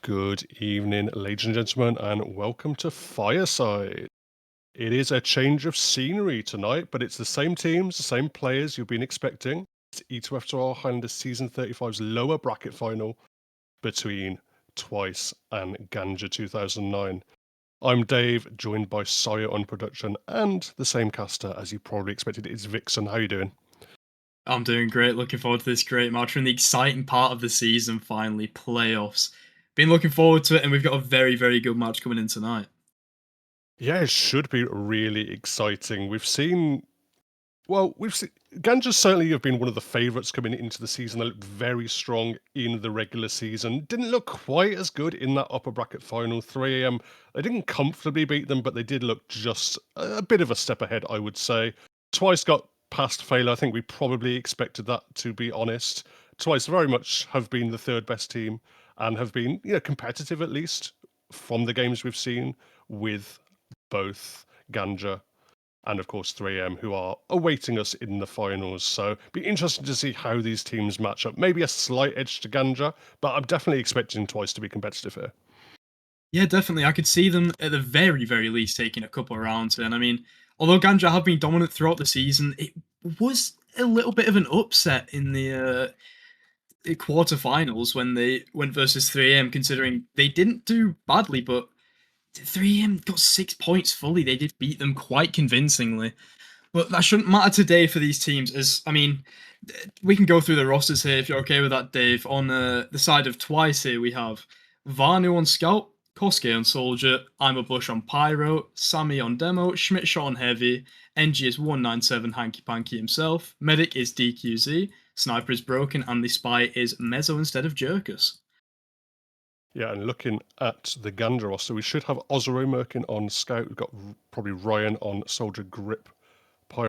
Good evening, ladies and gentlemen, and welcome to Fireside. It is a change of scenery tonight, but it's the same teams, the same players you've been expecting. It's ETF2L Highlander Season 35's lower bracket final between Twice and GANJA 2009. I'm Dave, joined by siyo on production, and the same caster as you probably expected. It's Vixen. How you doing? I'm doing great. Looking forward to this great match. We're in the exciting part of the season, finally, playoffs. Been looking forward to it, and we've got a very, very good match coming in tonight. Yeah, it should be really exciting. We've seen Ganja certainly have been one of the favourites coming into the season. They looked very strong in the regular season. Didn't look quite as good in that upper bracket final. 3am, they didn't comfortably beat them, but they did look just a bit of a step ahead, I would say. Twice got past failure. I think we probably expected that, to be honest. Twice very much have been the third best team and have been, competitive at least from the games we've seen with both Ganja and of course 3am, who are awaiting us in the finals. So be interesting to see how these teams match up. Maybe a slight edge to Ganja, but I'm definitely expecting Twice to be competitive here. Yeah, definitely. I could see them at the very, very least taking a couple of rounds. And I mean, although Ganja have been dominant throughout the season, it was a little bit of an upset in the quarterfinals when they went versus 3am, considering they didn't do badly, but 3am got 6 points fully. They did beat them quite convincingly. But that shouldn't matter today for these teams, as, I mean, we can go through the rosters here if you're okay with that, Dave. On the side of Twice here, we have Vanu on Scout, Kosuke on Soldier, I'm a Bush on Pyro, Sammy on Demo, Schmidt Shot on Heavy, NG is 197 Hanky Panky himself, Medic is DQZ, Sniper is Broken, and the Spy is Mezzo instead of Jerkus. Yeah, and looking at the Ganja roster, we should have Ozero Merkin on Scout. We've got probably Ryan on Soldier Grip. Pyro.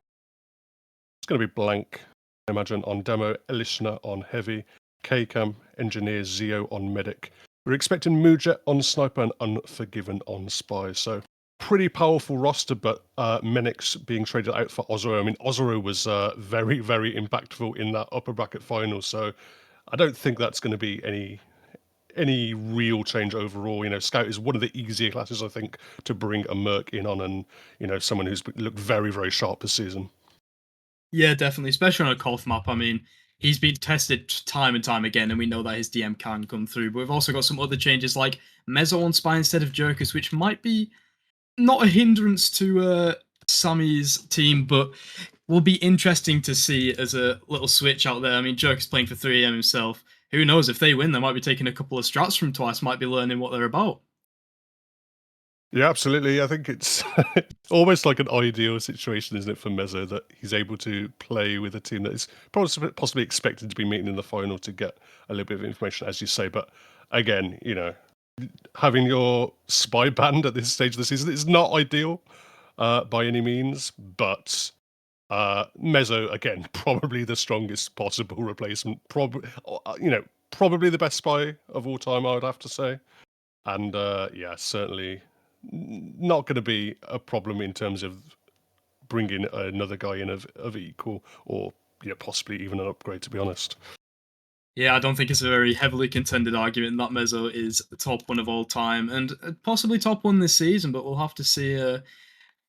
It's going to be Blank, I imagine, on Demo, Elishna on Heavy, K-Cam, Engineer, Zio on Medic. We're expecting Mujet on Sniper and Unforgiven on Spy. So pretty powerful roster, but Menix being traded out for Ozero. I mean, Ozero was very, very impactful in that upper bracket final. So I don't think that's going to be any real change overall. Scout is one of the easier classes, I think, to bring a Merc in on, and someone who's looked very, very sharp this season. Yeah, definitely, especially on a Koth map. I mean, he's been tested time and time again, and we know that his DM can come through. But we've also got some other changes like Mezzo on Spy instead of Jerkus, which might be not a hindrance to Sammy's team, but will be interesting to see as a little switch out there. I mean, Jerkus playing for 3am himself. Who knows, if they win, they might be taking a couple of strats from Twice, might be learning what they're about. Yeah, absolutely. I think it's almost like an ideal situation, isn't it, for Mezzo, that he's able to play with a team that is possibly expected to be meeting in the final to get a little bit of information, as you say. But again, having your spy banned at this stage of the season is not ideal by any means. But Mezzo, again, probably the strongest possible replacement. Probably the best spy of all time, I would have to say. And yeah, certainly not going to be a problem in terms of bringing another guy in of equal, or possibly even an upgrade, to be honest. Yeah, I don't think it's a very heavily contended argument that Mezzo is the top one of all time and possibly top one this season, but we'll have to see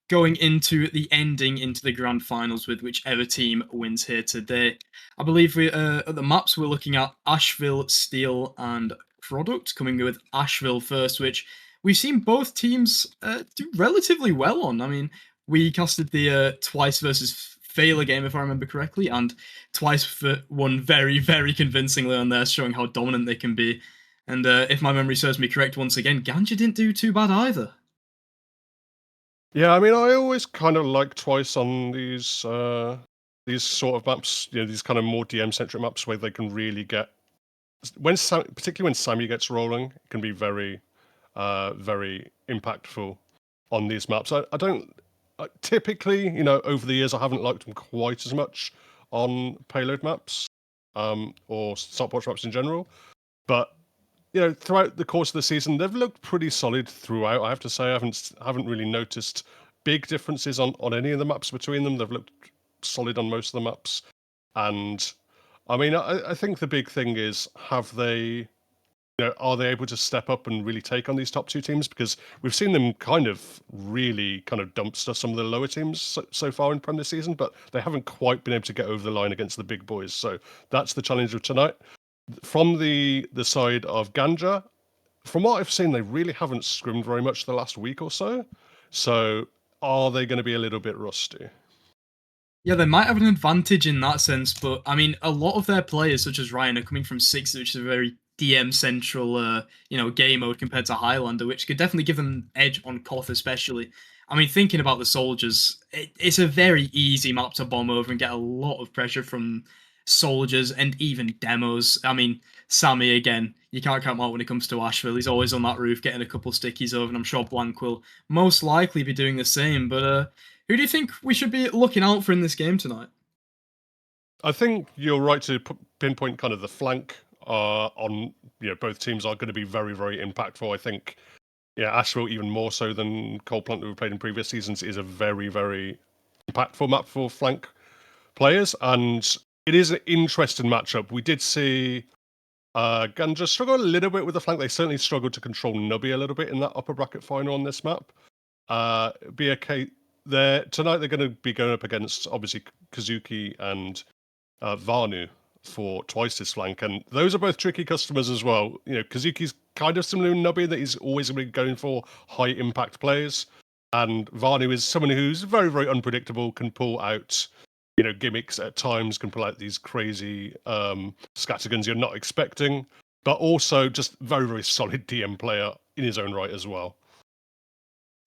going into the ending into the grand finals with whichever team wins here today. I believe we at the maps we're looking at Asheville, Steel, and Product, coming with Asheville first, which we've seen both teams do relatively well on. I mean, we casted the Twice versus Failure game, if I remember correctly, and Twice won very, very convincingly on there, showing how dominant they can be. And if my memory serves me correct, once again, Ganja didn't do too bad either. Yeah, I mean, I always kind of like Twice on these sort of maps, these kind of more DM-centric maps where they can really get, particularly when Sammy gets rolling, it can be very, very impactful on these maps. I don't, typically, over the years, I haven't liked them quite as much on payload maps, or stopwatch maps in general, but throughout the course of the season, they've looked pretty solid throughout. I have to say, I haven't really noticed big differences on any of the maps between them. They've looked solid on most of the maps, and I mean, I think the big thing is, have they are they able to step up and really take on these top two teams? Because we've seen them kind of really kind of dumpster some of the lower teams so far in Prem this season, but they haven't quite been able to get over the line against the big boys. So that's the challenge of tonight. From the side of GANJA, from what I've seen, they really haven't scrimmed very much the last week or so. So are they going to be a little bit rusty? Yeah, they might have an advantage in that sense, but I mean, a lot of their players, such as Ryan, are coming from Six, which is a very DM central, game mode compared to Highlander, which could definitely give them an edge on Koth, especially. I mean, thinking about the soldiers, it's a very easy map to bomb over and get a lot of pressure from soldiers and even demos. I mean, Sammy again, you can't count him out when it comes to Asheville. He's always on that roof getting a couple stickies over, and I'm sure Blank will most likely be doing the same. But who do you think we should be looking out for in this game tonight? I think you're right to pinpoint kind of the flank on, both teams are going to be very, very impactful. I think, Asheville, even more so than Cold Plant that we've played in previous seasons, is a very, very impactful map for flank players. And it is an interesting matchup. We did see GANJA struggle a little bit with the flank. They certainly struggled to control Nubby a little bit in that upper bracket final on this map. BAK, tonight they're going to be going up against, obviously, Kazuki and Vanu for twice his flank, and those are both tricky customers as well. Kazuki's kind of similar to Nubby, that he's always going to be going for high impact plays, and Vanu is someone who's very, very unpredictable, can pull out gimmicks at times, can pull out these crazy scatterguns you're not expecting, but also just very, very solid DM player in his own right as well.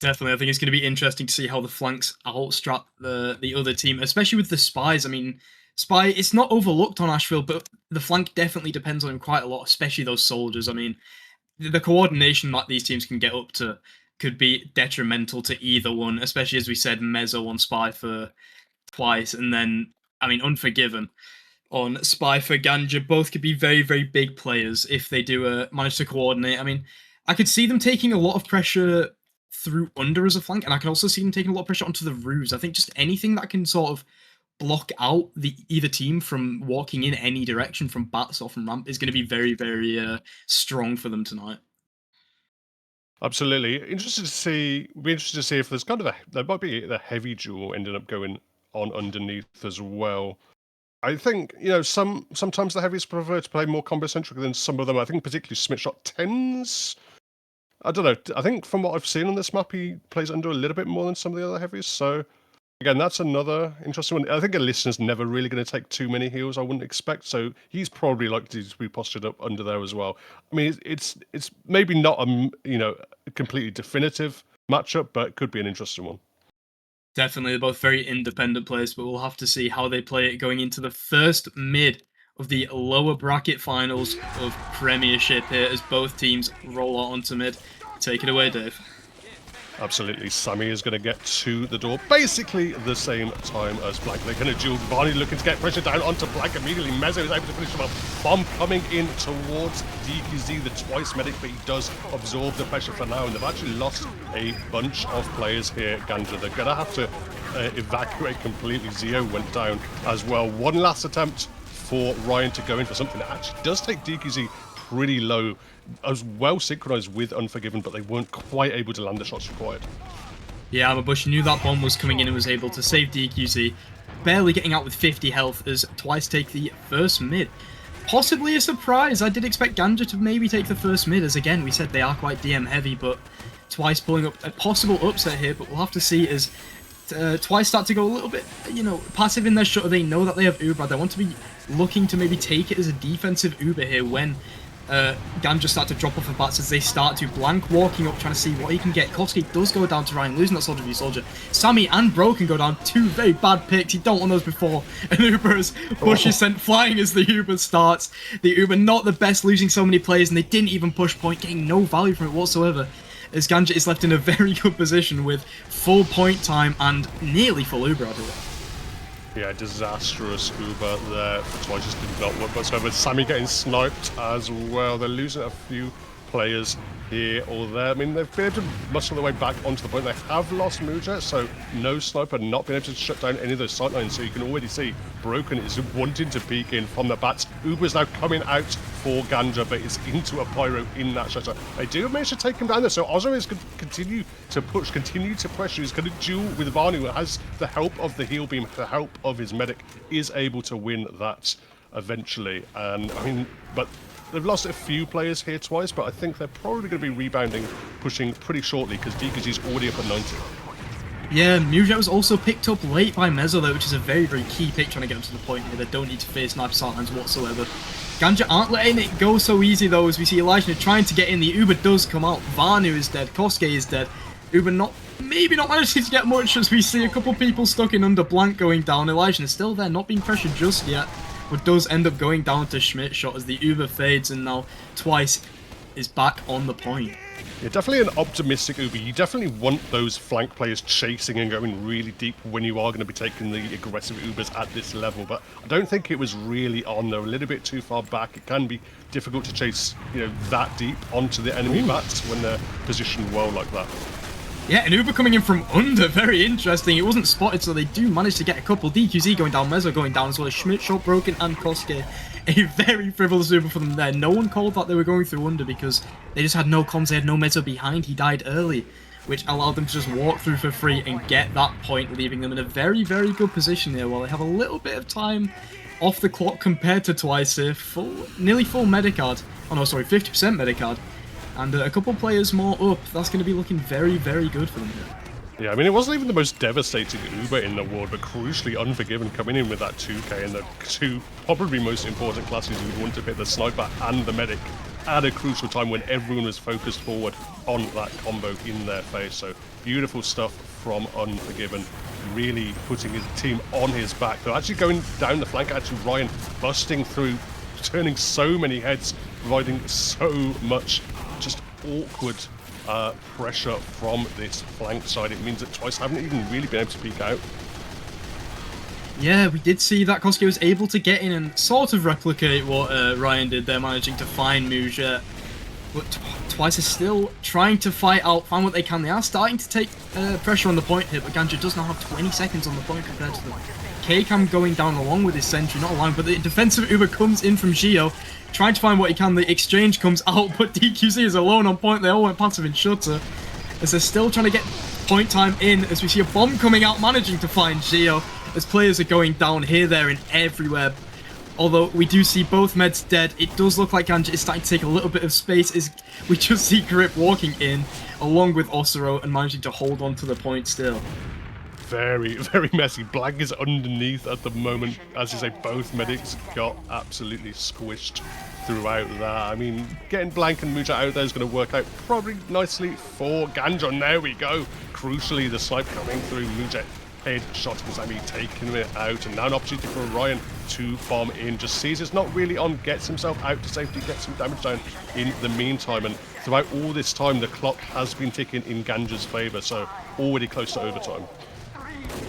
Definitely, I think it's going to be interesting to see how the flanks outstrap the other team, especially with the spies. I mean, Spy, it's not overlooked on Asheville, but the flank definitely depends on him quite a lot, especially those soldiers. I mean, the coordination that these teams can get up to could be detrimental to either one, especially as we said, Mezzo on Spy for twice, and then, I mean, Unforgiven on Spy for GANJA. Both could be very, very big players if they do manage to coordinate. I mean, I could see them taking a lot of pressure through under as a flank, and I can also see them taking a lot of pressure onto the roofs. I think just anything that can sort of block out either team from walking in any direction from bats or from ramp is going to be very, very strong for them tonight. Absolutely. We'll be interested to see if there's there might be the heavy duel ending up going on underneath as well. I think, sometimes the heavies prefer to play more combo centric than some of them. I think particularly Smithshot tends. I don't know. I think from what I've seen on this map, he plays under a little bit more than some of the other heavies. So again, that's another interesting one. I think a listener's never really going to take too many heals, I wouldn't expect. So he's probably likely to be postured up under there as well. I mean, it's maybe not a completely definitive matchup, but it could be an interesting one. Definitely, they're both very independent players, but we'll have to see how they play it going into the first mid of the lower bracket finals of Premiership here as both teams roll out onto mid. Take it away, Dave. Absolutely, Sammy is going to get to the door basically the same time as Blank. They're going to duel. Barney looking to get pressure down onto Blank immediately. Mezzo is able to finish him up. Bomb coming in towards DQZ, the twice medic, but he does absorb the pressure for now. And they've actually lost a bunch of players here at GANJA. They're going to have to evacuate completely. Zio went down as well. One last attempt for Ryan to go in for something that actually does take DQZ pretty low. As well synchronized with Unforgiven, but they weren't quite able to land the shots required. Yeah, Amabush knew that bomb was coming in and was able to save DQZ, barely getting out with 50 health as Twice take the first mid. Possibly a surprise. I did expect GANJA to maybe take the first mid, as again, we said they are quite DM heavy, but Twice pulling up a possible upset here, but we'll have to see as Twice start to go a little bit, passive in their shot. They know that they have Uber. They want to be looking to maybe take it as a defensive Uber here when GANJA start to drop off of bats as they start to Blank walking up trying to see what he can get. Koski does go down to Ryan, losing that soldier v soldier. Sammy and Bro can go down. Two very bad picks. You don't want those before. And Uber's push is sent flying as the Uber starts. The Uber not the best, losing so many players, and they didn't even push point, getting no value from it whatsoever. As GANJA is left in a very good position with full point time and nearly full Uber out of it. Yeah, disastrous Uber there. Twice just did not work whatsoever. Sammy getting sniped as well. They're losing a few players here or there. I mean, they've been able to muscle their way back onto the point. They have lost Muja, so no sniper, not been able to shut down any of those sightlines. So you can already see Broken is wanting to peek in from the bats. Uber's now coming out for GANJA, but it's into a pyro in that shutter. They do manage to take him down there, so Ozzo is going to continue to push, continue to pressure. He's going to duel with Vanu, who has the help of the heal beam, the help of his medic, is able to win that eventually. And I mean, but they've lost a few players here twice, but I think they're probably going to be rebounding, pushing pretty shortly, because DKG's already up at 90. Yeah, Muja was also picked up late by Mezzo though, which is a very, very key pick trying to get them to the point here. They don't need to face sniper sightlines whatsoever. GANJA aren't letting it go so easy though, as we see Elijah trying to get in. The Uber does come out. Vanu is dead. Kosuke is dead. Uber maybe not managing to get much, as we see a couple people stuck in under blank going down. Elijah is still there, not being pressured just yet, but does end up going down to Schmidt shot as the Uber fades, and now Twice is back on the point. Yeah, definitely an optimistic Uber. You definitely want those flank players chasing and going really deep when you are going to be taking the aggressive Ubers at this level, but I don't think it was really on. They're a little bit too far back. It can be difficult to chase, you know, that deep onto the enemy bats when they're positioned well like that. Yeah, an Uber coming in from under, very interesting. It wasn't spotted, so they do manage to get a couple. DQZ going down, Mezzo going down, as well as Schmidt, Shot, Broken, and Kosuke. A very frivolous Uber for them there. No one called that they were going through under because they just had no comms, they had no Mezzo behind. He died early, which allowed them to just walk through for free and get that point, leaving them in a very, very good position here, while they have a little bit of time off the clock compared to Twice here. Nearly full Medicard. Oh no, sorry, 50% Medicard. And a couple players more up. That's going to be looking very, very good for them here. Yeah, I mean, it wasn't even the most devastating Uber in the world, but crucially Unforgiven coming in with that 2k and the two probably most important classes you would want to pick, the sniper and the medic, at a crucial time when everyone was focused forward on that combo in their face. So beautiful stuff from Unforgiven, really putting his team on his back. They're actually going down the flank, actually Ryan busting through, turning so many heads, providing so much just awkward pressure from this flank side. It means that Twice haven't even really been able to peek out. Yeah, we did see that Kosuke was able to get in and sort of replicate what Ryan did there, managing to find Muja. But Twice is still trying to fight out, find what they can. They are starting to take pressure on the point here, but GANJA does now have 20 seconds on the point compared to them. K-Cam going down along with his sentry, not allowing, but the defensive Uber comes in from Gio, trying to find what he can. The exchange comes out, but DQZ is alone on point. They all went passive in shutter, as they're still trying to get point time in, as we see a bomb coming out, managing to find Gio, as players are going down here, there, and everywhere. Although we do see both meds dead, it does look like GANJA is starting to take a little bit of space, as we just see Grip walking in, along with Osiro, and managing to hold on to the point still. Very, very messy. Blank is underneath at the moment. As you say, both medics got absolutely squished throughout that. I mean, getting Blank and Muja out there is going to work out probably nicely for GANJA. And there we go. Crucially, the snipe coming through. Muja head shot Zami, taking it out. And now an opportunity for Ryan to bomb in. Just sees it's not really on, gets himself out to safety, gets some damage down in the meantime. And throughout all this time, the clock has been ticking in GANJA's favour. So already close to overtime.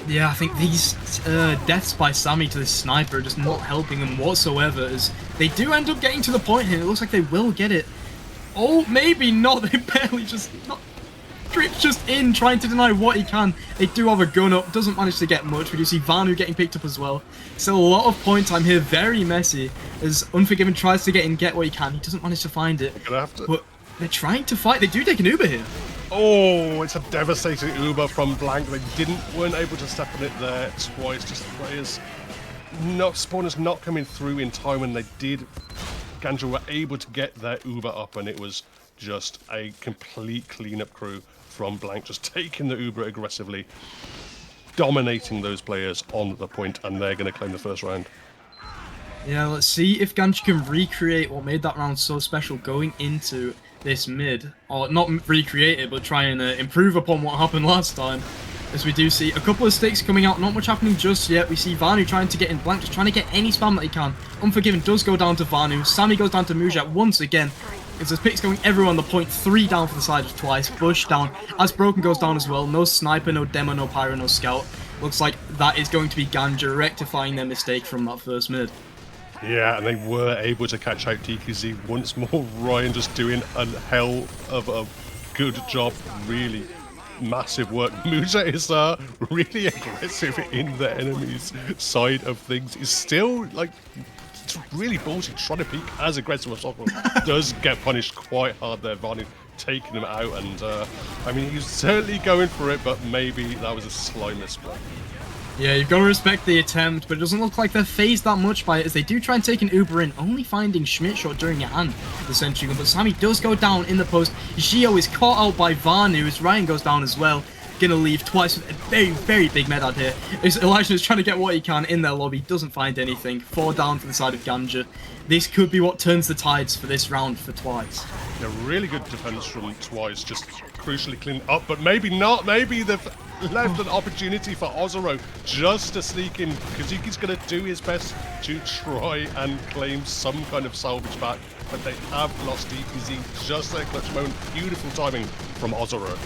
Yeah, I think these deaths by Sammy to this sniper are just not helping them whatsoever, as they do end up getting to the point here. It looks like they will get it. Oh, maybe not. They barely just... Drip's just in, trying to deny what he can. They do have a gun up, doesn't manage to get much. We do see Vanu getting picked up as well. Still a lot of point time here, very messy, as Unforgiven tries to get in, get what he can. He doesn't manage to find it. But they're trying to fight. They do take an Uber here. Oh, it's a devastating Uber from Blank. They weren't able to step on it there twice. Just players, spawners not coming through in time when they did. GANJA were able to get their Uber up, and it was just a complete cleanup crew from Blank, just taking the Uber aggressively, dominating those players on the point, and they're going to claim the first round. Yeah, let's see if GANJA can recreate what made that round so special going into this mid, or not recreate it, but try and improve upon what happened last time. As we do see a couple of sticks coming out, not much happening just yet. We see Vanu trying to get in, Blank just trying to get any spam that he can. Unforgiven does go down to Vanu, Sammy goes down to Muja once again. As the picks going everywhere on the point, 3 down for the side of Twice, Bush down, as Broken goes down as well. No sniper, no demo, no pyro, no scout. Looks like that is going to be GANJA rectifying their mistake from that first mid. Yeah, and they were able to catch out DQZ once more. Ryan just doing a hell of a good job. Really massive work. Muja is really aggressive in the enemy's side of things. Is still like really ballsy, trying to peek as aggressive as possible. Does get punished quite hard there. Vanu taking him out, and I mean, he's certainly going for it, but maybe that was a slight misplay. Yeah, you've got to respect the attempt, but it doesn't look like they're phased that much by it, as they do try and take an Uber in, only finding Schmidt shot during your hand, the sentry gun. But Sammy does go down in the post. Gio is caught out by Vanu, as Ryan goes down as well. Gonna leave twice with a very, very big medad here. As Elijah is trying to get what he can in their lobby, doesn't find anything. 4 down for the side of GANJA. This could be what turns the tides for this round for Twice. Yeah, really good defense from Twice, just crucially cleaned up, but maybe not. Maybe they've left an opportunity for Ozero just to sneak in. Kazuki's going to do his best to try and claim some kind of salvage back, but they have lost DPZ just at a clutch moment. Beautiful timing from Ozero.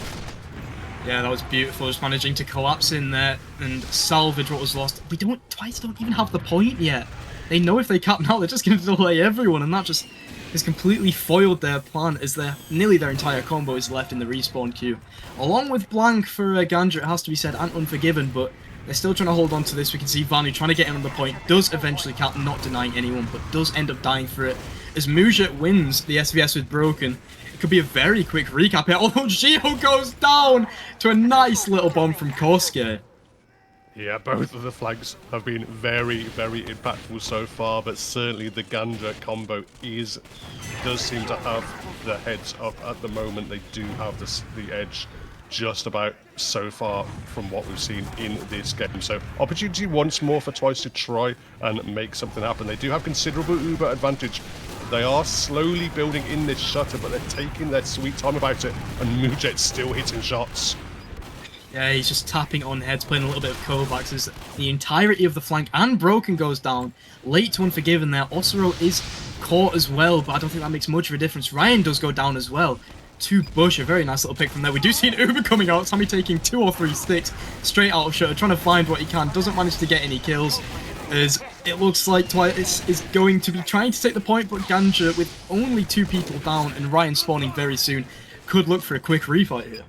Yeah, that was beautiful, just managing to collapse in there and salvage what was lost. Twice don't even have the point yet. They know if they cap now, they're just going to delay everyone, and that just has completely foiled their plan, as nearly their entire combo is left in the respawn queue. Along with Blank for GANJA, it has to be said, and Unforgiven, but they're still trying to hold on to this. We can see Vanu trying to get in on the point, does eventually cap, not denying anyone, but does end up dying for it. As Muja wins the SVS with Broken, it could be a very quick recap here, although Gio goes down to a nice little bomb from Kosuke. Yeah, both of the flags have been very, very impactful so far, but certainly the GANJA combo does seem to have the heads up at the moment. They do have the edge just about so far from what we've seen in this game. So opportunity once more for Twice to try and make something happen. They do have considerable Uber advantage. They are slowly building in this shutter, but they're taking their sweet time about it, and Mujet's still hitting shots. Yeah, he's just tapping on heads, playing a little bit of Kovacs as the entirety of the flank and Broken goes down. Late to Unforgiven there. Osiro is caught as well, but I don't think that makes much of a difference. Ryan does go down as well. To Bush, a very nice little pick from there. We do see an Uber coming out. Sammy taking 2 or 3 sticks straight out of shutter, trying to find what he can. Doesn't manage to get any kills, as it looks like Twice is going to be trying to take the point, but GANJA, with only 2 people down and Ryan spawning very soon, could look for a quick refight here.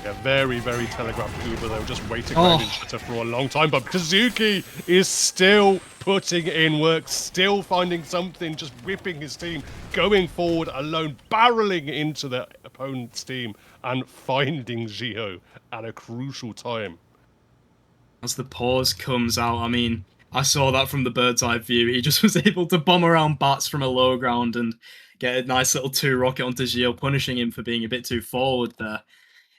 Yeah, very, very telegraphed Uber. They were just waiting around in shutter for a long time, but Kazuki is still putting in work, still finding something, just whipping his team, going forward alone, barreling into the opponent's team, and finding Gio at a crucial time. As the pause comes out, I mean, I saw that from the bird's eye view. He just was able to bomb around bats from a low ground and get a nice little 2 rocket onto Gio, punishing him for being a bit too forward there.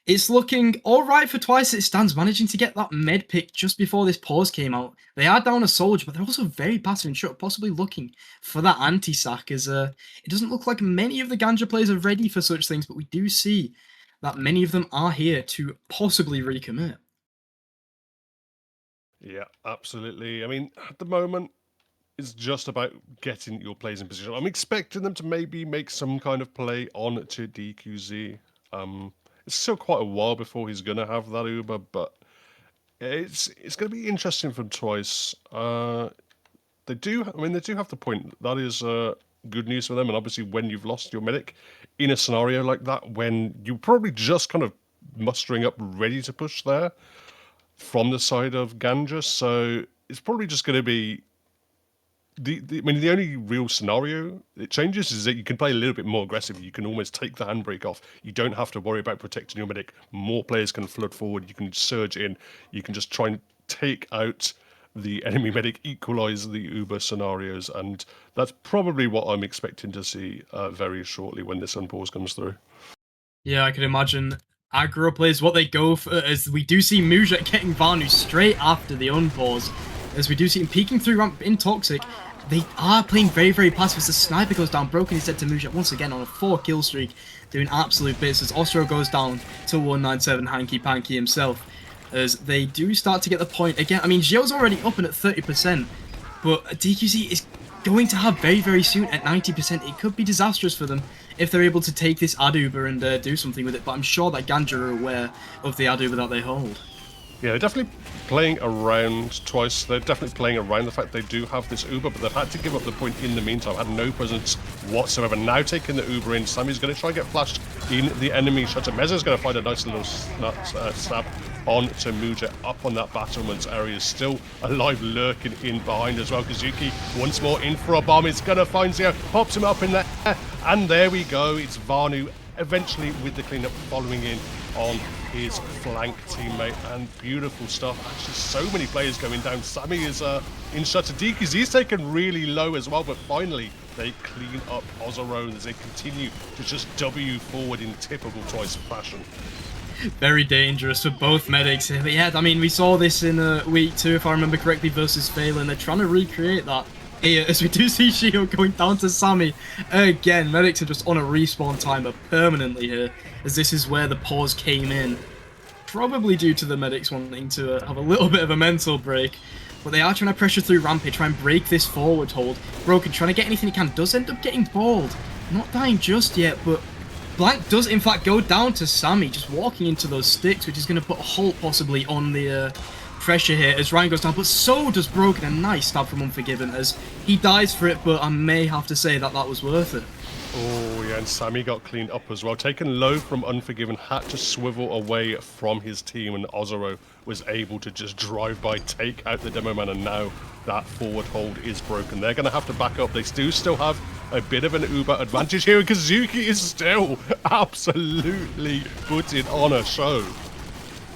It's looking alright for Twice as it stands, managing to get that med pick just before this pause came out. They are down a soldier, but they're also very passive and short, possibly looking for that anti-sack, as it doesn't look like many of the GANJA players are ready for such things, but we do see that many of them are here to possibly recommit. Yeah, absolutely. I mean, at the moment, it's just about getting your plays in position. I'm expecting them to maybe make some kind of play on to DQZ. It's still quite a while before he's going to have that Uber, but it's going to be interesting from Twice. They do have the point. That is good news for them, and obviously when you've lost your medic in a scenario like that, when you're probably just kind of mustering up ready to push there from the side of GANJA, so it's probably just going to be I mean, the only real scenario it changes is that you can play a little bit more aggressive. You can almost take the handbrake off. You don't have to worry about protecting your medic. More players can flood forward. You can surge in. You can just try and take out the enemy medic, equalize the Uber scenarios, and that's probably what I'm expecting to see very shortly when this unpause comes through. Yeah, I can imagine aggro plays what they go for, as we do see Muja getting Vanu straight after the unpause. As we do see him peeking through ramp in Toxic, they are playing very, very passive as the sniper goes down. Broken is dead to Muja once again on a 4-kill streak, doing absolute bits as Osro goes down to 197 Hanky Panky himself. As they do start to get the point again. I mean, Gio's already up and at 30%, but DQZ is going to have very, very soon at 90%. It could be disastrous for them if they're able to take this Aduba and do something with it, but I'm sure that GANJA are aware of the Aduba that they hold. Yeah, they're definitely playing around twice. They're definitely playing around the fact they do have this Uber, but they've had to give up the point in the meantime. Had no presence whatsoever. Now taking the Uber in, Sammy's going to try and get flashed in the enemy shutter. Mezzo's going to find a nice little snap on to Muja up on that battlement area. Still alive, lurking in behind as well. Kazuki once more in for a bomb. It's going to find Zio, pops him up in there, and there we go. It's Vanu eventually with the cleanup following in on his flank teammate, and beautiful stuff. Actually, so many players going down. Sammy is in shutter. DKZ he's taken really low as well, but finally they clean up Ozero as they continue to just W forward in typical Twice fashion. Very dangerous for both medics here. But yeah, I mean, we saw this in week 2, if I remember correctly, versus Phelan. They're trying to recreate that here, as we do see Shio going down to Sammy again. Medics are just on a respawn timer permanently here, as this is where the pause came in. Probably due to the medics wanting to have a little bit of a mental break. But they are trying to pressure through Rampage, try and break this forward hold. Broken trying to get anything he can, does end up getting balled. Not dying just yet, but Blank does in fact go down to Sammy, just walking into those sticks, which is going to put a halt possibly on the pressure here as Ryan goes down, but so does Broken. A nice stab from Unforgiven as he dies for it, but I may have to say that that was worth it. Oh yeah, and Sammy got cleaned up as well. Taken low from Unforgiven, had to swivel away from his team, and Ozero was able to just drive by, take out the demo man, and now that forward hold is broken. They're going to have to back up. They do still have a bit of an Uber advantage here, and Kazuki is still absolutely putting on a show.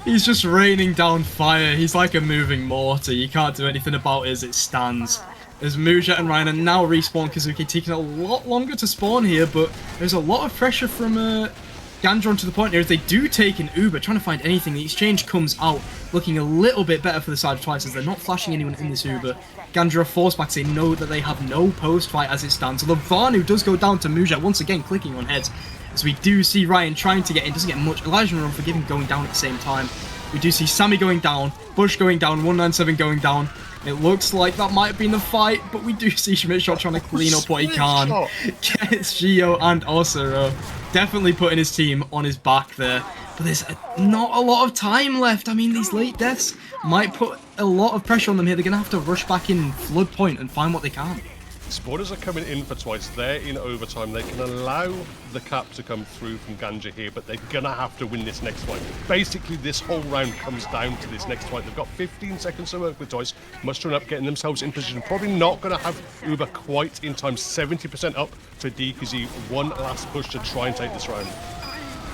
He's just raining down fire. He's like a moving mortar. You can't do anything about it as it stands. As Muja and Ryan are now respawn, Kazuki taking a lot longer to spawn here, but there's a lot of pressure from GANJA onto the point here as they do take an Uber, trying to find anything. The exchange comes out looking a little bit better for the side of Twice as they're not flashing anyone in this Uber. GANJA are forced back, they know that they have no post-fight as it stands. Although Vanu does go down to Muja, once again clicking on heads. As we do see Ryan trying to get in, doesn't get much. Elijah and Unforgiven going down at the same time. We do see Sammy going down, Bush going down, 197 going down. It looks like that might have been the fight, but we do see Schmidtshot trying to clean up what he can. Gets Gio and Osiro. Definitely putting his team on his back there. But there's not a lot of time left. I mean, these late deaths might put a lot of pressure on them here. They're going to have to rush back in Flood Point and find what they can. Spawners are coming in for Twice. They're in overtime. They can allow the cap to come through from GANJA here, but they're gonna have to win this next fight. Basically, this whole round comes down to this next fight. They've got 15 seconds to work with Twice, mustering up, getting themselves in position. Probably not gonna have Uber quite in time. 70% up for DKZ. One last push to try and take this round.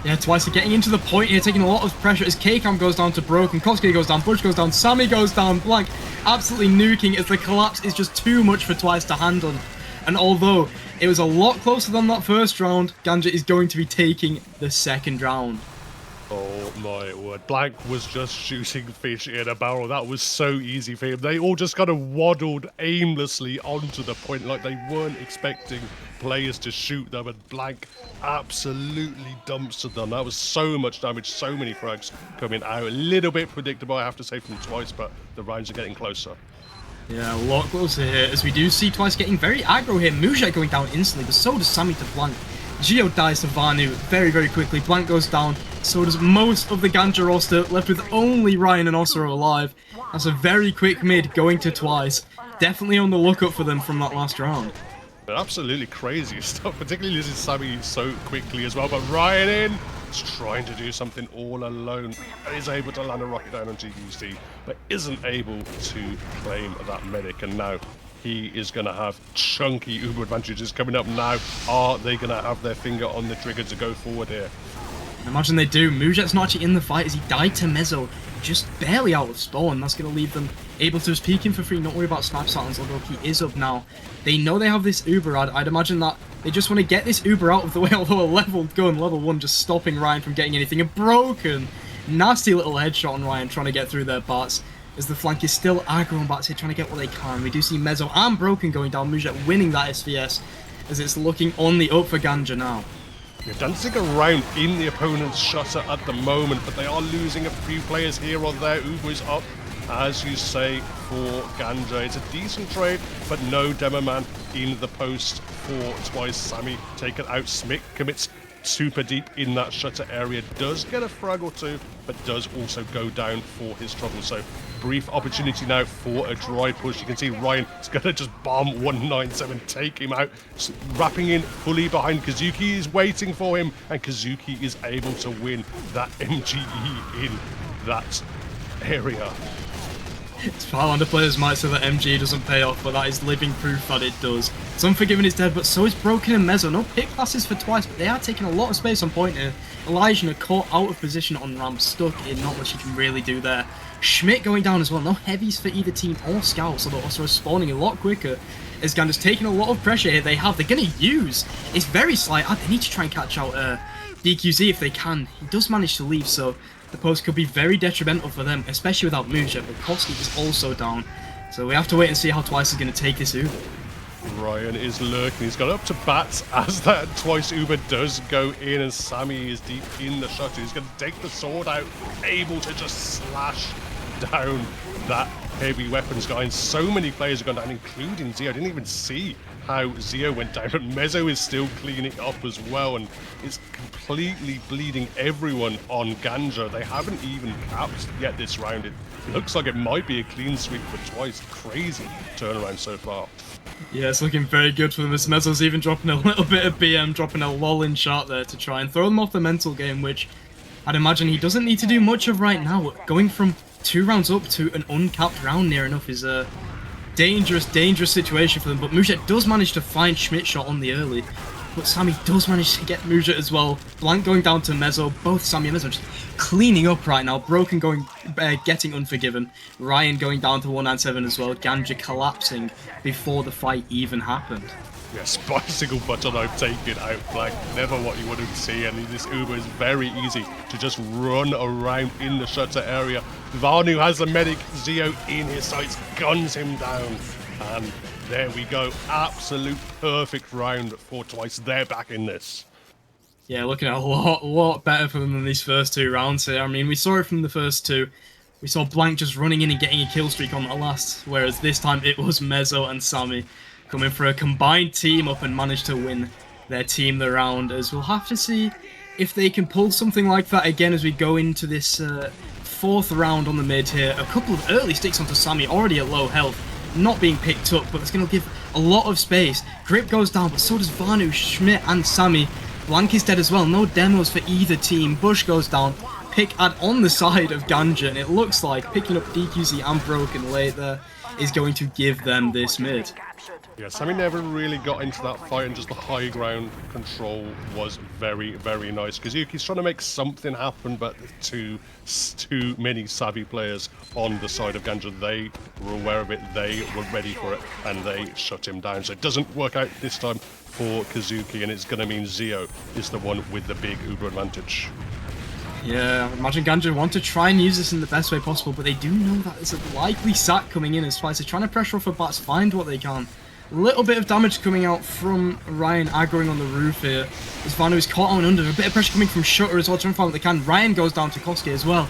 Yeah, Twice are getting into the point here, taking a lot of pressure as K-Cam goes down to Broken, Koski goes down, Bush goes down, Sammy goes down, Blank absolutely nuking as the collapse is just too much for Twice to handle. And although it was a lot closer than that first round, GANJA is going to be taking the second round. Oh my word. Blank was just shooting fish in a barrel. That was so easy for him. They all just kind of waddled aimlessly onto the point like they weren't expecting players to shoot them, and Blank absolutely dumpstered them. That was so much damage, so many frags coming out. A little bit predictable, I have to say, from Twice, but the rounds are getting closer. Yeah, a lot closer here, as we do see Twice getting very aggro here. Muja going down instantly, but so does Sammy to Blank. Gio dies to Vanu very, very quickly. Blank goes down, so does most of the GANJA roster, left with only Ryan and Osiro alive. That's a very quick mid going to Twice. Definitely on the lookout for them from that last round. Absolutely crazy stuff, particularly losing Sammy so quickly as well. But Ryan in, is trying to do something all alone. Is able to land a rocket down on GUC, but isn't able to claim that medic. And now he is going to have chunky Uber advantages coming up now. Are they going to have their finger on the trigger to go forward here? Imagine they do. Mujet's not actually in the fight as he died to Mezzo, just barely out of spawn. That's going to leave them able to just peek him for free. Not worry about snipe silence, although he is up now. They know they have this Uber. I'd imagine that they just want to get this Uber out of the way, although a leveled gun, level 1, just stopping Ryan from getting anything. A broken, nasty little headshot on Ryan trying to get through their bats, as the flank is still aggro on bats here, trying to get what they can. We do see Mezzo and Broken going down. Mujet winning that SVS, as it's looking on the up for GANJA now. You're dancing around in the opponent's shutter at the moment, but they are losing a few players here or there. Uber is up, as you say, for GANJA. It's a decent trade, but no demo man in the post for Twice. Sammy taken out. Smick commits super deep in that shutter area, does get a frag or two, but does also go down for his trouble. So brief opportunity now for a dry push. You can see Ryan is going to just bomb 197, take him out, wrapping in fully behind Kazuki, is waiting for him, and Kazuki is able to win that MGE in that area. Highlander players might say that MG doesn't pay off, but that is living proof that it does. So Unforgiven is dead, but so is Broken and Mezzo. No pick passes for twice, but they are taking a lot of space on point here. Elijah caught out of position on ramp, stuck in, not much he can really do there. Schmidt going down as well, no heavies for either team or scouts, although also spawning a lot quicker. As Ganja's taking a lot of pressure here, they're going to use. It's very slight. They need to try and catch out DQZ if they can. He does manage to leave, so the post could be very detrimental for them, especially without Muja, but Koski is also down. So we have to wait and see how Twice is going to take this Uber. Ryan is lurking, he's got up to bats as that Twice Uber does go in, and Sammy is deep in the shutter. He's going to take the sword out, able to just slash down that heavy weapons guy, and so many players have gone down, including Zio. I didn't even see how Zio went down, but Mezzo is still cleaning up as well, and it's completely bleeding everyone on Ganja. They haven't even capped yet this round. It looks like it might be a clean sweep for Twice. Crazy turnaround so far. Yeah, it's looking very good for them, as Mezzo's even dropping a little bit of BM, dropping a lol in chart there to try and throw them off the mental game, which I'd imagine he doesn't need to do much of right now. Going from 2 rounds up to an uncapped round near enough is a dangerous situation for them, but Muja does manage to find Schmidt shot on the early, but Sammy does manage to get Muja as well. Blank going down to Mezzo, both Sammy and Mezzo just cleaning up right now. Broken getting Unforgiven, Ryan going down to 197 as well, Ganja collapsing before the fight even happened. Yes, bicycle button I've taken out Blank, never what you wanted to see, and this Uber is very easy to just run around in the shutter area. Vanu has the medic, Zio in his sights, guns him down, and there we go. Absolute perfect round for Twice. They're back in this. Yeah, looking at a lot better for them than these first 2 rounds here. I mean, we saw it from the first 2. We saw Blank just running in and getting a kill streak on that last, whereas this time it was Mezzo and Sammy coming for a combined team up and managed to win their team the round, as we'll have to see if they can pull something like that again as we go into this 4th round on the mid here. A couple of early sticks onto Sammy, already at low health, not being picked up, but it's going to give a lot of space. Grip goes down, but so does Vanu, Schmidt and Sammy. Blank is dead as well, no demos for either team. Bush goes down, pick ad on the side of Ganja, and it looks like picking up DQZ and Broken late there is going to give them this mid. Yeah, Sammy never really got into that fight, and just the high ground control was very, very nice. Kazuki's trying to make something happen, but too many savvy players on the side of Ganja. They were aware of it, they were ready for it, and they shut him down. So it doesn't work out this time for Kazuki, and it's going to mean Zio is the one with the big Uber advantage. Yeah, I imagine Ganja want to try and use this in the best way possible, but they do know that there's a likely sack coming in as Twice. They're trying to pressure off of bats, find what they can. A little bit of damage coming out from Ryan aggroing on the roof here. As Vanu is caught on under. A bit of pressure coming from Shutter as well, trying to find what they can. Ryan goes down to Kosuke as well.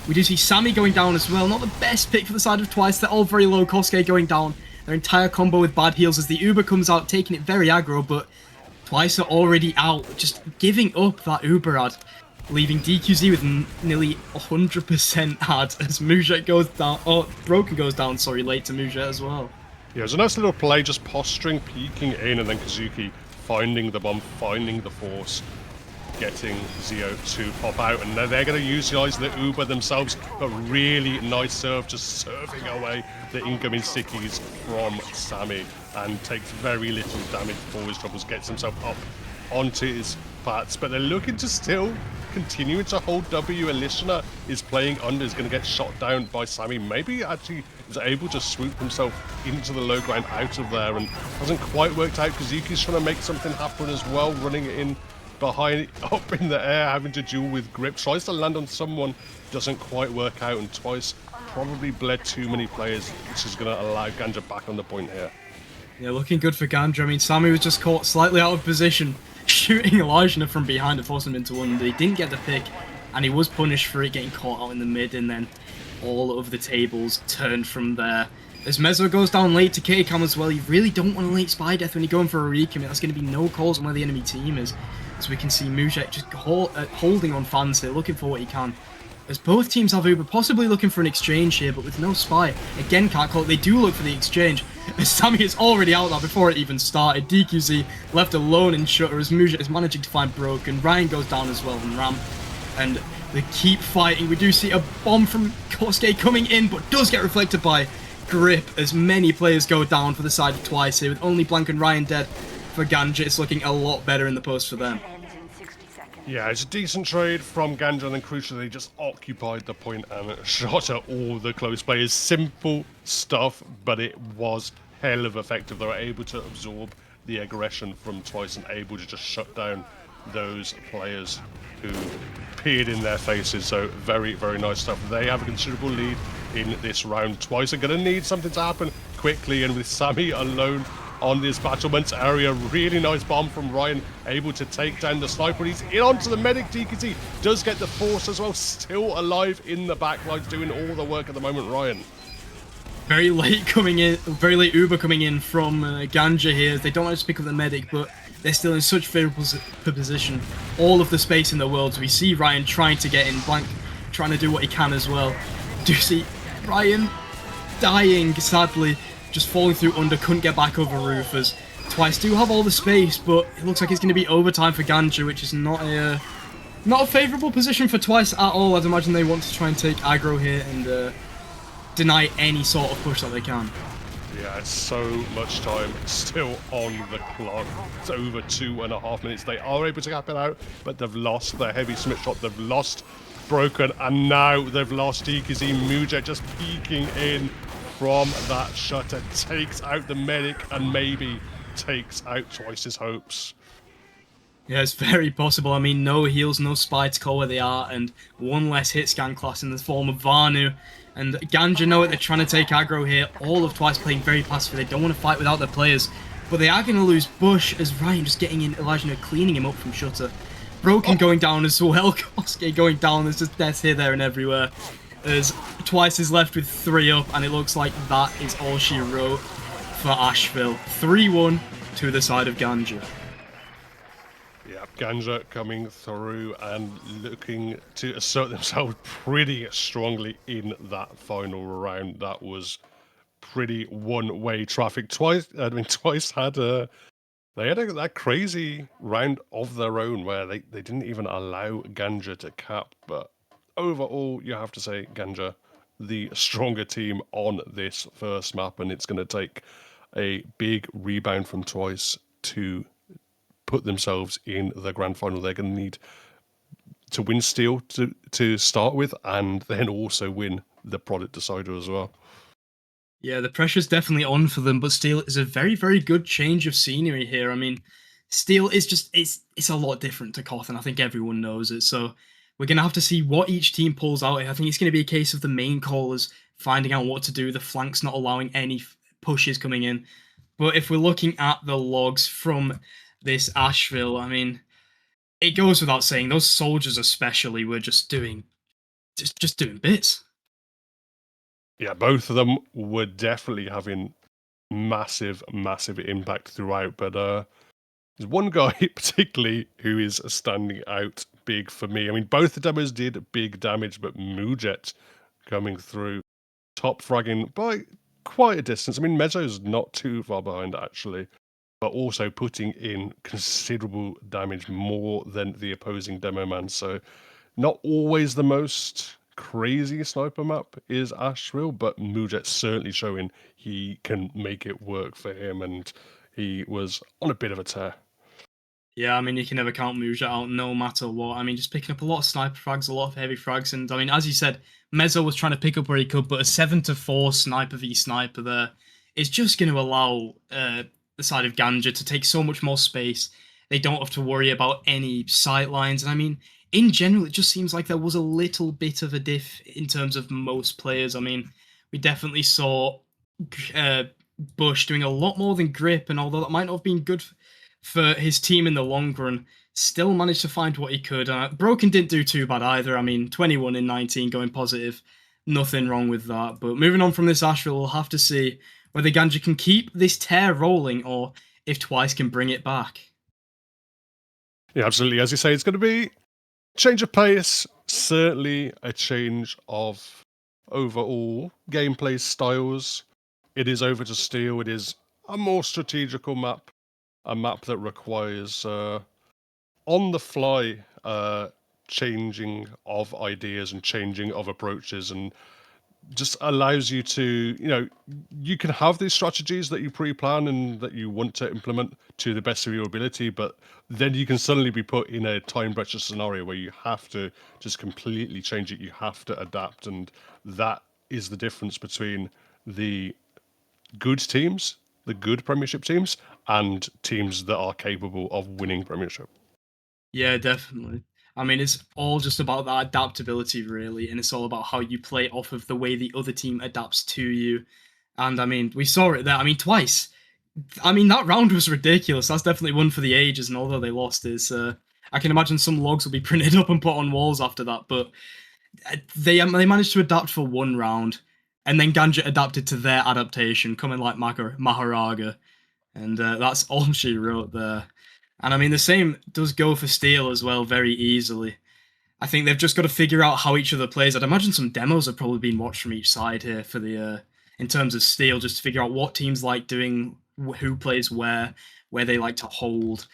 We do see Sammy going down as well. Not the best pick for the side of Twice. They're all very low. Kosuke going down. Their entire combo with bad heals as the Uber comes out, taking it very aggro, but Twice are already out. Just giving up that Uber ad, leaving DQZ with nearly 100% ad as Muja goes down. Oh, Broken goes down, sorry, late to Muja as well. Yeah, it was a nice little play, just posturing, peeking in, and then Kazuki finding the bomb, finding the force, getting Zio to pop out, and they're going to utilize the Uber themselves. But really nice serve, just serving away the incoming stickies from Sammy, and takes very little damage for his troubles, gets himself up onto his bats, but they're looking to still continue to hold W. And Listener is playing under, is going to get shot down by Sammy. Maybe actually is able to swoop himself into the low ground out of there, and hasn't quite worked out. Kazuki's trying to make something happen as well, running it in behind, up in the air, having to duel with Grip, tries to land on someone, doesn't quite work out, and Twice probably bled too many players, which is going to allow Ganja back on the point here. Yeah, looking good for Ganja. I mean, Sammy was just caught slightly out of position, shooting Elijah from behind to force him into one. He didn't get the pick, and he was punished for it, getting caught out in the mid, and then all of the tables turned from there. As Mezzo goes down late to K-Cam as well, you really don't want a late spy death when you're going for a recommit. That's going to be no calls on where the enemy team is. as we can see Mujet just holding on fans here, looking for what he can. As both teams have Uber, possibly looking for an exchange here, but with no spy. Again, can't call it. They do look for the exchange. As Sammy is already out there before it even started. DQZ left alone in Shutter as Mujet is managing to find Broken. Ryan goes down as well in Ram. And they keep fighting. We do see a bomb from Kosuke coming in, but does get reflected by Grip as many players go down for the side of Twice here. With only Blank and Ryan dead for GANJA, it's looking a lot better in the post for them. Yeah, it's a decent trade from GANJA, and then crucially they just occupied the point and shot at all the close players. Simple stuff, but it was hell of effective. They were able to absorb the aggression from Twice and able to just shut down those players who peered in their faces. So very, very nice stuff. They have a considerable lead in this round. Twice are going to need something to happen quickly, and with Sammy alone on this battlement area, really nice bomb from Ryan, able to take down the sniper. He's in onto the medic. DKT does get the force as well, still alive in the backlines, doing all the work at the moment. Ryan. Very late coming in, very late Uber coming in from GANJA here. They don't manage to pick up the medic, but they're still in such favourable position. All of the space in the world. So we see Ryan trying to get in, Blank trying to do what he can as well. Do you see Ryan dying, sadly, just falling through under, couldn't get back over roof as Twice do have all the space, but it looks like it's going to be overtime for GANJA, which is not a favourable position for Twice at all. I'd imagine they want to try and take aggro here and deny any sort of push that they can. Yeah, it's so much time still on the clock. It's over 2.5 minutes. They are able to cap it out, but they've lost their heavy Smith shot. They've lost Broken, and now they've lost DKZ. Mujet just peeking in from that shutter, takes out the medic and maybe takes out Twice's hopes. Yeah, it's very possible. I mean, no heals, no spy to call where they are, and one less hit scan class in the form of Vanu. And GANJA know it, they're trying to take aggro here. All of Twice playing very passive. They don't want to fight without their players, but they are going to lose Bush as Ryan just getting in, Elijah cleaning him up from Shutter. Broken going down as well, Kosuke going down. There's just deaths here, there, and everywhere. As Twice is left with 3 up, and it looks like that is all she wrote for Asheville. 3-1 to the side of GANJA. Yeah, GANJA coming through and looking to assert themselves pretty strongly in that final round. That was pretty one-way traffic. Twice had that crazy round of their own where they didn't even allow GANJA to cap, but overall, you have to say GANJA, the stronger team on this first map, and it's going to take a big rebound from Twice to put themselves in the grand final. They're going to need to win Steel to start with, and then also win the product decider as well. Yeah, the pressure's definitely on for them, but Steel is a very, very good change of scenery here. I mean, Steel is just, it's a lot different to Koth, and I think everyone knows it, so we're going to have to see what each team pulls out here. I think it's going to be a case of the main callers finding out what to do, the flanks not allowing any pushes coming in. But if we're looking at the logs from this Asheville, I mean, it goes without saying, those soldiers especially were just doing bits. Yeah, both of them were definitely having massive, massive impact throughout, but there's one guy particularly who is standing out big for me. I mean, both the demos did big damage, but Mujet coming through, top fragging by quite a distance. I mean, Mezzo's not too far behind, actually, but also putting in considerable damage, more than the opposing demo man. So not always the most crazy sniper map is Asheville, but Mujet's certainly showing he can make it work for him, and he was on a bit of a tear. Yeah, I mean, you can never count Mujet out no matter what. I mean, just picking up a lot of sniper frags, a lot of heavy frags, and I mean, as you said, Mezzo was trying to pick up where he could, but a 7-4 sniper v sniper there is just going to allow the side of GANJA to take so much more space. They don't have to worry about any sight lines, and I mean, in general, it just seems like there was a little bit of a diff in terms of most players. I mean, we definitely saw Bush doing a lot more than Grip, and although that might not have been good for his team in the long run, still managed to find what he could. Broken didn't do too bad either. I mean, 21 in 19 going positive. Nothing wrong with that. But moving on from this Asheville, we'll have to see whether GANJA can keep this tear rolling or if Twice can bring it back. Yeah, absolutely. As you say, it's going to be change of pace, certainly a change of overall gameplay styles. It is over to steel. It is a more strategical map, a map that requires on the fly changing of ideas and changing of approaches, and just allows you to, you can have these strategies that you pre-plan and that you want to implement to the best of your ability, but then you can suddenly be put in a time pressure scenario where you have to just completely change it. You have to adapt, and that is the difference between the good teams, the good Premiership teams, and teams that are capable of winning Premiership. Yeah, definitely. I mean, it's all just about that adaptability, really, and it's all about how you play off of the way the other team adapts to you. And I mean, we saw it there. I mean, twice. I mean, that round was ridiculous. That's definitely one for the ages. And although they lost, is I can imagine some logs will be printed up and put on walls after that. But they managed to adapt for one round, and then GANJA adapted to their adaptation, coming like Maharaga, and that's all she wrote there. And I mean, the same does go for Steel as well, very easily. I think they've just got to figure out how each other plays. I'd imagine some demos have probably been watched from each side here for the in terms of Steel, just to figure out what teams like doing, who plays where they like to hold.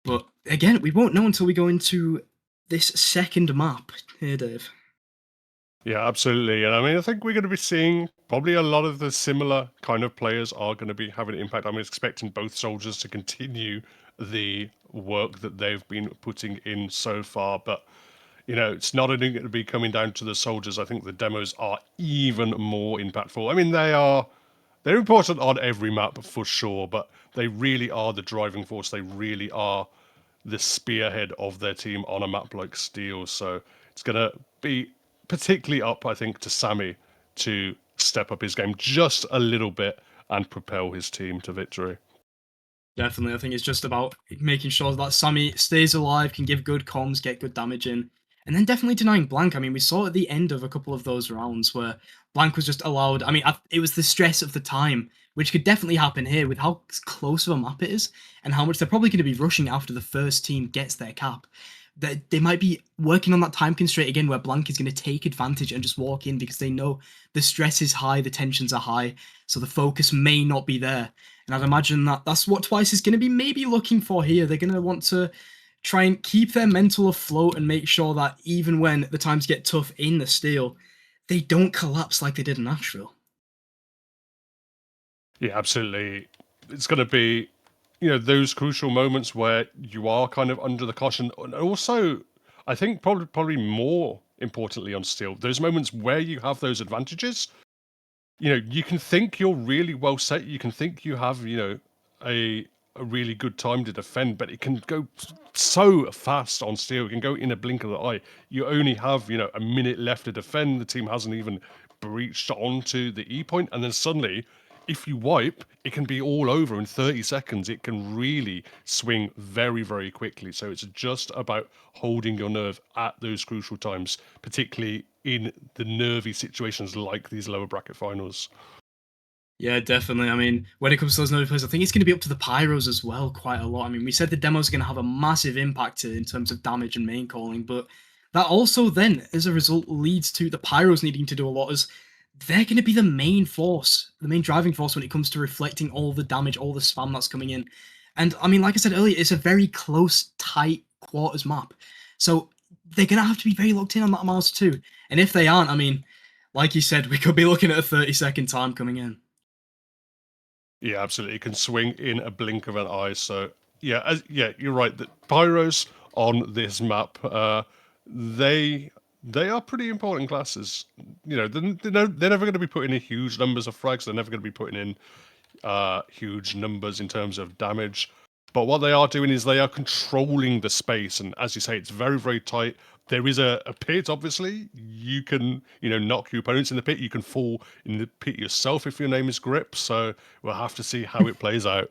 But again, we won't know until we go into this second map here, Dave. Yeah, absolutely. And I mean, I think we're going to be seeing probably a lot of the similar kind of players are going to be having an impact. I'm expecting both soldiers to continue the work that they've been putting in so far, but it's not only going to be coming down to the soldiers. I think the demos are even more impactful. I mean, they're important on every map for sure, but they really are the driving force. They really are the spearhead of their team on a map like Steel. So it's going to be particularly up, I think, to Sammy to step up his game just a little bit and propel his team to victory. Definitely, I think it's just about making sure that Sammy stays alive, can give good comms, get good damage in, and then definitely denying Blank. I mean, we saw at the end of a couple of those rounds where Blank was just allowed. I mean, it was the stress of the time, which could definitely happen here with how close of a map it is and how much they're probably going to be rushing after the first team gets their cap. That they might be working on that time constraint again, where Blank is going to take advantage and just walk in because they know the stress is high, the tensions are high, so the focus may not be there. And I'd imagine that that's what Twice is going to be maybe looking for here. They're going to want to try and keep their mental afloat and make sure that even when the times get tough in the Steel, they don't collapse like they did in Nashville. Yeah, absolutely. It's going to be, those crucial moments where you are kind of under the caution. And also, I think probably more importantly on Steel, those moments where you have those advantages, you can think you're really well set. You can think you have, a really good time to defend, but it can go so fast on Steel. It can go in a blink of the eye. You only have, a minute left to defend. The team hasn't even breached onto the E point, and then suddenly, if you wipe, it can be all over in 30 seconds. It can really swing very, very quickly. So it's just about holding your nerve at those crucial times, particularly in the nervy situations like these lower bracket finals. Yeah, definitely. I mean, when it comes to those nervy players, I think it's going to be up to the Pyros as well quite a lot. I mean, we said the demos are going to have a massive impact in terms of damage and main calling, but that also then, as a result, leads to the Pyros needing to do a lot, as they're going to be the main force, the main driving force when it comes to reflecting all the damage, all the spam that's coming in. And I mean, like I said earlier, it's a very close, tight quarters map. So they're going to have to be very locked in on that mouse too. And if they aren't, I mean, like you said, we could be looking at a 30-second time coming in. Yeah, absolutely. It can swing in a blink of an eye. So yeah, you're right. The Pyros on this map, they are pretty important classes. They're never going to be putting in huge numbers of frags. They're never going to be putting in huge numbers in terms of damage. But what they are doing is they are controlling the space, and as you say, it's very, very tight. There is a pit, obviously. You can, knock your opponents in the pit. You can fall in the pit yourself if your name is Grip. So we'll have to see how it plays out.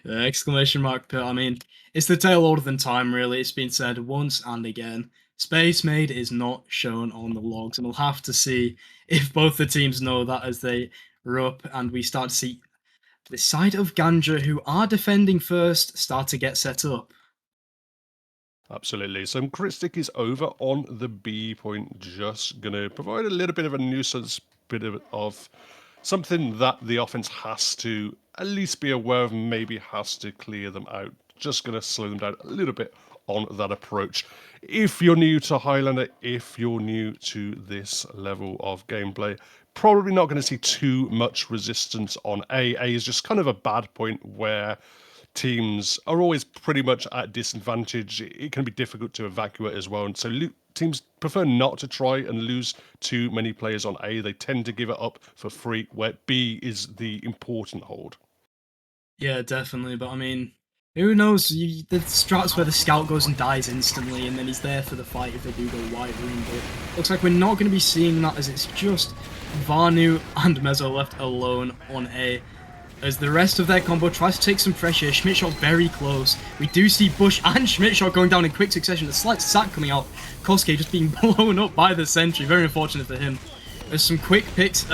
Exclamation mark pit. I mean, it's the tale older than time, really. It's been said once and again. Space Maid is not shown on the logs, and we'll have to see if both the teams know that as they row up and we start to see the side of GANJA, who are defending first, start to get set up. Absolutely. So Krissy is over on the B point, just going to provide a little bit of a nuisance, of something that the offense has to at least be aware of, maybe has to clear them out. Just going to slow them down a little bit on that approach. If you're new to Highlander, if you're new to this level of gameplay, probably not going to see too much resistance on A. A is just kind of a bad point where teams are always pretty much at disadvantage. It can be difficult to evacuate as well. And so teams prefer not to try and lose too many players on A. They tend to give it up for free, where B is the important hold. Yeah, definitely. But I mean, who knows? The strats where the scout goes and dies instantly, and then he's there for the fight if they do go white room. But looks like we're not going to be seeing that, as it's just Vanu and Mezzo left alone on A. As the rest of their combo tries to take some pressure, Schmidtshot very close. We do see Bush and Schmidtshot going down in quick succession. A slight sack coming out. Kosuke just being blown up by the sentry. Very unfortunate for him. There's some quick picks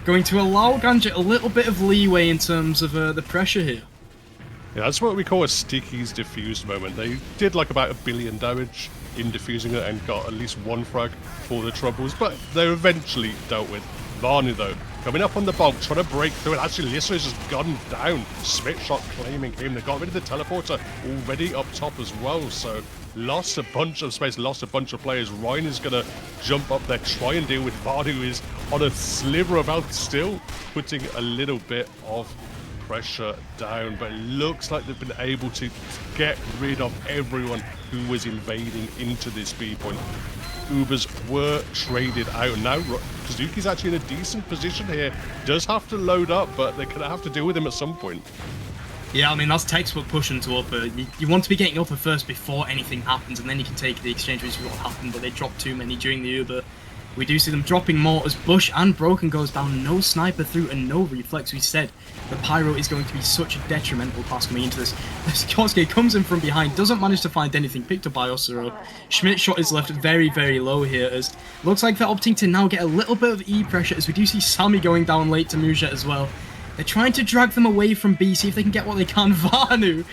going to allow GANJA a little bit of leeway in terms of the pressure here. Yeah, that's what we call a Sticky's diffused moment. They did like about 1 billion damage in diffusing it and got at least 1 frag for the troubles, but they're eventually dealt with. Vanu, though, coming up on the bomb, trying to break through, and actually Listspeed has just gone down. Schmidtshot claiming him. They got rid of the teleporter already up top as well, so lost a bunch of space, lost a bunch of players. Ryan is going to jump up there, try and deal with Vanu, who is on a sliver of health, still putting a little bit of pressure down, but it looks like they've been able to get rid of everyone who was invading into this B point. Ubers were traded out. Now Kazuki's actually in a decent position here. Does have to load up, but they're going to have to deal with him at some point. Yeah, I mean, that's textbook pushing to upper. You want to be getting upper first before anything happens, and then you can take the exchange, which is what happened, but they dropped too many during the Uber. We do see them dropping more as Bush and Broken goes down. No sniper through and no reflex. We said the Pyro is going to be such a detrimental pass coming into this. As Kosuke comes in from behind, doesn't manage to find anything, picked up by Osuro. Schmidtshot is left very, very low here, as looks like they're opting to now get a little bit of E pressure, as we do see Sammy going down late to Muja as well. They're trying to drag them away from B, see if they can get what they can. Vanu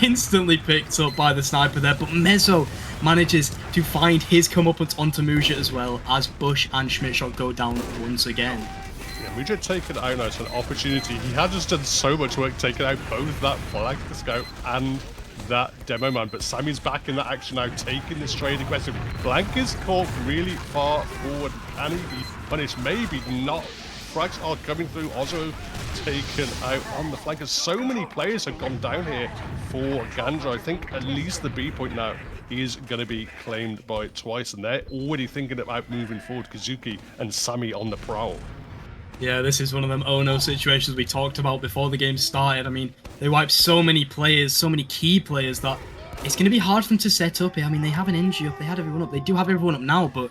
instantly picked up by the sniper there, but Mezzo manages to find his comeuppance onto Muja as well, as Bush and Schmidtshot go down once again. Yeah, Muja taken out now. It's an opportunity. He had just done so much work taking out both that flag scout and that demo man, but Sammy's back in that action now, taking this trade aggressive. Blank is caught really far forward. Can he be punished? Maybe not. Frags are coming through. Ozo taken out on the flank. As so many players have gone down here for GANJA. I think at least the B point now is going to be claimed by Twice, and they're already thinking about moving forward. Kazuki and Sammy on the prowl. Yeah, this is one of them oh-no situations we talked about before the game started. I mean, they wiped so many players, so many key players, that it's going to be hard for them to set up here. I mean, they have an NG up, they had everyone up, they do have everyone up now, but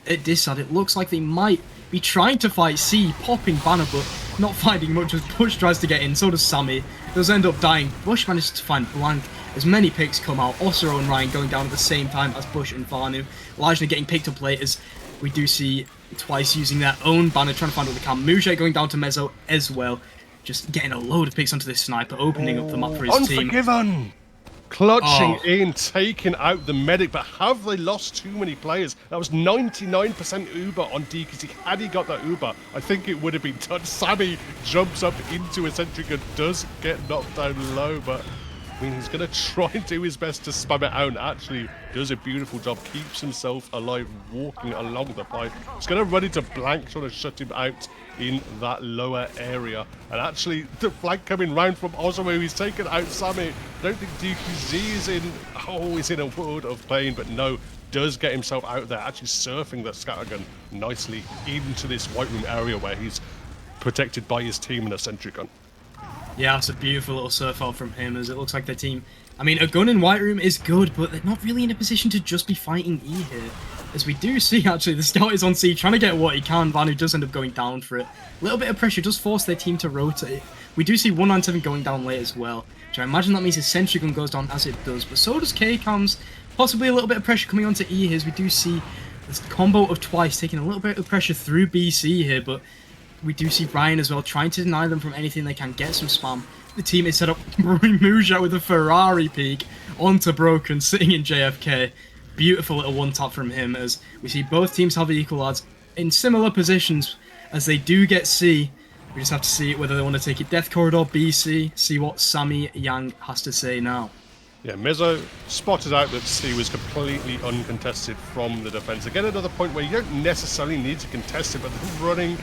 at this side, it looks like they might be trying to fight C, popping banner, but not finding much as Bush tries to get in. So does Sammy. Does end up dying. Bush manages to find Blank as many picks come out. Osuro and Ryan going down at the same time as Bush and Vanu. Largely getting picked up late, as we do see Twice using their own banner, trying to find what they can. Muja going down to Mezzo as well. Just getting a load of picks onto this sniper, opening up the map for his team. Unforgiven! Clutching in, taking out the medic, but have they lost too many players? That was 99% Uber on DKC. Had he got that Uber, I think it would have been done. Sammy jumps up into a sentry gun, does get knocked down low, but I mean, he's going to try and do his best to spam it out, and actually does a beautiful job, keeps himself alive, walking along the pipe. He's going to run into Blank, trying to shut him out in that lower area. And actually, the flank coming round from Osmo, he's taken out Sammy. I don't think DQZ is in, he's in a world of pain, but no, does get himself out there, actually surfing that scattergun nicely into this white room area where he's protected by his team and a sentry gun. Yeah, it's a beautiful little surf out from him, as it looks like their team... I mean, a gun in White Room is good, but they're not really in a position to just be fighting E here. As we do see, actually, the scout is on C, trying to get what he can. Vanu does end up going down for it. A little bit of pressure does force their team to rotate. We do see 197 going down late as well, which I imagine that means his sentry gun goes down as it does, but so does K-Cams. Possibly a little bit of pressure coming onto E here, as we do see this combo of Twice taking a little bit of pressure through BC here, but we do see Ryan as well trying to deny them from anything they can, get some spam. The team is set up Muja with a Ferrari peak onto Broken, sitting in JFK. Beautiful little one tap from him as we see both teams have equal odds in similar positions as they do get C. We just have to see whether they want to take it Death Corridor, BC, see what Sammy Yang has to say now. Yeah, Mezzo spotted out that C was completely uncontested from the defense. Again, another point where you don't necessarily need to contest it, but the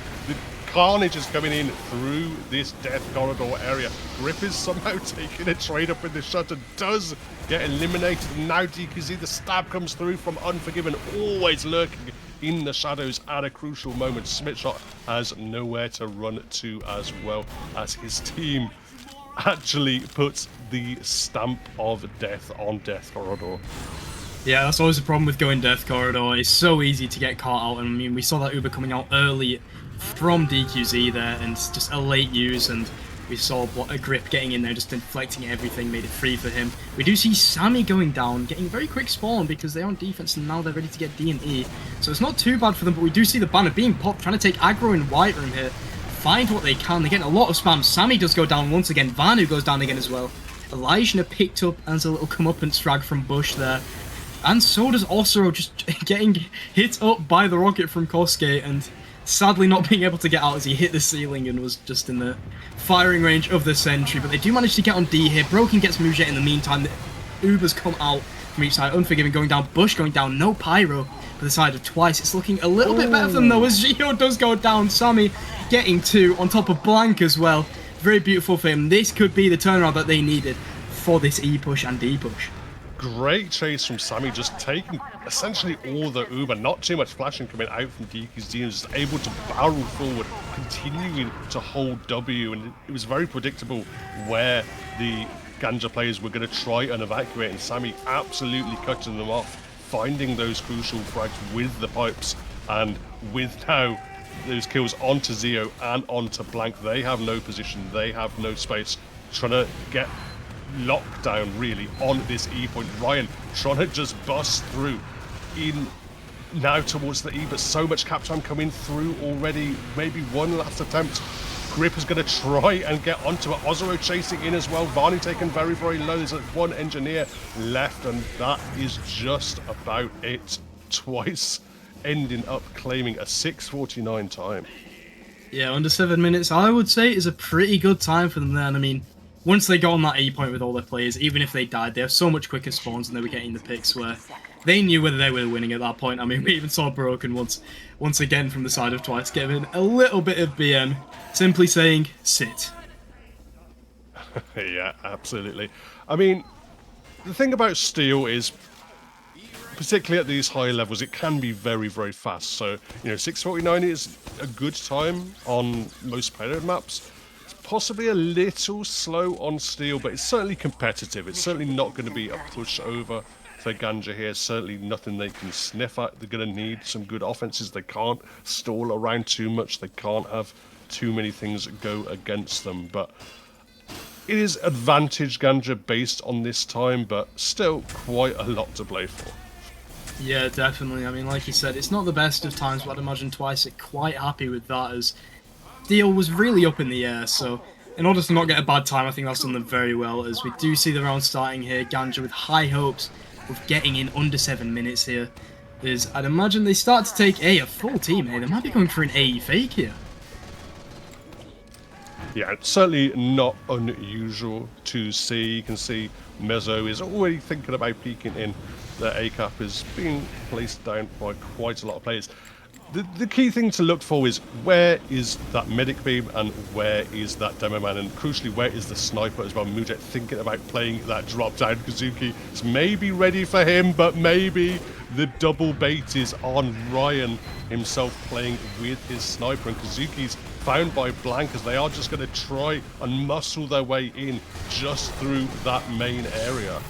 carnage is coming in through this Death Corridor area. Grip is somehow taking a trade up in the shot and does get eliminated. Now DQZ, the stab comes through from Unforgiven, always lurking in the shadows at a crucial moment. Smithshot has nowhere to run to as well as his team actually puts the stamp of death on Death Corridor. Yeah, that's always the problem with going Death Corridor. It's so easy to get caught out, and I mean, we saw that Uber coming out early from DQZ there, and just a late use, and we saw a Grip getting in there, just inflecting everything, made it free for him. We do see Sammy going down, getting a very quick spawn because they're on defense, and now they're ready to get D and E. So it's not too bad for them, but we do see the banner being popped, trying to take aggro in White Room here. Find what they can. They're getting a lot of spam. Sammy does go down once again. Vanu goes down again as well. Elijah picked up as a little comeuppance frag from Bush there. And so does Osoro, just getting hit up by the rocket from Kosuke and sadly not being able to get out as he hit the ceiling and was just in the firing range of the sentry. But they do manage to get on D here. Broken gets Mujet in the meantime. The Ubers come out from each side. Unforgiven going down. Bush going down. No Pyro for the side of Twice. It's looking a little bit better for them though as Gio does go down. Sammy getting 2 on top of Blank as well. Very beautiful for him. This could be the turnaround that they needed for this E push and D push. Great chase from Sammy, just taking essentially all the Uber, not too much flashing coming out from DQZ, and just able to barrel forward, continuing to hold W, and it was very predictable where the Ganja players were going to try and evacuate, and Sammy absolutely cutting them off, finding those crucial frags with the pipes, and with now those kills onto Zio and onto Blank. They have no position, they have no space, trying to get lockdown really on this E point. Ryan trying to just bust through in now towards the E, but so much cap time coming through already. Maybe one last attempt. Grip is going to try and get onto it. Ozero chasing in as well. Varney taken very, very low. There's one engineer left, and that is just about it. Twice ending up claiming a 6:49 time. Yeah, under 7 minutes, I would say, is a pretty good time for them there. And I mean, once they got on that E point with all their players, even if they died, they have so much quicker spawns and they were getting the picks where they knew whether they were winning at that point. I mean, we even saw Broken once again from the side of Twice, giving a little bit of BM, simply saying, sit. Yeah, absolutely. I mean, the thing about Steel is, particularly at these high levels, it can be very, very fast. So, you know, 6:49 is a good time on most payload maps. Possibly a little slow on Steel, but it's certainly competitive. It's certainly not going to be a pushover for Ganja here. Certainly nothing they can sniff at. They're going to need some good offenses. They can't stall around too much. They can't have too many things go against them. But it is advantage Ganja based on this time, but still quite a lot to play for. Yeah, definitely. I mean, like you said, it's not the best of times, but I'd imagine Twice are quite happy with that as Steel was really up in the air, so in order to not get a bad time, I think that's done them very well, as we do see the round starting here. Ganja with high hopes of getting in under 7 minutes here. I'd imagine they start to take a full team here. They might be going for an AE fake here. Yeah, it's certainly not unusual to see. You can see Mezzo is already thinking about peeking in. The A-cap is being placed down by quite a lot of players. The key thing to look for is where is that medic beam and where is that demo man, and crucially where is the sniper as well. Mujet thinking about playing that drop down. Kazuki is maybe ready for him, but maybe the double bait is on Ryan himself playing with his sniper, and Kazuki's found by Blank as they are just going to try and muscle their way in just through that main area.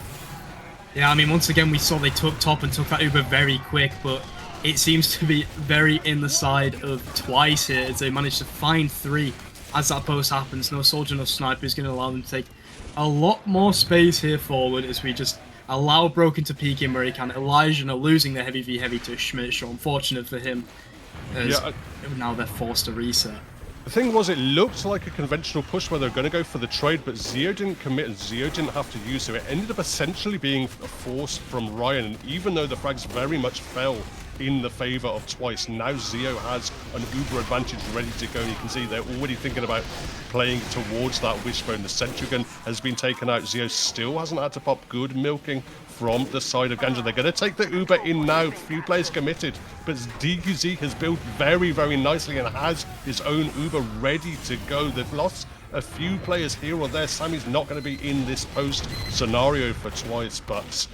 Yeah, I mean, once again we saw they took top and took that Uber very quick, but it seems to be very in the side of Twice here as they manage to find 3 as that post happens. No soldier, no sniper is going to allow them to take a lot more space here forward as we just allow Broken to peek in where he can. Elijah now losing the heavy v heavy to Schmidt, so unfortunate for him as now they're forced to reset. The thing was, it looked like a conventional push where they were going to go for the trade, but siyo didn't commit and siyo didn't have to use it. It ended up essentially being a force from Ryan, and even though the frags very much fell in the favor of Twice, now siyo has an uber advantage ready to go. And you can see they're already thinking about playing towards that wishbone. The sentry gun has been taken out. siyo still hasn't had to pop. Good milking from the side of GANJA. They're going to take the Uber in now. Few players committed, but DQZ has built very, very nicely and has his own Uber ready to go. They've lost a few players here or there. Sammy's not going to be in this post scenario for Twice, but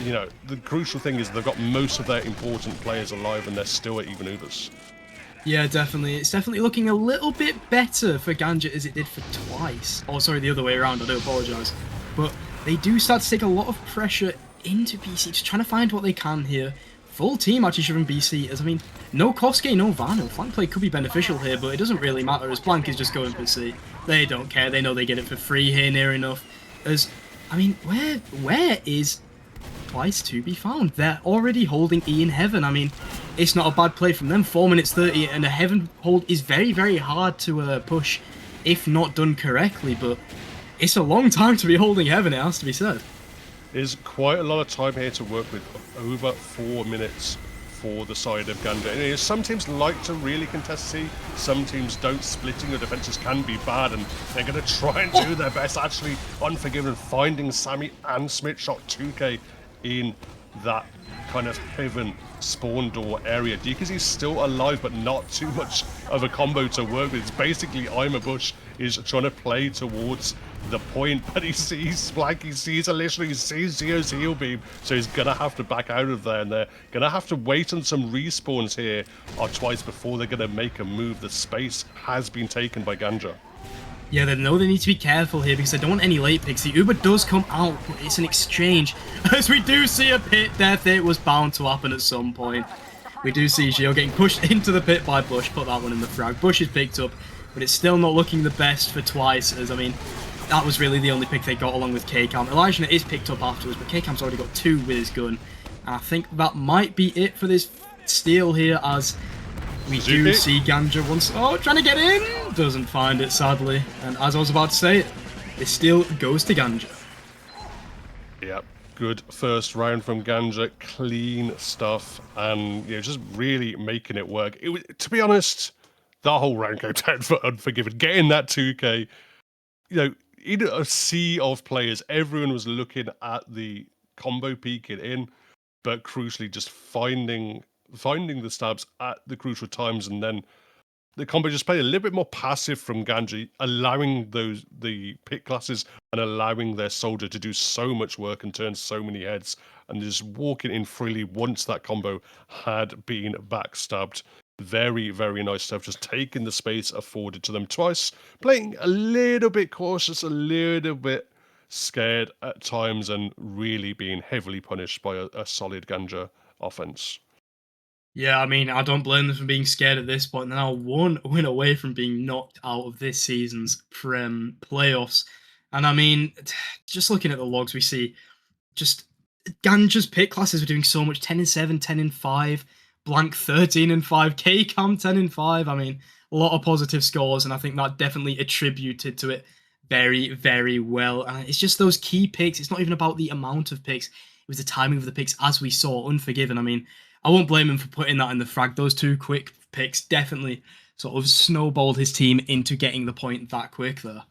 you know, the crucial thing is they've got most of their important players alive and they're still at even Ubers. Yeah, definitely. It's definitely looking a little bit better for GANJA as it did for Twice. Oh, sorry, the other way around. I do apologise. But they do start to take a lot of pressure into BC, just trying to find what they can here. Full team actually from BC, as I mean, no Kosuke, no Vano. Flank play could be beneficial here, but it doesn't really matter as Blank is just going for C. They don't care, they know they get it for free here near enough. As, I mean, where is Twice to be found? They're already holding E in Heaven. I mean, it's not a bad play from them. 4 minutes 30, and a Heaven hold is very, very hard to push if not done correctly, but it's a long time to be holding Heaven, it has to be said. There's quite a lot of time here to work with, over 4 minutes for the side of GANJA. And some teams like to really contest C, some teams don't. Splitting the defenses can be bad, and they're going to try and do their best. Actually, Unforgiven finding Sammy and Smith shot 2K in that kind of Heaven spawn door area. DKZ's still alive, but not too much of a combo to work with. It's basically I'm a Bush is trying to play towards the point, but he sees Blank, he sees Alicia, he sees siyo's heal beam, so he's gonna have to back out of there, and they're gonna have to wait on some respawns here or Twice before they're gonna make a move. The space has been taken by GANJA. Yeah, they know they need to be careful here because they don't want any late picks. The Uber does come out, but it's an exchange. As we do see a pit death, it was bound to happen at some point. We do see Gio getting pushed into the pit by Bush, put that one in the frag. Bush is picked up, but it's still not looking the best for Twice, as I mean, that was really the only pick they got along with K-Cam. Elijah is picked up afterwards, but K-Cam's already got 2 with his gun. And I think that might be it for this steal here, as we do see GANJA once... Oh, trying to get in! Doesn't find it, sadly. And as I was about to say, this steal goes to GANJA. Yep, good first round from GANJA. Clean stuff, and you know, just really making it work. It was, to be honest, that whole round came down for Unforgiven. Getting that 2K, you know, in a sea of players, everyone was looking at the combo peeking in, but crucially just finding the stabs at the crucial times, and then the combo just played a little bit more passive from GANJA, allowing the pick classes and allowing their soldier to do so much work and turn so many heads, and just walking in freely once that combo had been backstabbed. Very, very nice stuff. Just taking the space afforded to them. Twice playing a little bit cautious, a little bit scared at times, and really being heavily punished by a solid GANJA offense. Yeah, I mean, I don't blame them for being scared at this point. They're now 1 win away from being knocked out of this season's Prem playoffs. And I mean, just looking at the logs, we see just GANJA's pick classes are doing so much. 10-7, 10-5, Blank 13-5, K-Cam 10-5. I mean, a lot of positive scores, and I think that definitely attributed to it very, very well. And it's just those key picks. It's not even about the amount of picks. It was the timing of the picks, as we saw. Unforgiven. I mean, I won't blame him for putting that in the frag. Those 2 quick picks definitely sort of snowballed his team into getting the point that quick there.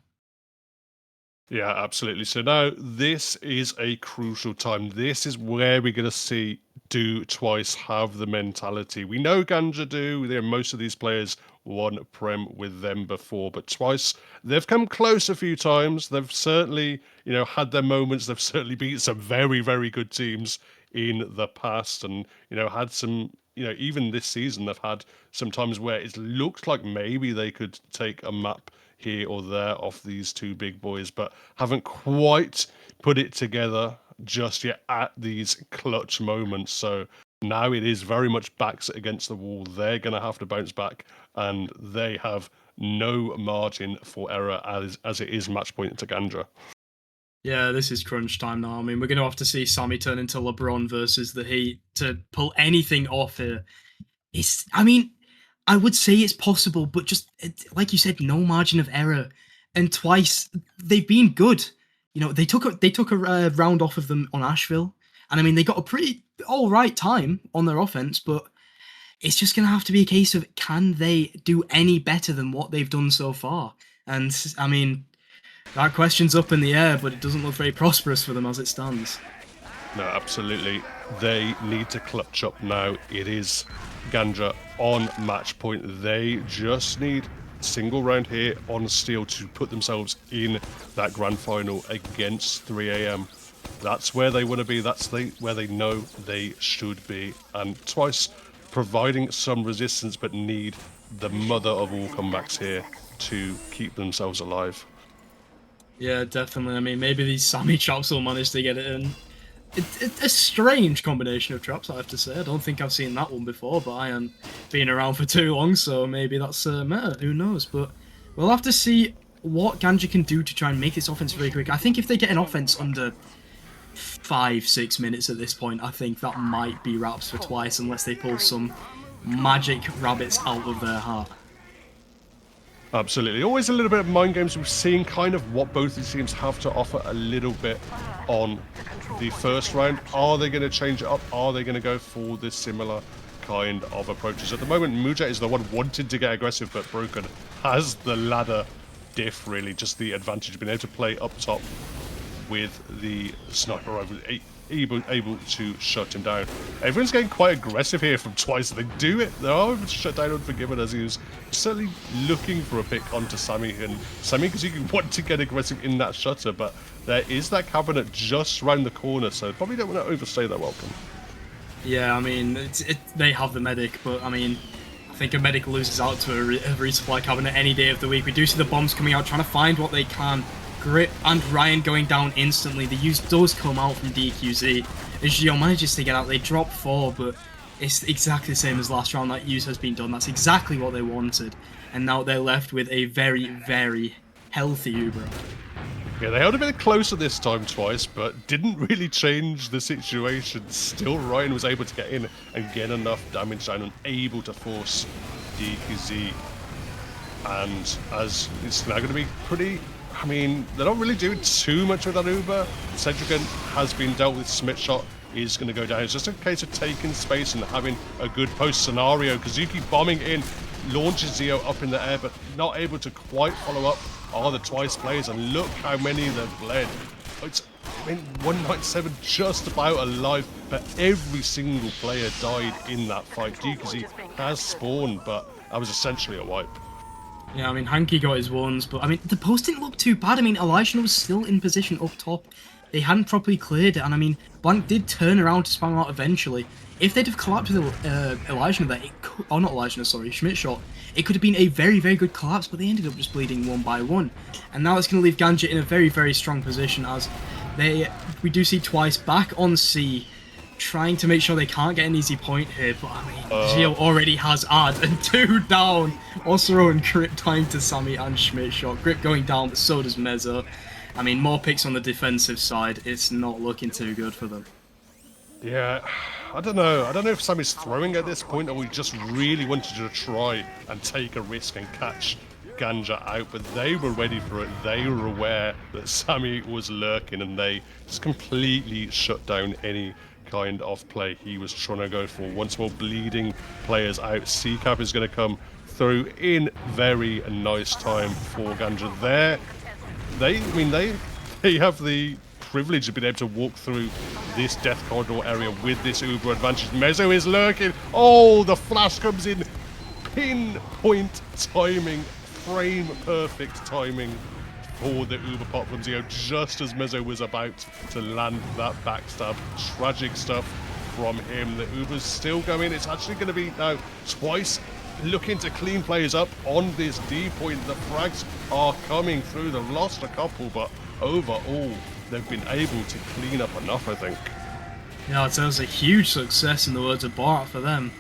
Yeah, absolutely. So now this is a crucial time. This is where we're going to see, do Twice have the mentality? We know GANJA do. Most of these players won Prem with them before, but Twice, they've come close a few times. They've certainly, you know, had their moments. They've certainly beat some very, very good teams in the past, and you know, had some, you know, even this season they've had some times where it looked like maybe they could take a map here or there off these 2 big boys, but haven't quite put it together just yet at these clutch moments. So now it is very much backs against the wall. They're going to have to bounce back, and they have no margin for error as it is match point to GANJA. Yeah, this is crunch time now. I mean, we're going to have to see Sammy turn into LeBron versus the Heat to pull anything off here. I mean, I would say it's possible, but just like you said, no margin of error. And twice they've been good. You know, they took a round off of them on Asheville, and I mean they got a pretty all right time on their offense, but it's just going to have to be a case of can they do any better than what they've done so far? And I mean, that question's up in the air, but it doesn't look very prosperous for them as it stands. No, absolutely. They need to clutch up now. It is GANJA on match point. They just need single round here on steel to put themselves in that grand final against 3 AM. That's where they want to be. That's where they know they should be. And twice providing some resistance, but need the mother of all comebacks here to keep themselves alive. Yeah, definitely. I mean, maybe these Sammy traps will manage to get it in. It's a strange combination of traps, I have to say. I don't think I've seen that one before, but I haven't been around for too long, so maybe that's meta. Who knows? But we'll have to see what GANJA can do to try and make this offense very quick. I think if they get an offense under 5-6 minutes at this point, I think that might be wraps for twice, unless they pull some magic rabbits out of their hat. Absolutely. Always a little bit of mind games. We've seen kind of what both these teams have to offer a little bit on the first round. Are they going to change it up? Are they going to go for this similar kind of approaches? At the moment, Muja is the one wanting to get aggressive, but Broken has the ladder diff, really. Just the advantage of being able to play up top with the sniper rifle, able to shut him down. Everyone's getting quite aggressive here from twice. They do it. They are able to shut down Unforgiven, as he was certainly looking for a pick onto Sammy. And Sammy, because you want to get aggressive in that shutter, but there is that cabinet just round the corner, so probably don't want to overstay their welcome. Yeah, I mean, they have the medic, but I mean, I think a medic loses out to a resupply cabinet any day of the week. We do see the bombs coming out, trying to find what they can. Grip and Ryan going down instantly. The use does come out from DQZ. And Gio manages to get out. They drop 4, but it's exactly the same as last round. That use has been done. That's exactly what they wanted. And now they're left with a very, very healthy Uber. Yeah, they held a bit closer this time twice, but didn't really change the situation. Still, Ryan was able to get in and get enough damage down and able to force DQZ. And as it's now going to be pretty... I mean, they're not really doing too much with that Uber. Centrican has been dealt with. Smith shot is going to go down. It's just a case of taking space and having a good post scenario. Kazuki bombing in, launches Zio up in the air, but not able to quite follow up are the twice players. And look how many they've bled. It's, I mean, 197 just about alive, but every single player died in that fight. DQZ has spawned, but that was essentially a wipe. Yeah, I mean, Hanky got his ones, but I mean, the post didn't look too bad. I mean, Elijah was still in position up top. They hadn't properly cleared it, and I mean, Blank did turn around to spam out eventually. If they'd have collapsed with Elijah there, it could, oh, not Elijah, sorry, Schmidt shot, it could have been a very, very good collapse, but they ended up just bleeding one by one. And now it's going to leave GANJA in a very, very strong position as we do see twice back on C, trying to make sure they can't get an easy point here, but I mean, Gio already has Ad and 2 down. Osoro and Grip dying to Sammy and Schmidt shot. Grip going down, but so does Mezzo. I mean, more picks on the defensive side. It's not looking too good for them. Yeah, I don't know. I don't know if Sammy's throwing at this point or we just really wanted to try and take a risk and catch GANJA out, but they were ready for it. They were aware that Sammy was lurking and they just completely shut down any kind of play he was trying to go for. Once more bleeding players out. C-Cap is going to come through in very nice time for GANJA there. They have the privilege of being able to walk through this death corridor area with this Uber advantage. Mezzo is lurking. Oh, the flash comes in. Pinpoint timing, frame perfect timing for the Uber pop from Zio just as Mezzo was about to land that backstab. Tragic stuff from him. The Uber's still going. It's actually going to be now twice looking to clean players up on this D point. The frags are coming through. They've lost a couple, but overall, they've been able to clean up enough, I think. Yeah, it was a huge success in the words of Bart for them.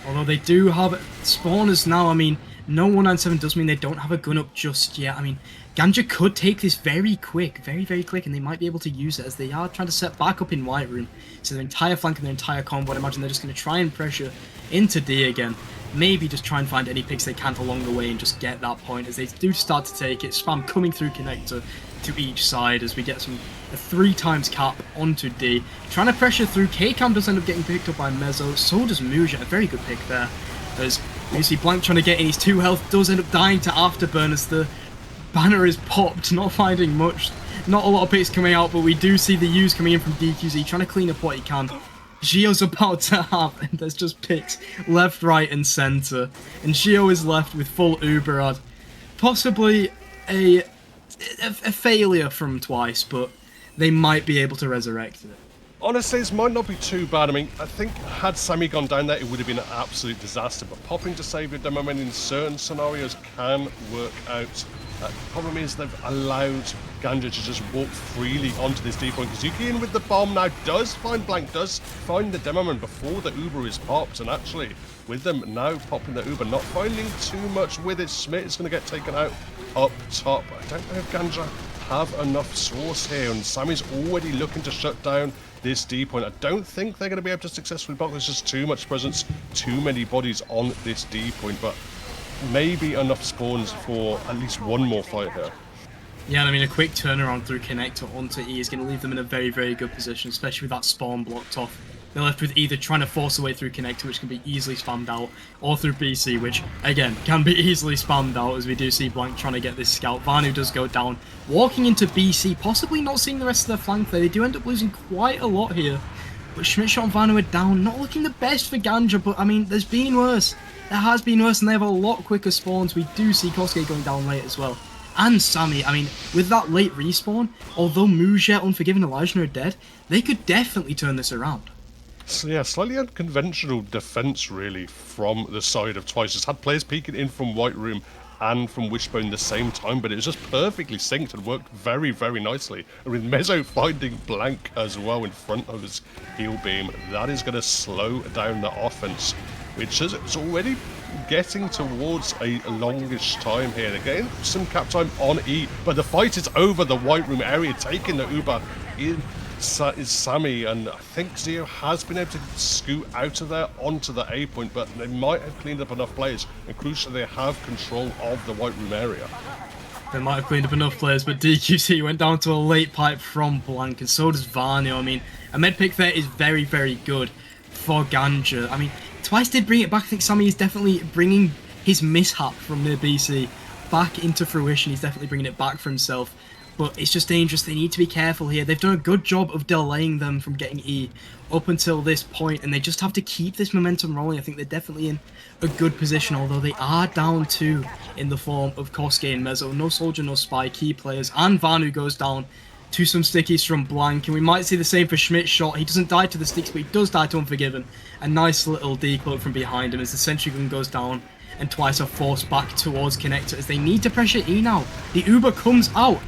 Although they do have spawners now, I mean, no 197 does mean they don't have a gun up just yet. I mean, GANJA could take this very quick, very quick, and they might be able to use it as they are trying to set back up in White Room. So their entire flank and their entire combo, I'd imagine they're just going to try and pressure into D again. Maybe just try and find any picks they can along the way and just get that point as they do start to take it. Spam coming through connector to each side as we get a 3 times cap onto D. Trying to pressure through. K-Cam does end up getting picked up by Mezzo. So does Muja. A very good pick there. As you see Blank trying to get in his 2 health. Does end up dying to Afterburn as the banner is popped. Not finding much. Not a lot of picks coming out, but we do see the U's coming in from DQZ. Trying to clean up what he can. Gio's about to have, and there's just picks left, right, and center. And Gio is left with full Uberad. Possibly a failure from Twice, but they might be able to resurrect it. Honestly, this might not be too bad. I mean, I think had Sammy gone down there, it would have been an absolute disaster. But popping to save your demo man in certain scenarios can work out. The problem is they've allowed GANJA to just walk freely onto this D point. Kazuki in with the bomb now does find Blank, does find the demo man before the Uber is popped. And actually, with them now popping the Uber, not finding too much with it, Smith is going to get taken out up top. I don't know if GANJA have enough source here, and Sammy's already looking to shut down this D point. I don't think they're going to be able to successfully block. There's just too much presence, too many bodies on this D point, but maybe enough spawns for at least one more fight here. Yeah, I mean, a quick turnaround through connector onto E is going to leave them in a very good position, especially with that spawn blocked off. They're left with either trying to force their way through connector, which can be easily spammed out, or through BC, which, again, can be easily spammed out, as we do see Blank trying to get this scout. Vanu does go down, walking into BC, possibly not seeing the rest of their flank there. They do end up losing quite a lot here. But Schmidtshot and Vanu are down, not looking the best for GANJA, but, I mean, there's been worse. There has been worse, and they have a lot quicker spawns. We do see Kosuke going down late as well. And Sammy, I mean, with that late respawn, although Muja, Unforgiven, Elijah are dead, they could definitely turn this around. So yeah, slightly unconventional defense really from the side of Twice. Just had players peeking in from White Room and from Wishbone the same time, but it was just perfectly synced and worked very nicely. And with Mezzo finding Blank as well in front of his heal beam, that is going to slow down the offense, which is already getting towards a longish time here. They're getting some cap time on E, but the fight is over the White Room area, taking the Uber in. Is Sammy, and I think Zio has been able to scoot out of there onto the A point, but they might have cleaned up enough players, and crucially they have control of the White Room area. They might have cleaned up enough players, but DQC went down to a late pipe from Blank, and so does Varnio. I mean, a med pick there is very good for GANJA. I mean, Twice did bring it back. I think Sammy is definitely bringing his mishap from the BC back into fruition. He's definitely bringing it back for himself. But it's just dangerous. They need to be careful here. They've done a good job of delaying them from getting E up until this point, and they just have to keep this momentum rolling. I think they're definitely in a good position, although they are down 2 in the form of Kosuke and Mezzo. No Soldier, no Spy, key players, and Vanu goes down to some stickies from Blank, and we might see the same for Schmidtshot. He doesn't die to the sticks, but he does die to Unforgiven. A nice little decloak from behind him as the sentry gun goes down, and Twice are forced back towards connector as they need to pressure E now. The Uber comes out,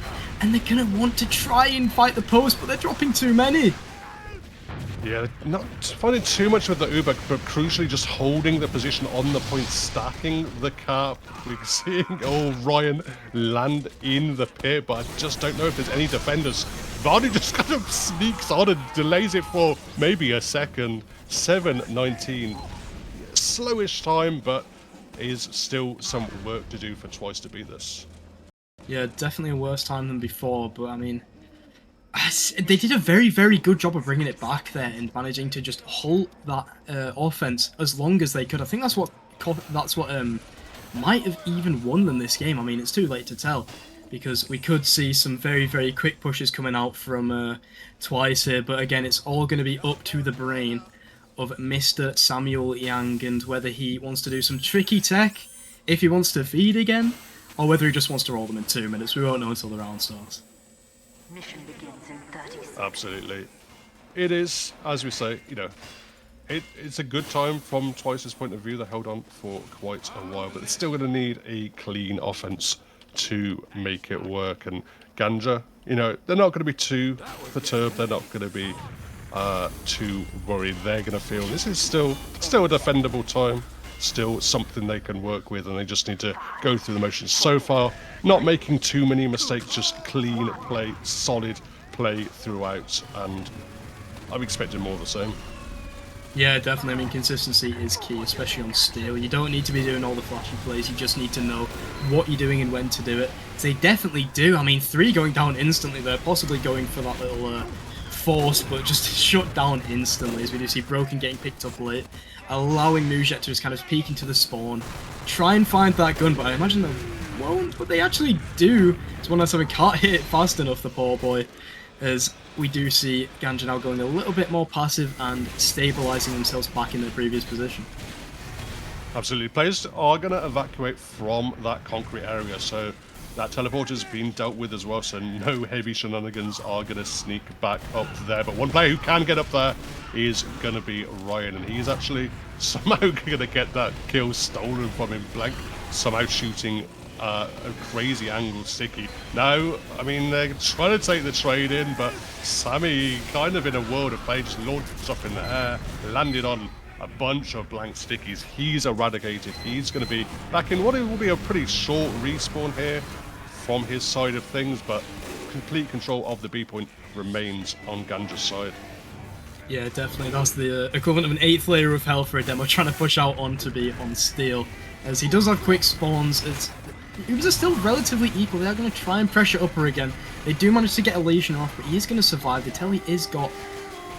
and they're going to want to try and fight the post, but they're dropping too many. Yeah, not finding too much with the Uber, but crucially just holding the position on the point, stacking the cap. We're seeing Ryan land in the pit, but I just don't know if there's any defenders. Vardy just kind of sneaks on and delays it for maybe a second. 7:19. Slowish time, but is still some work to do for Twice to beat this. Yeah, definitely a worse time than before, but I mean, they did a very good job of bringing it back there and managing to just hold that offense as long as they could. I think that's what might have even won them this game. I mean, it's too late to tell because we could see some very quick pushes coming out from Twice here, but again, it's all going to be up to the brain of Mr. Samuel Yang and whether he wants to do some tricky tech, if he wants to feed again, or whether he just wants to roll them in 2 minutes. We won't know until the round starts. Mission begins in 30 seconds. Absolutely. It is, as we say, you know, it's a good time from Twice's point of view. They held on for quite a while, but they're still going to need a clean offense to make it work. And GANJA, you know, they're not going to be too perturbed. They're not going to be too worried. They're going to feel this is still a defendable time. still something they can work with, and they just need to go through the motions. So far, not making too many mistakes, just clean play, solid play throughout, and I'm expecting more of the same. Yeah, definitely. I mean, consistency is key, especially on steel. You don't need to be doing all the flashy plays. You just need to know what you're doing and when to do it. They definitely do. I mean, 3 going down instantly there, possibly going for that little force, but just shut down instantly, as we do see Broken getting picked up late, allowing Mujet to just kind of peek into the spawn, try and find that gun, but I imagine they won't, but they actually do. It's one that's something can't hit it fast enough, the poor boy, as we do see GANJA now going a little bit more passive and stabilizing themselves back in their previous position. Absolutely. Players are going to evacuate from that concrete area, so that teleporter's been dealt with as well, so no heavy shenanigans are going to sneak back up there. But one player who can get up there is going to be Ryan, and he's actually somehow going to get that kill stolen from him. Blank somehow shooting a crazy angle sticky. Now, I mean, they're trying to take the trade in, but Sammy, kind of in a world of play, just launched up in the air, landed on a bunch of blank stickies. He's eradicated. He's going to be back in what it will be a pretty short respawn here from his side of things, but complete control of the B point remains on GANJA's side. Yeah, definitely. That's the equivalent of an 8th layer of hell for a demo trying to push out on to be on steel. As he does have quick spawns, Ubers are still relatively equal. They are going to try and pressure upper again. They do manage to get Elation off, but he is going to survive. They tell he is got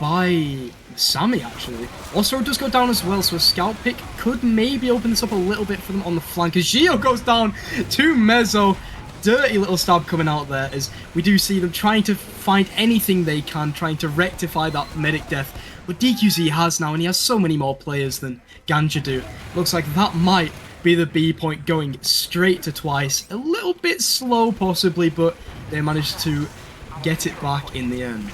by Sammy, actually. Also, it does go down as well, so a scout pick could maybe open this up a little bit for them on the flank. As Gio goes down to Mezzo. Dirty little stab coming out there, as we do see them trying to find anything they can, trying to rectify that medic death. But DQZ has now, and he has so many more players than GANJA do. Looks like that might be the B point going straight to Twice. A little bit slow, possibly, but they managed to get it back in the end.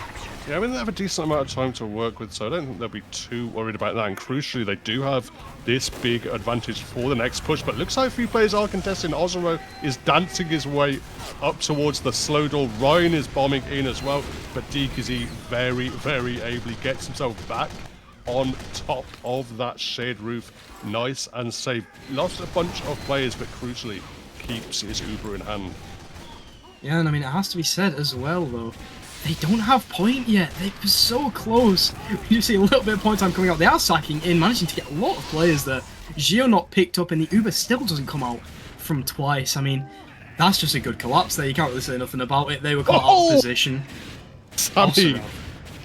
Yeah, I mean, they have a decent amount of time to work with, so I don't think they'll be too worried about that. And crucially, they do have this big advantage for the next push, but looks like a few players are contesting. Ozero is dancing his way up towards the slow door. Ryan is bombing in as well, but DQZ very, very ably gets himself back on top of that shade roof. Nice and safe. Lost a bunch of players, but crucially keeps his Uber in hand. Yeah, and I mean, it has to be said as well, though, they don't have point yet. They're so close. You see a little bit of point time coming out. They are sacking in, managing to get a lot of players there. Gio not picked up, and the Uber still doesn't come out from Twice. I mean, that's just a good collapse there. You can't really say nothing about it. They were caught out of position. Sammy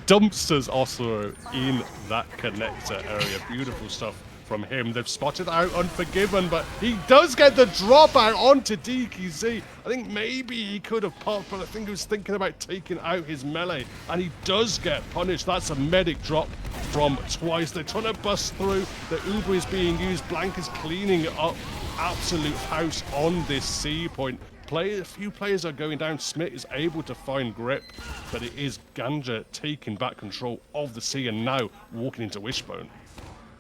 dumpsters Oslo in that connector area. Beautiful stuff from him. They've spotted out Unforgiven, but he does get the drop out onto DQZ. I think maybe he could have popped, but I think he was thinking about taking out his melee, and he does get punished. That's a medic drop from Twice. They're trying to bust through. The Uber is being used. Blank is cleaning up absolute house on this C point. A few players are going down. Smith is able to find grip, but it is GANJA taking back control of the C and now walking into Wishbone.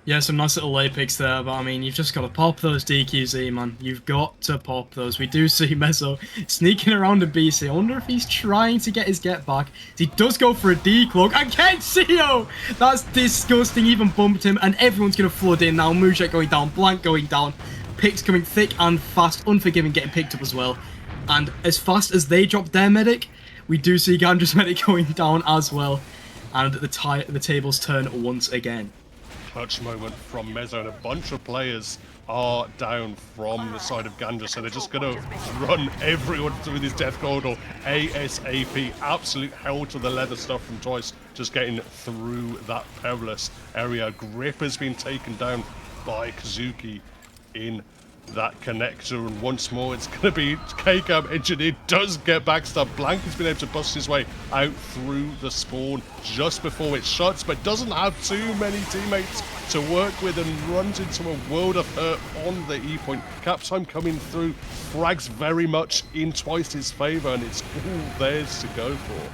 Yeah, some nice little lay picks there, but I mean, you've just got to pop those DQZ, man. You've got to pop those. We do see Mezzo sneaking around a BC. I wonder if he's trying to get his get back. He does go for a decloak. Again, siyo! That's disgusting. Even bumped him, and everyone's going to flood in now. Mujet going down, Blank going down. Picks coming thick and fast. Unforgiven getting picked up as well. And as fast as they drop their medic, we do see GANJA's medic going down as well. And the tables turn once again. Clutch moment from Mezzo, and a bunch of players are down from the side of GANJA, so they're just going to run everyone through this death corridor ASAP. Absolute hell to the leather stuff from Twice, just getting through that perilous area. Grip has been taken down by Kazuki in that connector, and once more it's going to be K-Cam. Engineer does get backstabbed. Blank has been able to bust his way out through the spawn just before it shuts, but doesn't have too many teammates to work with and runs into a world of hurt on the E point. Captime coming through, frags very much in Twice's favour, and it's all theirs to go for.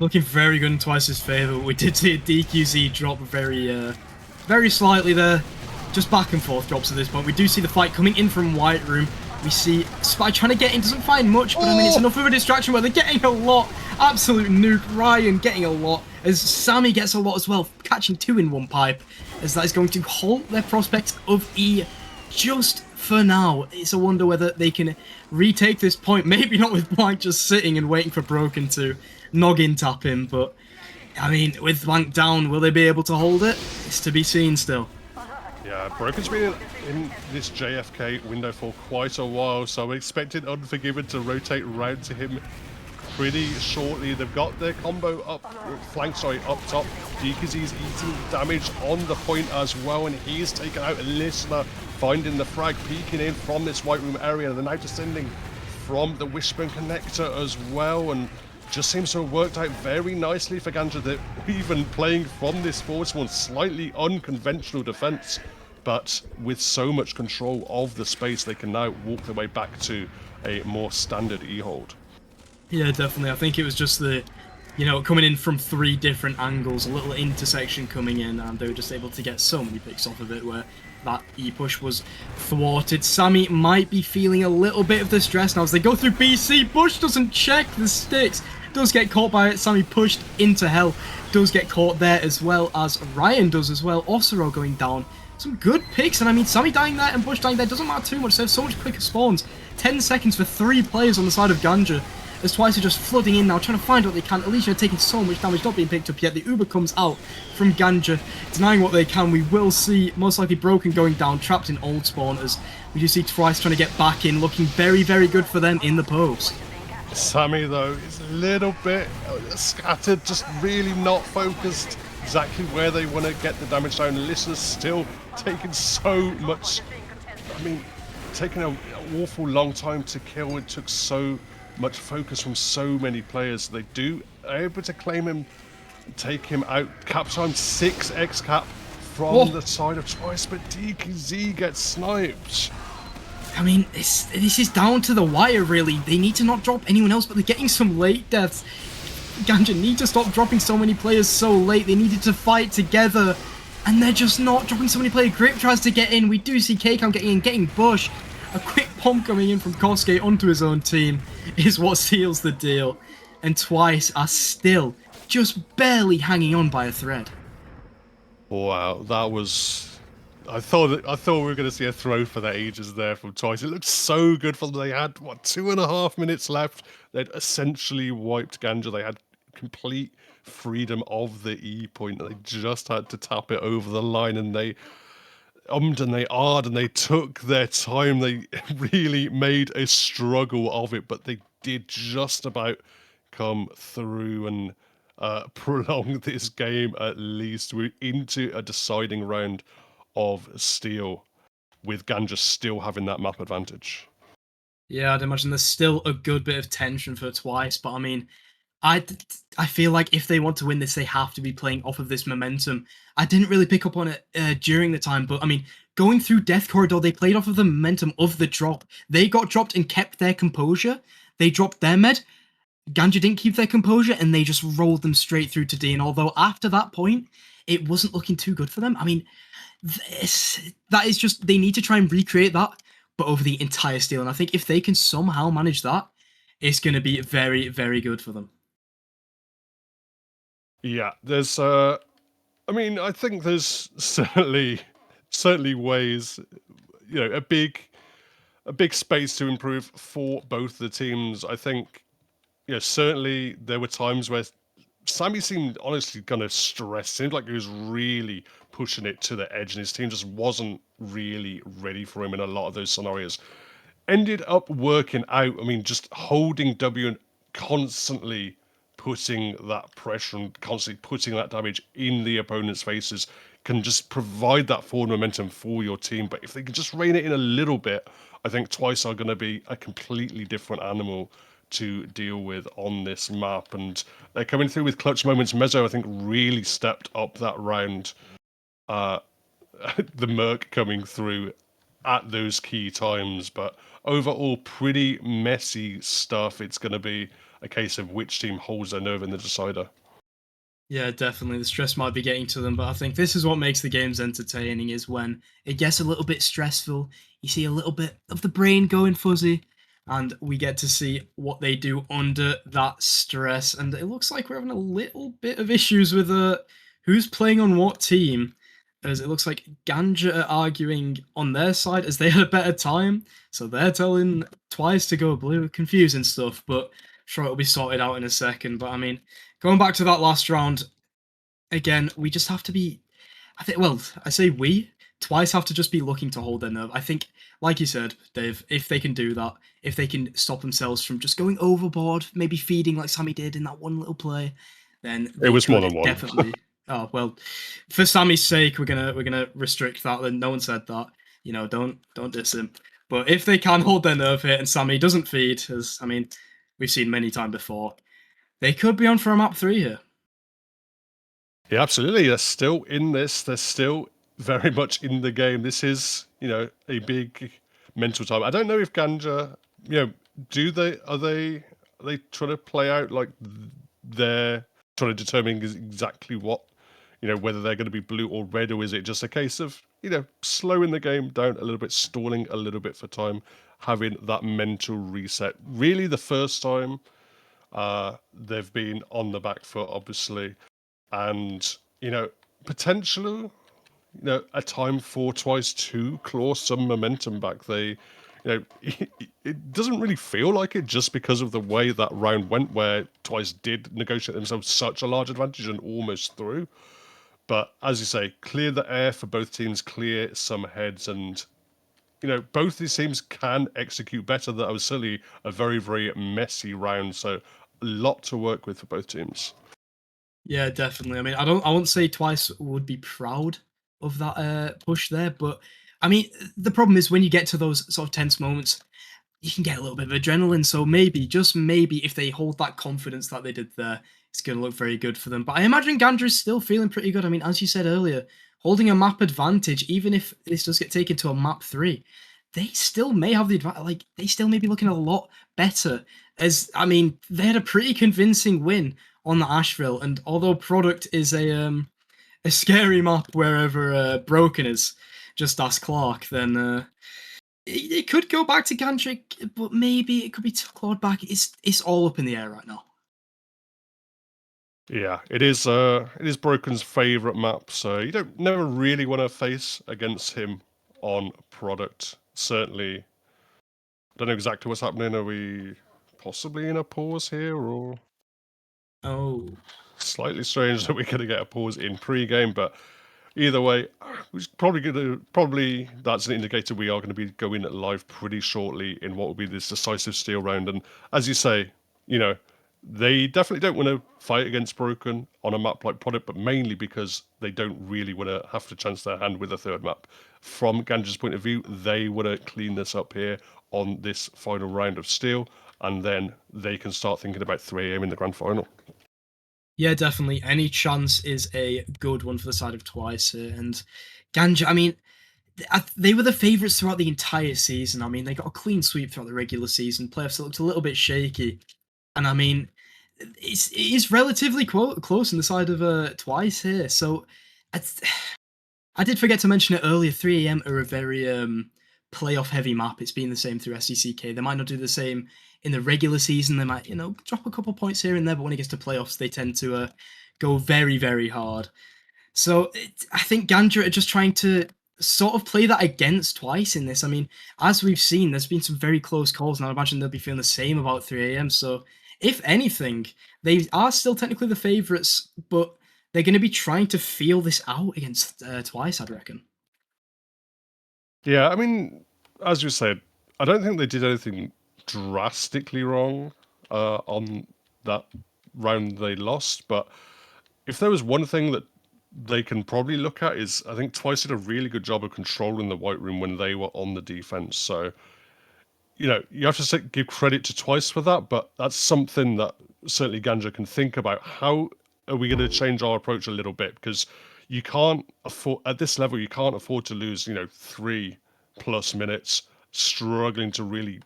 Looking very good in Twice's favour. We did see a DQZ drop very slightly there. Just back and forth drops at this point. We do see the fight coming in from White Room. We see Spy trying to get in, doesn't find much, but I mean, it's enough of a distraction where they're getting a lot. Absolute nuke. Ryan getting a lot, as Sammy gets a lot as well, catching 2 in one pipe, as that is going to halt their prospects of E just for now. It's a wonder whether they can retake this point. Maybe not with Blank just sitting and waiting for Broken to noggin tap him, but I mean, with Blank down, will they be able to hold it? It's to be seen still. Yeah, Broken's been in this JFK window for quite a while, so I'm expecting Unforgiven to rotate round to him pretty shortly. They've got their combo up top. DKZ's eating damage on the point as well, and he's taken out a Listener, finding the frag, peeking in from this white room area. They're now descending from the Wishbone connector as well, and just seems to have worked out very nicely for GANJA. They're even playing from this Fourthwall, slightly unconventional defense, but with so much control of the space, they can now walk their way back to a more standard E-hold. Yeah, definitely. I think it was just the, coming in from 3 different angles, a little intersection coming in, and they were just able to get so many picks off of it where that E-push was thwarted. Sammy might be feeling a little bit of the stress now as they go through BC. Bush doesn't check the sticks. Does get caught by it. Sammy pushed into hell. Does get caught there as well as Ryan does as well. Osiro going down. Some good picks, and I mean, Sammy dying there and Bush dying there doesn't matter too much. They have so much quicker spawns. 10 seconds for 3 players on the side of GANJA. As Twice are just flooding in now, trying to find what they can. Alicia taking so much damage, not being picked up yet. The Uber comes out from GANJA, denying what they can. We will see, most likely Broken going down, trapped in old spawn, as we do see Twice trying to get back in, looking very, very good for them in the post. Sammy, though, is a little bit scattered, just really not focused exactly where they want to get the damage down. Listener's still taking so much, I mean, taking an awful long time to kill. It took so much focus from so many players. They are able to claim him, take him out. Cap time 6x cap from the side of Twice, but DKZ gets sniped. I mean, this is down to the wire, really. They need to not drop anyone else, but they're getting some late deaths. GANJA need to stop dropping so many players so late. They needed to fight together, and they're just not dropping so many players. Grip tries to get in. We do see K-Count getting in, getting Bush. A quick pump coming in from Kosuke onto his own team is what seals the deal. And Twice are still just barely hanging on by a thread. Wow, that was... I thought we were going to see a throw for the ages there from Twice. It looked so good for them. They had, 2.5 minutes left. They'd essentially wiped GANJA. They had complete freedom of the E point. They just had to tap it over the line, and they and they ahed, and they took their time. They really made a struggle of it, but they did just about come through and prolong this game at least. We're into a deciding round of Steel, with GANJA still having that map advantage. Yeah, I'd imagine there's still a good bit of tension for Twice, but I mean, I feel like if they want to win this, they have to be playing off of this momentum. I didn't really pick up on it during the time, but I mean, going through Death Corridor, they played off of the momentum of the drop. They got dropped and kept their composure. They dropped their med. GANJA didn't keep their composure, and they just rolled them straight through to D. And although after that point, it wasn't looking too good for them, I mean, that is just, they need to try and recreate that, but over the entire Steel. And I think if they can somehow manage that, it's going to be very, very good for them. Yeah, there's I mean, I think there's certainly ways, a big space to improve for both the teams. I think, certainly there were times where Sammy seemed honestly kind of stressed. Seemed like he was really pushing it to the edge, and his team just wasn't really ready for him in a lot of those scenarios. Ended up working out. I mean, just holding W and constantly putting that pressure and constantly putting that damage in the opponent's faces can just provide that forward momentum for your team. But if they can just rein it in a little bit, I think Twice are going to be a completely different animal to deal with on this map. And they're coming through with clutch moments. Mezzo, I think, really stepped up that round. The Merc coming through at those key times. But overall, pretty messy stuff. It's going to be a case of which team holds their nerve in the decider. Yeah, definitely. The stress might be getting to them, but I think this is what makes the games entertaining is when it gets a little bit stressful. You see a little bit of the brain going fuzzy, and we get to see what they do under that stress. And it looks like we're having a little bit of issues with who's playing on what team, as it looks like GANJA are arguing on their side as they had a better time. So they're telling Twice to go blue. Confusing stuff, but I'm sure it'll be sorted out in a second. But I mean, going back to that last round, again, we just have to be. I think. Well, I say we Twice have to just be looking to hold their nerve. I think, like you said, Dave, if they can do that, if they can stop themselves from just going overboard, maybe feeding like Sammy did in that one little play, then It they was more could than one. definitely. Oh well, for Sammy's sake, we're gonna restrict that. Then no one said that. You know, don't diss him. But if they can hold their nerve here and Sammy doesn't feed, as I mean, we've seen many times before, they could be on for a map 3 here. Yeah, absolutely. They're still in this. They're still very much in the game. This is, a big mental time. I don't know if GANJA, are they trying to play out like they're trying to determine exactly what, whether they're going to be blue or red, or is it just a case of, slowing the game down a little bit, stalling a little bit for time, having that mental reset. Really, the first time they've been on the back foot, obviously. And, potentially, a time for Twice to claw some momentum back. It doesn't really feel like it just because of the way that round went, where Twice did negotiate themselves such a large advantage and almost through. But as you say, clear the air for both teams, clear some heads, and both these teams can execute better. That was certainly a very, very messy round, so a lot to work with for both teams. Yeah, definitely. I mean, I won't say Twice would be proud of that push there, but I mean, the problem is when you get to those sort of tense moments, you can get a little bit of adrenaline. So maybe, just maybe, if they hold that confidence that they did there, it's going to look very good for them. But I imagine GANJA is still feeling pretty good. I mean, as you said earlier, holding a map advantage, even if this does get taken to a map 3, they still may have the advantage. Like, they still may be looking a lot better. As I mean, they had a pretty convincing win on the Asheville, and although Product is a scary map wherever Broken is, just ask Clark, then it could go back to Gantrick, but maybe it could be clawed back. It's all up in the air right now. Yeah, it is Broken's favourite map, so you don't never really want to face against him on Product. Certainly, don't know exactly what's happening. Are we possibly in a pause here, or Oh, slightly strange that we're going to get a pause in pre-game? But either way, probably that's an indicator we are going to be going live pretty shortly in what will be this decisive steel round. And as you say, they definitely don't want to fight against Broken on a map like Product, but mainly because they don't really want to have to chance their hand with a third map. From GANJA's point of view, they want to clean this up here on this final round of Steel, and then they can start thinking about 3 AM in the grand final. yeah, definitely. Any chance is a good one for the side of Twice here. And GANJA, I mean, they were the favourites throughout the entire season. I mean, they got a clean sweep throughout the regular season. Playoffs looked a little bit shaky. And I mean, it is relatively close on the side of Twice here. So I did forget to mention it earlier. 3 AM are a very playoff heavy map. It's been the same through SECK. They might not do the same in the regular season. They might, drop a couple points here and there, but when it gets to playoffs, they tend to go very, very hard. So I think GANJA are just trying to sort of play that against Twice in this. I mean, as we've seen, there's been some very close calls, and I imagine they'll be feeling the same about 3 AM. So if anything, they are still technically the favourites, but they're going to be trying to feel this out against Twice, I'd reckon. Yeah, I mean, as you said, I don't think they did anything drastically wrong on that round they lost, but if there was one thing that they can probably look at is, I think Twice did a really good job of controlling the White Room when they were on the defense. So, you have to give credit to Twice for that, but that's something that certainly GANJA can think about. How are we going to change our approach a little bit? Because you can't afford, at this level, you can't afford to lose, 3+ minutes struggling to really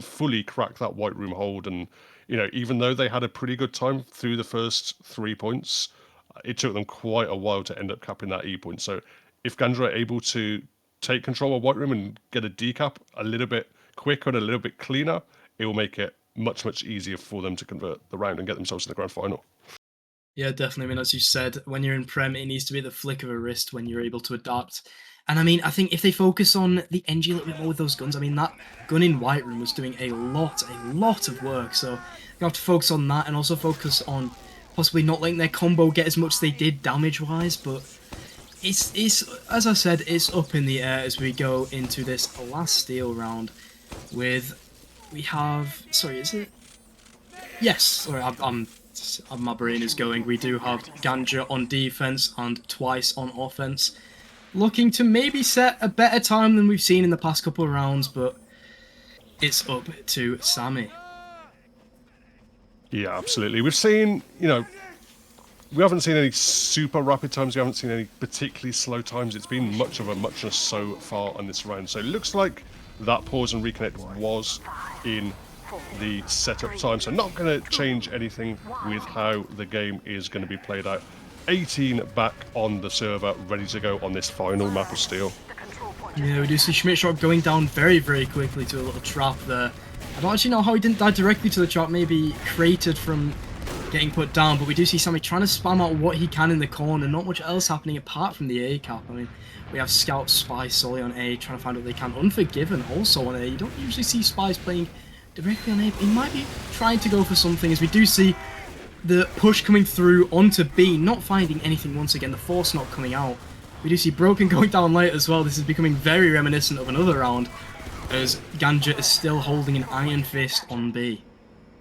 fully crack that White Room hold. And, even though they had a pretty good time through the first 3 points, it took them quite a while to end up capping that E point. So if GANJA are able to take control of White Room and get a decap a little bit quicker and a little bit cleaner, it will make it much, much easier for them to convert the round and get themselves in the grand final. Yeah, definitely. I mean, as you said, when you're in Prem, it needs to be at the flick of a wrist when you're able to adapt. And I mean, I think if they focus on the NG a little bit more with those guns, I mean, that gun in White Room was doing a lot of work. So you have to focus on that and also focus on possibly not letting their combo get as much as they did damage-wise. But it's as I said, it's up in the air as we go into this last steel round with, we have, sorry, is it? Yes, sorry, my brain is going. We do have GANJA on defense and twice on offense, looking to maybe set a better time than we've seen in the past couple of rounds, but it's up to Sammy. Yeah, absolutely. We've seen, you know, we haven't seen any super rapid times. We haven't seen any particularly slow times. It's been much of a muchness so far on this round. So it looks like that pause and reconnect was in the setup time. So not going to change anything with how the game is going to be played out. 18 back on the server, ready to go on this final map of steel. Yeah, we do see Schmidtshot going down very, very quickly to a little trap there. I don't actually know how he didn't die directly to the trap, maybe created from getting put down, but we do see Sammy trying to spam out what he can in the corner, not much else happening apart from the A cap. I mean, we have Scout, Spy, Sully on A, trying to find what they can. Unforgiven also on A. You don't usually see Spies playing directly on A, but he might be trying to go for something, as we do see the push coming through onto B, not finding anything once again, the force not coming out. We do see Broken going down late as well. This is becoming very reminiscent of another round, as GANJA is still holding an iron fist on B.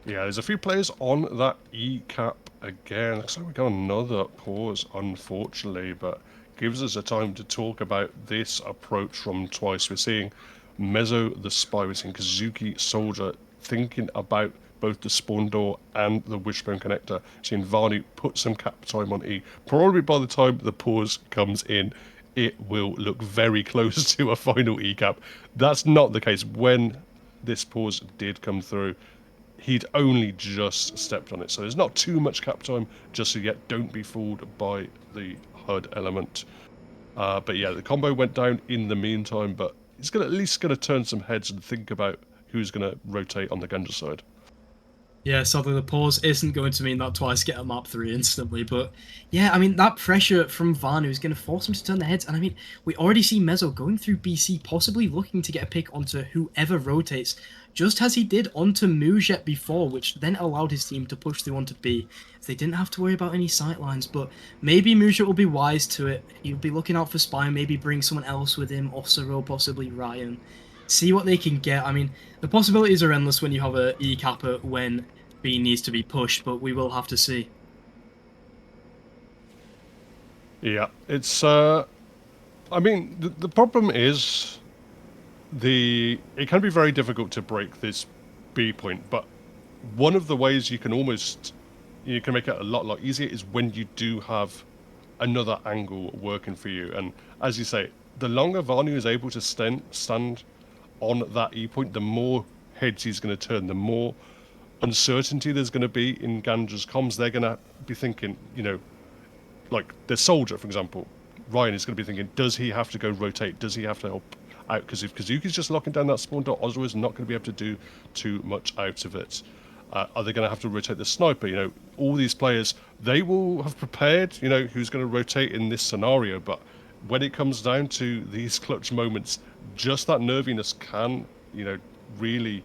Yeah, there's a few players on that E cap again. Looks like we got another pause, unfortunately, but gives us a time to talk about this approach from twice. We're seeing Mezzo the Spy, we're seeing Kazuki Soldier thinking about both the spawn door and the wishbone connector. Seeing Vanu put some cap time on E. Probably by the time the pause comes in, it will look very close to a final E cap. That's not the case. When this pause did come through, he'd only just stepped on it. So there's not too much cap time just so yet. Don't be fooled by the HUD element. But yeah, the combo went down in the meantime, but he's at least going to turn some heads and think about who's going to rotate on the GANJA side. Yeah, sadly the pause isn't going to mean that twice get a map 3 instantly, but yeah, I mean, that pressure from Vanu is going to force him to turn the heads, and I mean, we already see Mezzo going through BC, possibly looking to get a pick onto whoever rotates, just as he did onto Mujet before, which then allowed his team to push through onto B, so they didn't have to worry about any sightlines, but maybe Mujet will be wise to it. He'll be looking out for Spy, maybe bring someone else with him, Osiro, possibly Ryan, see what they can get. I mean, the possibilities are endless when you have a E-Kappa when B needs to be pushed, but we will have to see. Yeah, it's I mean, the problem is it can be very difficult to break this B point, but one of the ways you can make it a lot easier is when you do have another angle working for you. And as you say, the longer Vanu is able to stand on that E point, the more heads he's going to turn, the more uncertainty there's going to be in GANJA's comms. They're going to be thinking, you know, like the Soldier, for example, Ryan is going to be thinking, does he have to go rotate? Does he have to help out? Because if Kazuki's just locking down that spawn door, Osro is not going to be able to do too much out of it. Are they going to have to rotate the sniper? You know, all these players, they will have prepared, you know, who's going to rotate in this scenario, but when it comes down to these clutch moments, just that nerviness can, you know, really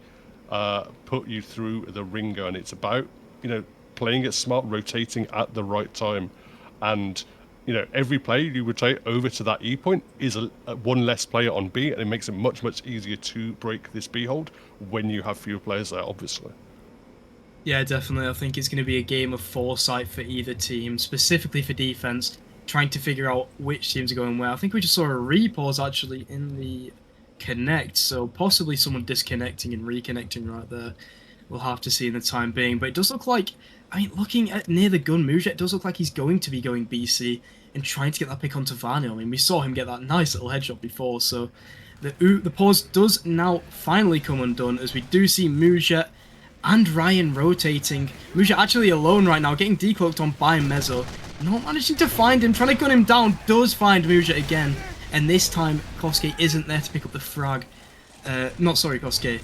put you through the ringer. And it's about, you know, playing it smart, rotating at the right time. And, you know, every player you rotate over to that E point is one less player on B, and it makes it much easier to break this B hold when you have fewer players there, obviously. Yeah, definitely. I think it's going to be a game of foresight for either team, specifically for defense, trying to figure out which teams are going where. I think we just saw a repause actually in the connect, so possibly someone disconnecting and reconnecting right there. We'll have to see in the time being, but it does look like, I mean, looking at near the gun, Mujet, it does look like he's going to be going BC and trying to get that pick onto Vanu. I mean, we saw him get that nice little headshot before, so the pause does now finally come undone, as we do see Mujet and Ryan rotating. Mujet actually alone right now, getting decloaked on by Mezzo. Not managing to find him, trying to gun him down, does find Muja again. And this time, Kosuke isn't there to pick up the frag. Not sorry, Kosuke.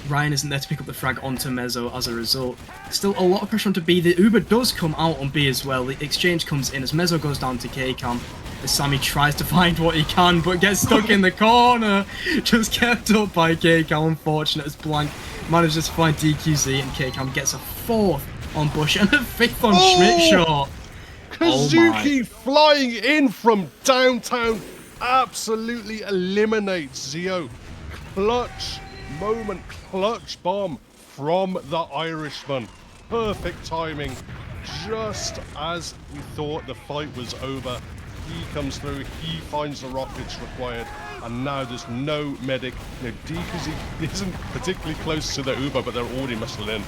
Ryan isn't there to pick up the frag onto Mezzo as a result. Still a lot of pressure onto B. The Uber does come out on B as well. The exchange comes in as Mezzo goes down to K-Cam. As Sammy tries to find what he can, but gets stuck in the corner. Just kept up by K-Cam, unfortunate as Blank manages to find DQZ, and K-Cam gets a 4th on Bush and a 5th on Schmidt shot. Kazuki flying in from downtown absolutely eliminates Zio. Clutch moment, clutch bomb from the Irishman. Perfect timing. Just as we thought the fight was over, he comes through, he finds the rockets required, and now there's no medic. You know, DQZ isn't particularly close to the Uber, but they're already muscling in.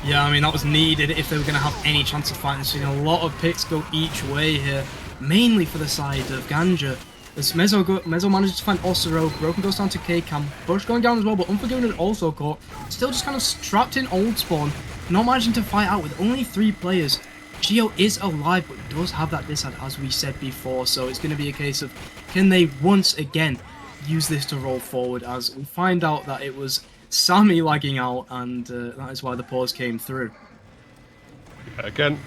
Yeah, I mean, that was needed if they were going to have any chance of fighting. Seeing a lot of picks go each way here, mainly for the side of GANJA. As Mezzo manages to find Osiro, Broken goes down to K-Cam, Bush going down as well, but Unforgiven is also caught. Still just kind of trapped in Old Spawn, not managing to fight out with only 3 players. Gio is alive, but does have that disad, as we said before, so it's going to be a case of, can they once again use this to roll forward, as we find out that it was Sammy lagging out, and that is why the pause came through. Again,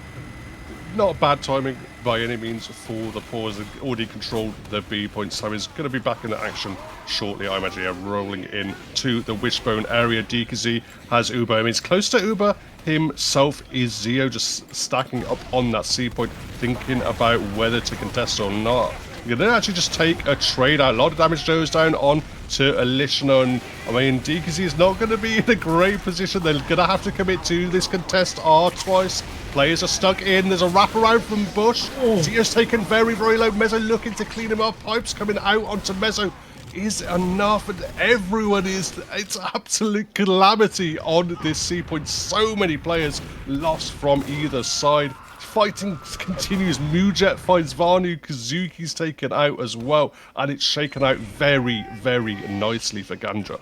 not bad timing by any means for the pause. They've already controlled the B point, so he's going to be back in action shortly. I imagine rolling in to the wishbone area. DKZ has Uber. I mean, he's close to Uber himself. Is Zio just stacking up on that C point, thinking about whether to contest or not? You're going to actually just take a trade out. A lot of damage goes down on to Alishna, and I mean, DKZ is not going to be in a great position. They're going to have to commit to this contest R twice. Players are stuck in. There's a wraparound from Bush. Zio's taken very, very low. Mezzo looking to clean him up. Pipes coming out onto Mezzo is enough, and everyone is. It's absolute calamity on this C point. So many players lost from either side. Fighting continues. Mujet finds Vanu. Kazuki's taken out as well, and it's shaken out very, very nicely for GANJA.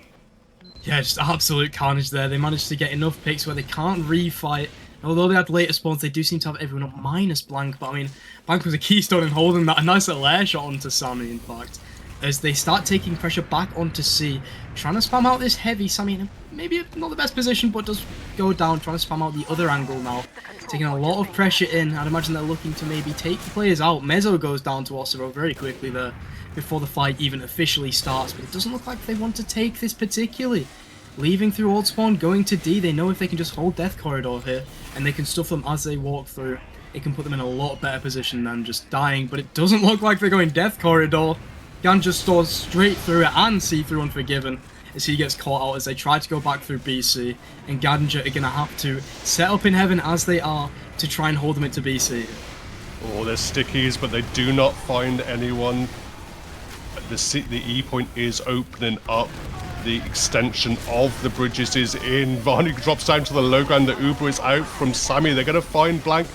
Yeah, just absolute carnage there. They managed to get enough picks where they can't refight. Although they had later spawns, they do seem to have everyone up minus Blank. But I mean, Blank was a keystone in holding that. A nice little air shot onto Sammy, in fact. As they start taking pressure back onto C. Trying to spam out this heavy. Sammy in maybe not the best position, but does go down. Trying to spam out the other angle now. Taking a lot of pressure in. I'd imagine they're looking to maybe take the players out. Mezzo goes down to Osiro very quickly there before the fight even officially starts. But it doesn't look like they want to take this particularly. Leaving through Old Spawn, going to D, they know if they can just hold Death Corridor here, and they can stuff them as they walk through, it can put them in a lot better position than just dying, but it doesn't look like they're going Death Corridor. GANJA stores straight through it and see through Unforgiven as he gets caught out as they try to go back through BC, and GANJA are going to have to set up in heaven as they are to try and hold them into BC. Oh, there's stickies, but they do not find anyone. The E point is opening up. The extension of the bridges is in. Vanu drops down to the low ground. The Uber is out from Sammy. They're going to find Blank.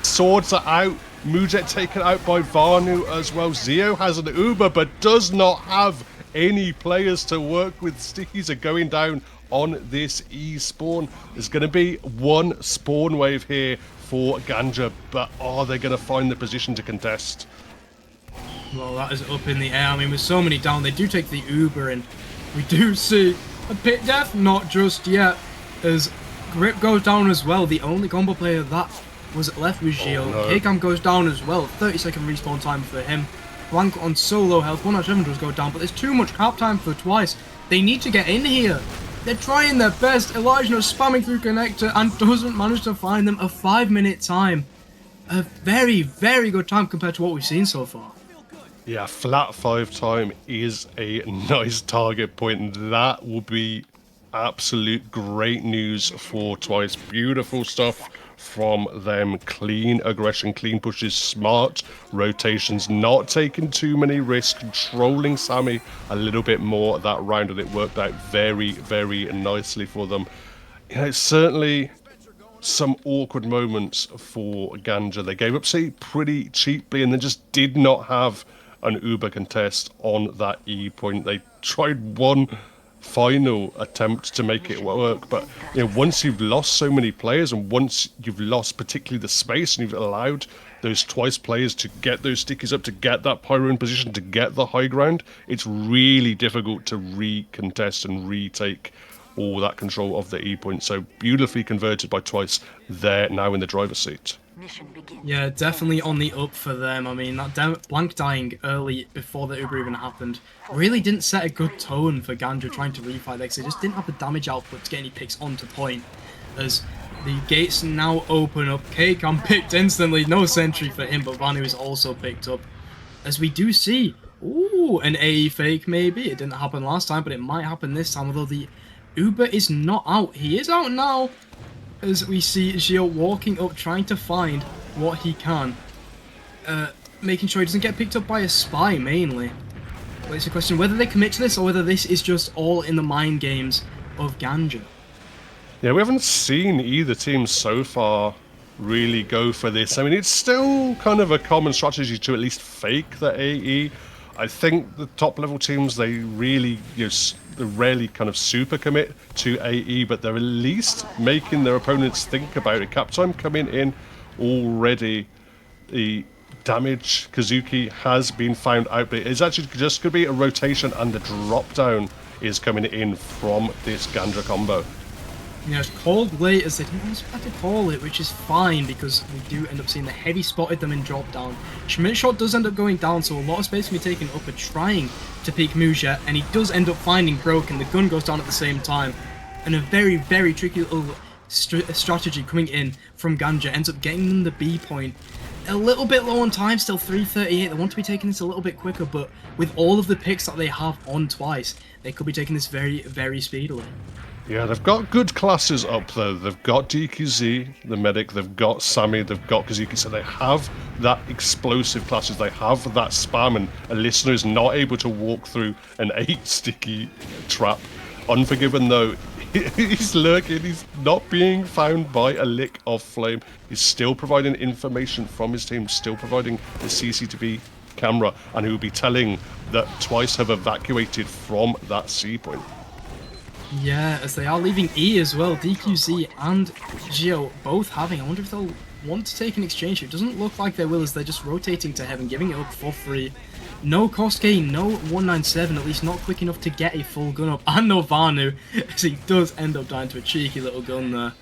Swords are out. Mujet taken out by Vanu as well. Zio has an Uber, but does not have any players to work with. Stickies are going down on this E spawn. There's going to be one spawn wave here for GANJA, but are they going to find the position to contest? Well, that is up in the air. I mean, with so many down, they do take the Uber in. We do see a pit death, not just yet, as Grip goes down as well. The only combo player that was left was Gio. No. K-Cam goes down as well. 30-second respawn time for him. Blank on solo health. 1 out of 7 does go down, but there's too much cap time for twice. They need to get in here. They're trying their best. Elijah is spamming through connector and doesn't manage to find them. A 5-minute time. A very, very good time compared to what we've seen so far. Yeah, flat 5 time is a nice target point, and that will be absolute great news for Twice. Beautiful stuff from them. Clean aggression, clean pushes, smart rotations, not taking too many risks, controlling Sammy a little bit more that round, and it worked out very, very nicely for them. You know, certainly some awkward moments for GANJA. They gave up C pretty cheaply, and they just did not have an Uber contest on that E point. They tried one final attempt to make it work, but you know, once you've lost so many players, and once you've lost particularly the space, and you've allowed those Twice players to get those stickies up, to get that pyro in position, to get the high ground, it's really difficult to recontest and retake all that control of the E point. So beautifully converted by Twice. They're now in the driver's seat. Mission begins. Yeah, definitely on the up for them. I mean, that blank dying early before the Uber even happened really didn't set a good tone for GANJA trying to refight there, because they just didn't have the damage output to get any picks onto point. As the gates now open up, K-Con picked instantly, no sentry for him, but Vanu is also picked up. As we do see, ooh, an AE fake maybe. It didn't happen last time, but it might happen this time, although the Uber is not out. He is out now, as we see Gio walking up, trying to find what he can. Making sure he doesn't get picked up by a spy, mainly. But it's a question whether they commit to this, or whether this is just all in the mind games of GANJA. Yeah, we haven't seen either team so far really go for this. I mean, it's still kind of a common strategy to at least fake the AE. I think the top level teams, they really, they rarely kind of super commit to AE, but they're at least making their opponents think about it. Captime coming in already. The damage Kazuki has been found out, but it's actually just going to be a rotation, and the drop down is coming in from this GANJA combo. Yeah, it's called late, as they didn't expect to call it, which is fine, because we do end up seeing the heavy spotted them in drop down. Schmidt shot does end up going down, so a lot of space can be taken up at trying to peek Muja, and he does end up finding Broken. The gun goes down at the same time, and a very, very tricky little strategy coming in from GANJA ends up getting them the B point. A little bit low on time, still 3:38. They want to be taking this a little bit quicker, but with all of the picks that they have on Twice, they could be taking this very, very speedily. Yeah, they've got good classes up there. They've got DQZ, the medic, they've got Sammy, they've got Kazuki, so they have that explosive classes, they have that spam, and a listener is not able to walk through an 8 sticky trap. Unforgiven though, he's lurking, he's not being found by a lick of flame. He's still providing information from his team, still providing the CCTV camera, and he will be telling that Twice have evacuated from that C point. Yeah, as they are leaving E as well. DQZ and Gio both having. I wonder if they'll want to take an exchange. It doesn't look like they will, as they're just rotating to heaven, giving it up for free. No cost gain, no 197, at least not quick enough to get a full gun up. And no Vanu, as he does end up dying to a cheeky little gun there.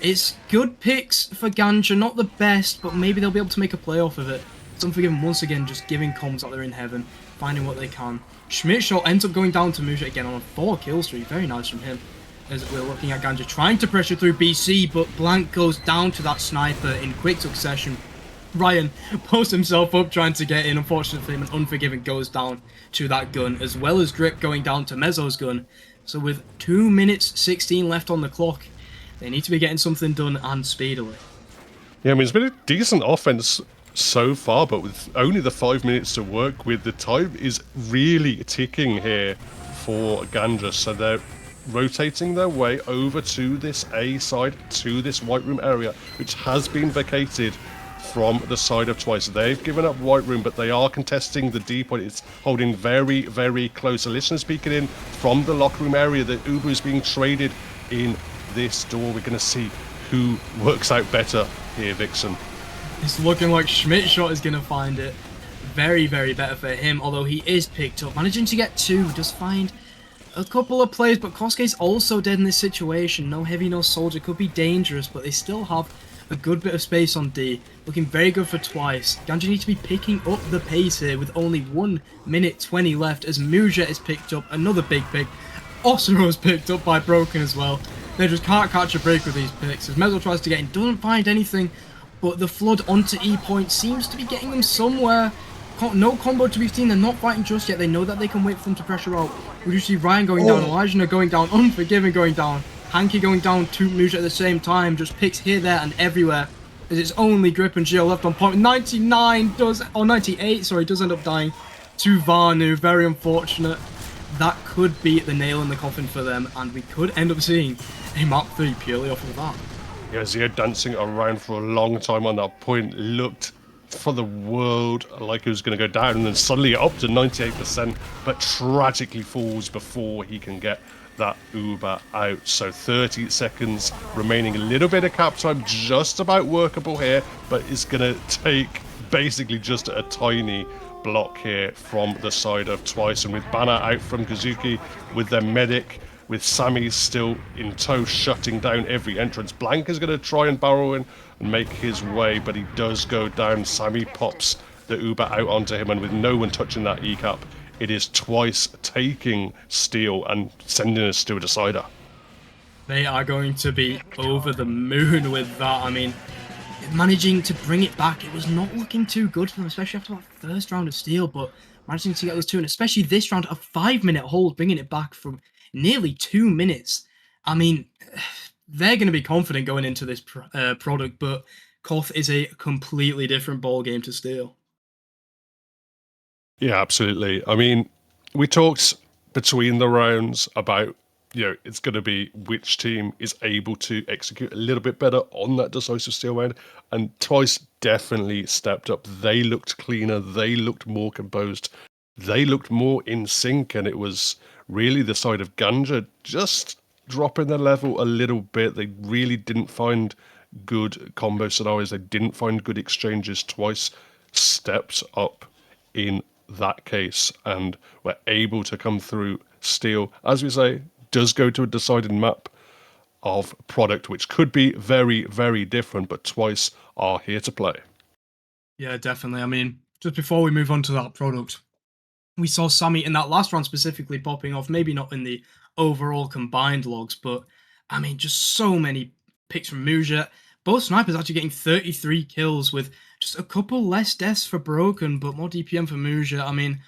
It's good picks for GANJA, not the best, but maybe they'll be able to make a play off of it. It's Unforgiven once again just giving comms that they're in heaven, finding what they can. Schmidt shot ends up going down to Muja again on a 4 kill streak. Very nice from him. As we're looking at GANJA trying to pressure through BC, but Blank goes down to that sniper in quick succession. Ryan posts himself up trying to get in. Unfortunately for him, and Unforgiven goes down to that gun, as well as Drip going down to Mezzo's gun. So with 2 minutes 16 left on the clock, they need to be getting something done, and speedily. Yeah, I mean, it's been a decent offense so far, but with only the 5 minutes to work with, the time is really ticking here for GANJA. So they're rotating their way over to this A side, to this White Room area, which has been vacated from the side of Twice. They've given up White Room, but they are contesting the D point. It's holding very, very close. The listeners speaking in from the locker room area. The Uber is being traded in this door. We're going to see who works out better here, Vixen. It's looking like Schmidt shot is going to find it. Very, very better for him, although he is picked up. Managing to get 2, does find a couple of players, but Kosuke's also dead in this situation. No heavy, no soldier. Could be dangerous, but they still have a good bit of space on D. Looking very good for Twice. GANJA need to be picking up the pace here with only 1 minute 20 left, as Muja is picked up. Another big pick. Osero's picked up by Broken as well. They just can't catch a break with these picks. As Mezzo tries to get in, doesn't find anything, but the flood onto E point seems to be getting them somewhere. No combo to be seen. They're not fighting just yet. They know that they can wait for them to pressure out. We do see Ryan going down, Elijah going down, Unforgiven going down, Hanky going down to Muja at the same time. Just picks here, there, and everywhere. As it's only Grip and Gio left on point. 99 does, or 98, sorry, does end up dying to Vanu. Very unfortunate. That could be the nail in the coffin for them, and we could end up seeing a Mark 3 purely off of that. Yeah, Zia dancing around for a long time on that point. Looked for the world like it was going to go down, and then suddenly up to 98%, but tragically falls before he can get that Uber out. So 30 seconds remaining, a little bit of cap time, just about workable here, but it's going to take basically just a tiny block here from the side of Twice. And with Banner out from Kazuki, with their medic, with Sammy still in tow, shutting down every entrance. Blank is going to try and barrel in and make his way, but he does go down. Sammy pops the Uber out onto him, and with no one touching that E-cap, it is Twice taking Steel and sending us to a decider. They are going to be over the moon with that. I mean, managing to bring it back, it was not looking too good for them, especially after that first round of Steel, but managing to get those two, and especially this round, a 5-minute hold, bringing it back from nearly 2 minutes. I mean, they're going to be confident going into this product, but Koth is a completely different ball game to Steel. Yeah, absolutely. I mean, we talked between the rounds about, it's going to be which team is able to execute a little bit better on that decisive Steel round, and Twice definitely stepped up. They looked cleaner, they looked more composed, they looked more in sync, and it was really the side of GANJA just dropping their level a little bit. They really didn't find good combo scenarios, they didn't find good exchanges. Twice stepped up in that case and were able to come through. Steel, as we say, does go to a decided map of product, which could be very, very different, but Twice are here to play. Yeah, definitely. I mean, just before we move on to that product, we saw Sammy in that last round specifically popping off, maybe not in the overall combined logs, but I mean, just so many picks from Muja. Both snipers actually getting 33 kills with just a couple less deaths for Broken, but more DPM for Muja. I mean,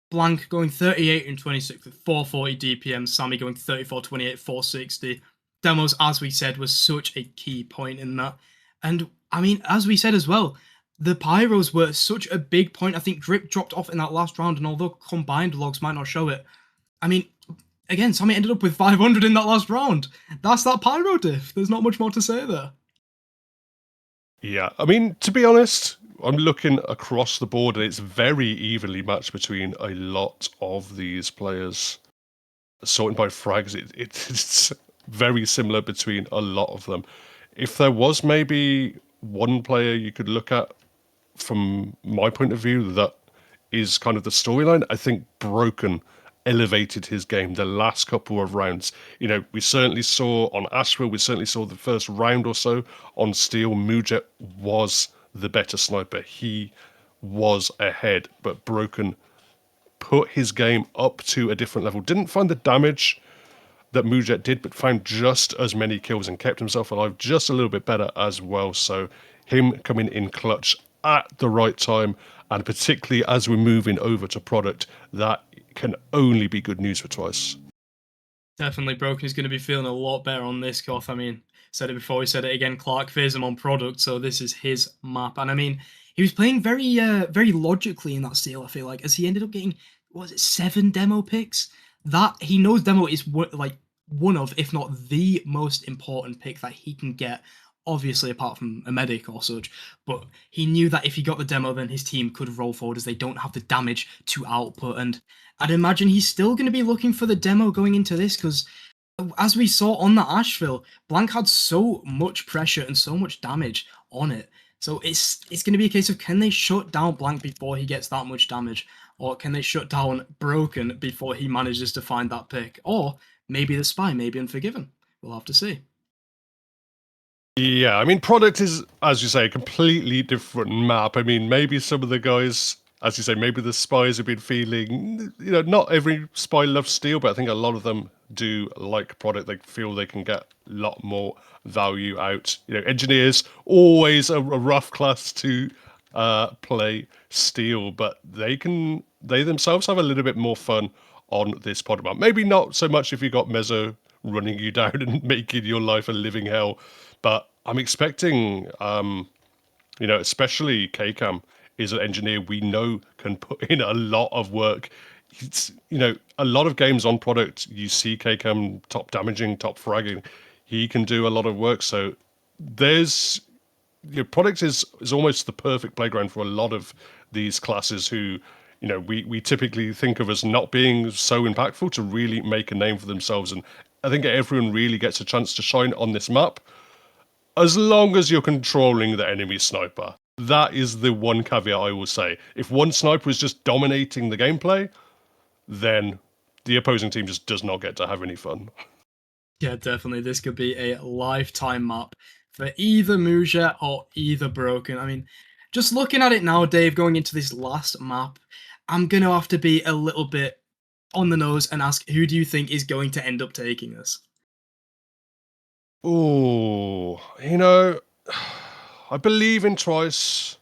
Blank going 38 and 26 with 440 DPM, Sammy going 34, 28, 460. Demos, as we said, was such a key point in that. And I mean, as we said as well, the Pyros were such a big point. I think Drip dropped off in that last round, and although combined logs might not show it, I mean, again, Sammy ended up with 500 in that last round. That's that Pyro diff. There's not much more to say there. Yeah, I mean, to be honest, I'm looking across the board and it's very evenly matched between a lot of these players. Sorting by frags, it's very similar between a lot of them. If there was maybe one player you could look at from my point of view that is kind of the storyline, I think Broken elevated his game the last couple of rounds. We certainly saw on Asheville, we certainly saw the first round or so on Steel, Mujet was the better sniper. He was ahead, but Broken put his game up to a different level. Didn't find the damage that Mujet did, but found just as many kills and kept himself alive just a little bit better as well. So him coming in clutch at the right time, and particularly as we're moving over to product, that can only be good news for Twice. Definitely, Broken is going to be feeling a lot better on this, Koth. I mean, said it before, we said it again, Clark fears him on product, so this is his map. And I mean, he was playing very logically in that Steel, I feel like, as he ended up getting, 7 demo picks? That, he knows demo is one of, if not the most important pick that he can get, obviously apart from a medic or such, but he knew that if he got the demo, then his team could roll forward as they don't have the damage to output. And I'd imagine he's still going to be looking for the demo going into this, because as we saw on that Asheville, Blank had so much pressure and so much damage on it. So it's going to be a case of, can they shut down Blank before he gets that much damage? Or can they shut down Broken before he manages to find that pick? Or maybe the Spy, maybe Unforgiven. We'll have to see. Yeah, I mean, product is, as you say, a completely different map. I mean, maybe some of the guys, as you say, maybe the Spies have been feeling, not every Spy loves Steel, but I think a lot of them do like product. They feel they can get a lot more value out. Engineers, always a rough class to play Steel, but they themselves have a little bit more fun on this product map. Maybe not so much if you got Mezzo running you down and making your life a living hell. But I'm expecting, especially KCAM is an engineer we know can put in a lot of work. It's, a lot of games on product, you see KCAM top damaging, top fragging. He can do a lot of work. So product is almost the perfect playground for a lot of these classes who, you know, we typically think of as not being so impactful to really make a name for themselves. And I think everyone really gets a chance to shine on this map, as long as you're controlling the enemy sniper. That is the one caveat I will say. If one sniper is just dominating the gameplay, then the opposing team just does not get to have any fun. Yeah, definitely. This could be a lifetime map for either Muja or either Broken. I mean, just looking at it now, Dave, going into this last map, I'm going to have to be a little bit on the nose and ask, who do you think is going to end up taking this? Oh, you know, I believe in Twice.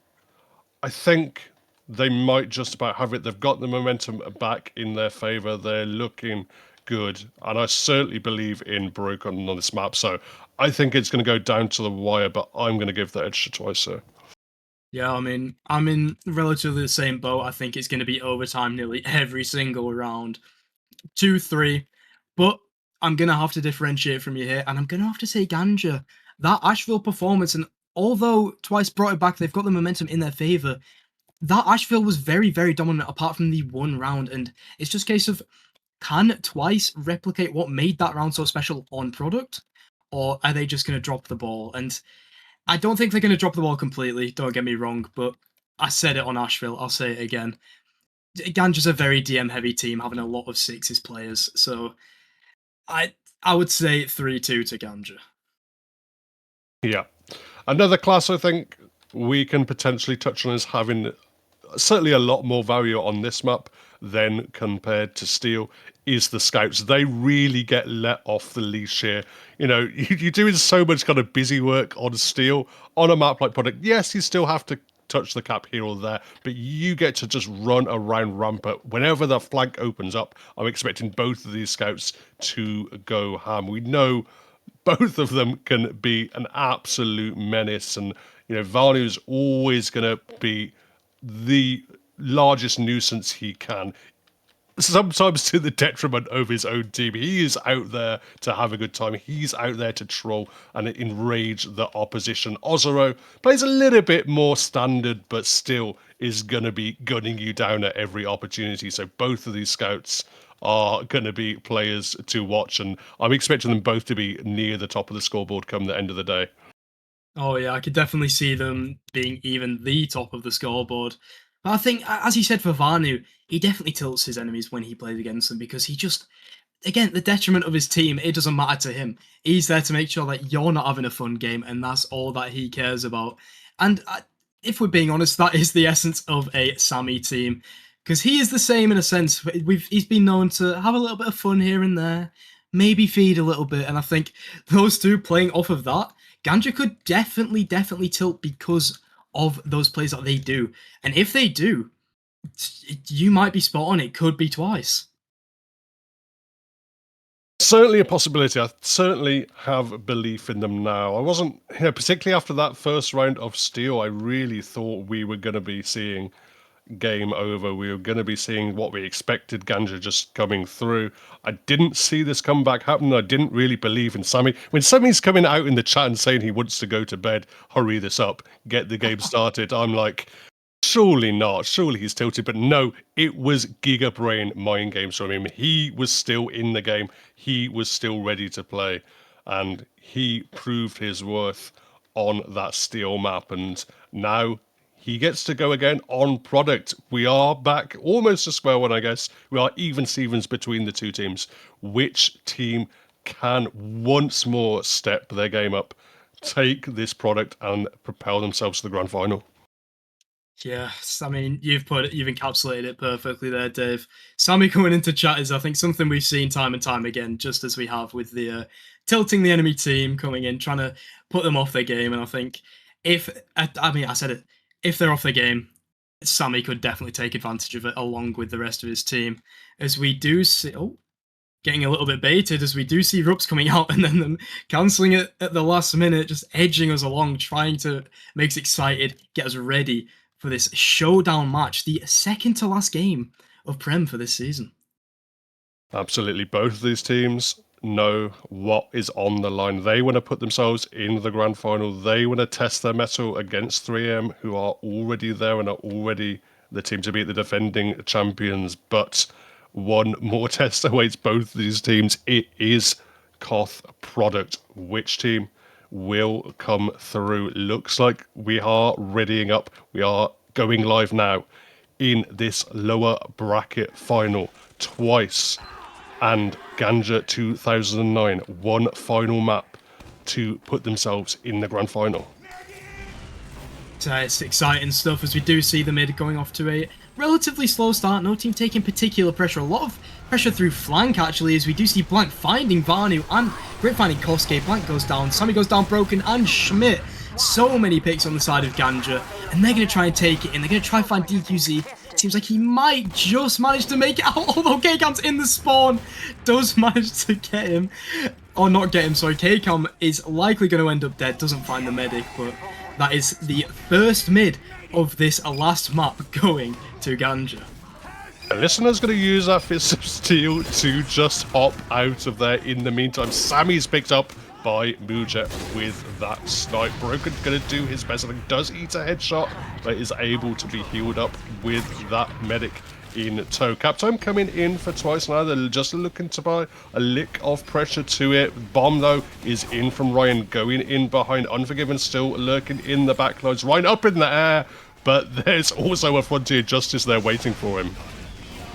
I think they might just about have it. They've got the momentum back in their favour. They're looking good. And I certainly believe in Broken on this map. So I think it's going to go down to the wire, but I'm going to give the edge to Twice, sir. Yeah, I mean, I'm in relatively the same boat. I think it's going to be overtime nearly every single round. 2-3. But I'm going to have to differentiate from you here, and I'm going to have to say GANJA. That Asheville performance, and although Twice brought it back, they've got the momentum in their favour. That Asheville was very, very dominant apart from the one round, and it's just a case of, can Twice replicate what made that round so special on product, or are they just going to drop the ball? And I don't think they're going to drop the ball completely, don't get me wrong, but I said it on Asheville, I'll say it again. GANJA's a very DM-heavy team, having a lot of sixes players, so I would say 3-2 to GANJA. Yeah. Another class I think we can potentially touch on is having certainly a lot more value on this map than compared to Steel is the Scouts. They really get let off the leash here. You know, you're doing so much kind of busy work on Steel. On a map like Product, yes, you still have to touch the cap here or there, but you get to just run around Rampart. Whenever the flank opens up, I'm expecting both of these Scouts to go ham. We know both of them can be an absolute menace, and you know, Vanu's always going to be the largest nuisance he can, sometimes to the detriment of his own team. He is out there to have a good time. He's out there to troll and enrage the opposition. Ozero plays a little bit more standard, but still is going to be gunning you down at every opportunity. So both of these Scouts are going to be players to watch, and I'm expecting them both to be near the top of the scoreboard come the end of the day. Oh yeah, I could definitely see them being even the top of the scoreboard. But I think, as you said for Vanu, he definitely tilts his enemies when he plays against them because he just, again, the detriment of his team, it doesn't matter to him. He's there to make sure that you're not having a fun game, and that's all that he cares about. And if we're being honest, that is the essence of a Sammy team, because he is the same in a sense. He's been known to have a little bit of fun here and there, maybe feed a little bit, and I think those two playing off of that, GANJA could definitely tilt because of those plays that they do. And if they do, you might be spot on. It could be Twice. Certainly a possibility. I certainly have belief in them now. I wasn't, you know, particularly after that first round of Steel, I really thought we were going to be seeing game over. We were going to be seeing what we expected, GANJA just coming through. I didn't see this comeback happen. I didn't really believe in Sammy. When Sammy's coming out in the chat and saying he wants to go to bed, hurry this up, get the game started, I'm like, surely not. Surely he's tilted. But no, it was Giga Brain mind games from him. He was still in the game. He was still ready to play. And he proved his worth on that Steel map. And now he gets to go again on product. We are back almost to square one, I guess. We are even Stevens between the two teams. Which team can once more step their game up, take this product and propel themselves to the grand final? Yes, I mean, you've encapsulated it perfectly there, Dave. Sammy coming into chat is, I think, something we've seen time and time again, just as we have with the tilting the enemy team, coming in, trying to put them off their game. And I think I said it, if they're off their game, Sammy could definitely take advantage of it along with the rest of his team. As we do see, getting a little bit baited, as we do see Rups coming out and then them cancelling it at the last minute, just edging us along, trying to make us excited, get us ready for this showdown match, the second to last game of Prem for this season. Absolutely. Both of these teams know what is on the line. They want to put themselves in the grand final. They want to test their mettle against 3M, who are already there and are already the team to beat the defending champions. But one more test awaits both these teams. It is Koth product. Which team will come through? Looks like we are readying up. We are going live now in this lower bracket final. Twice. And GANJA 2009 one final map to put themselves in the grand final. It's exciting stuff as we do see the mid going off to a relatively slow start. No team taking particular pressure. A lot of pressure through flank actually, as we do see Blank finding Vanu and Grit finding Kosuke. Blank goes down, Sammy goes down broken, and Schmidt. So many picks on the side of GANJA, and they're going to try and take it in. They're going to try and find DQZ. It seems like he might just manage to make it out, although K-Cam's in the spawn. Does manage to get him. Or not get him, sorry. K-Cam is likely going to end up dead. Doesn't find the medic, but that is the first mid of this last map going to GANJA. The listener's going to use that Fist of Steel to just hop out of there. In the meantime, Sammy's picked up by Mujet with that snipe. Broken going to do his best. I think does eat a headshot, but is able to be healed up with that medic in tow. Captime coming in for twice now. They're just looking to buy a lick of pressure to it. Bomb, though, is in from Ryan, going in behind. Unforgiven still lurking in the backlines. Ryan up in the air, but there's also a Frontier Justice there waiting for him.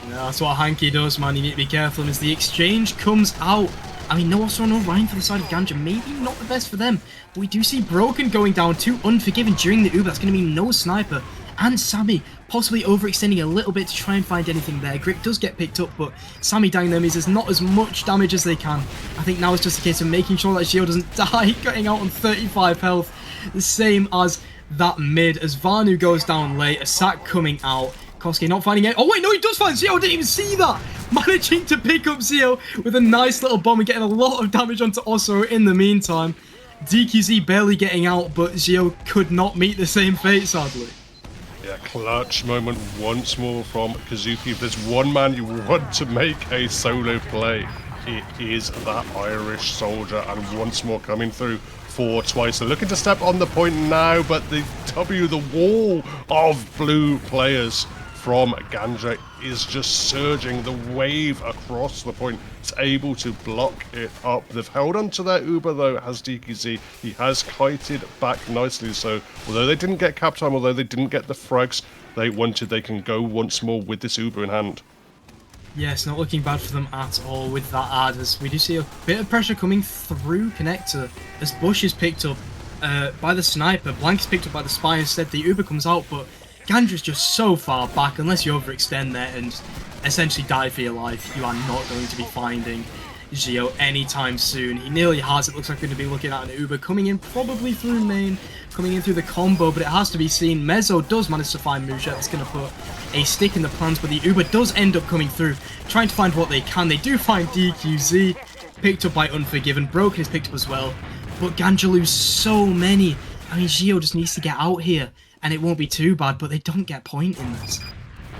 Yeah, that's what Hanky does, man. You need to be careful. And as the exchange comes out, I mean, no also no Ryan for the side of GANJA. Maybe not the best for them. But we do see Broken going down to Unforgiven during the Uber. That's going to be no sniper. And Sammy possibly overextending a little bit to try and find anything there. Grip does get picked up, but Sammy dying them is not as much damage as they can. I think now it's just a case of making sure that Gio doesn't die, getting out on 35 health. The same as that mid, as Vanu goes down late. A sack coming out. Kosuke not finding it. Oh wait, no, he does find Zio. I didn't even see that. Managing to pick up Zio with a nice little bomb and getting a lot of damage onto Oso in the meantime. DQZ barely getting out, but Zio could not meet the same fate, sadly. Yeah, clutch moment once more from Kazuki. If there's one man you want to make a solo play, it is that Irish soldier. And once more coming through for twice. They're looking to step on the point now, but the wall of blue players from GANJA is just surging. The wave across the point is able to block it up. They've held onto their Uber, though. It has DQZ. He has kited back nicely. So although they didn't get cap time, although they didn't get the frags they wanted, they can go once more with this Uber in hand. Yes, not looking bad for them at all with that ad, as we do see a bit of pressure coming through Connector as Bush is picked up by the sniper. Blank is picked up by the spy instead. The Uber comes out, but GANJA's just so far back. Unless you overextend there and essentially die for your life, you are not going to be finding Gio anytime soon. He nearly has. It looks like we're going to be looking at an Uber coming in probably through main, coming in through the combo, but it has to be seen. Mezzo does manage to find Mujet. That's going to put a stick in the plans, but the Uber does end up coming through, trying to find what they can. They do find DQZ, picked up by Unforgiven. Broken is picked up as well, but GANJA lose so many. I mean, Gio just needs to get out here, and it won't be too bad, but they don't get point in this.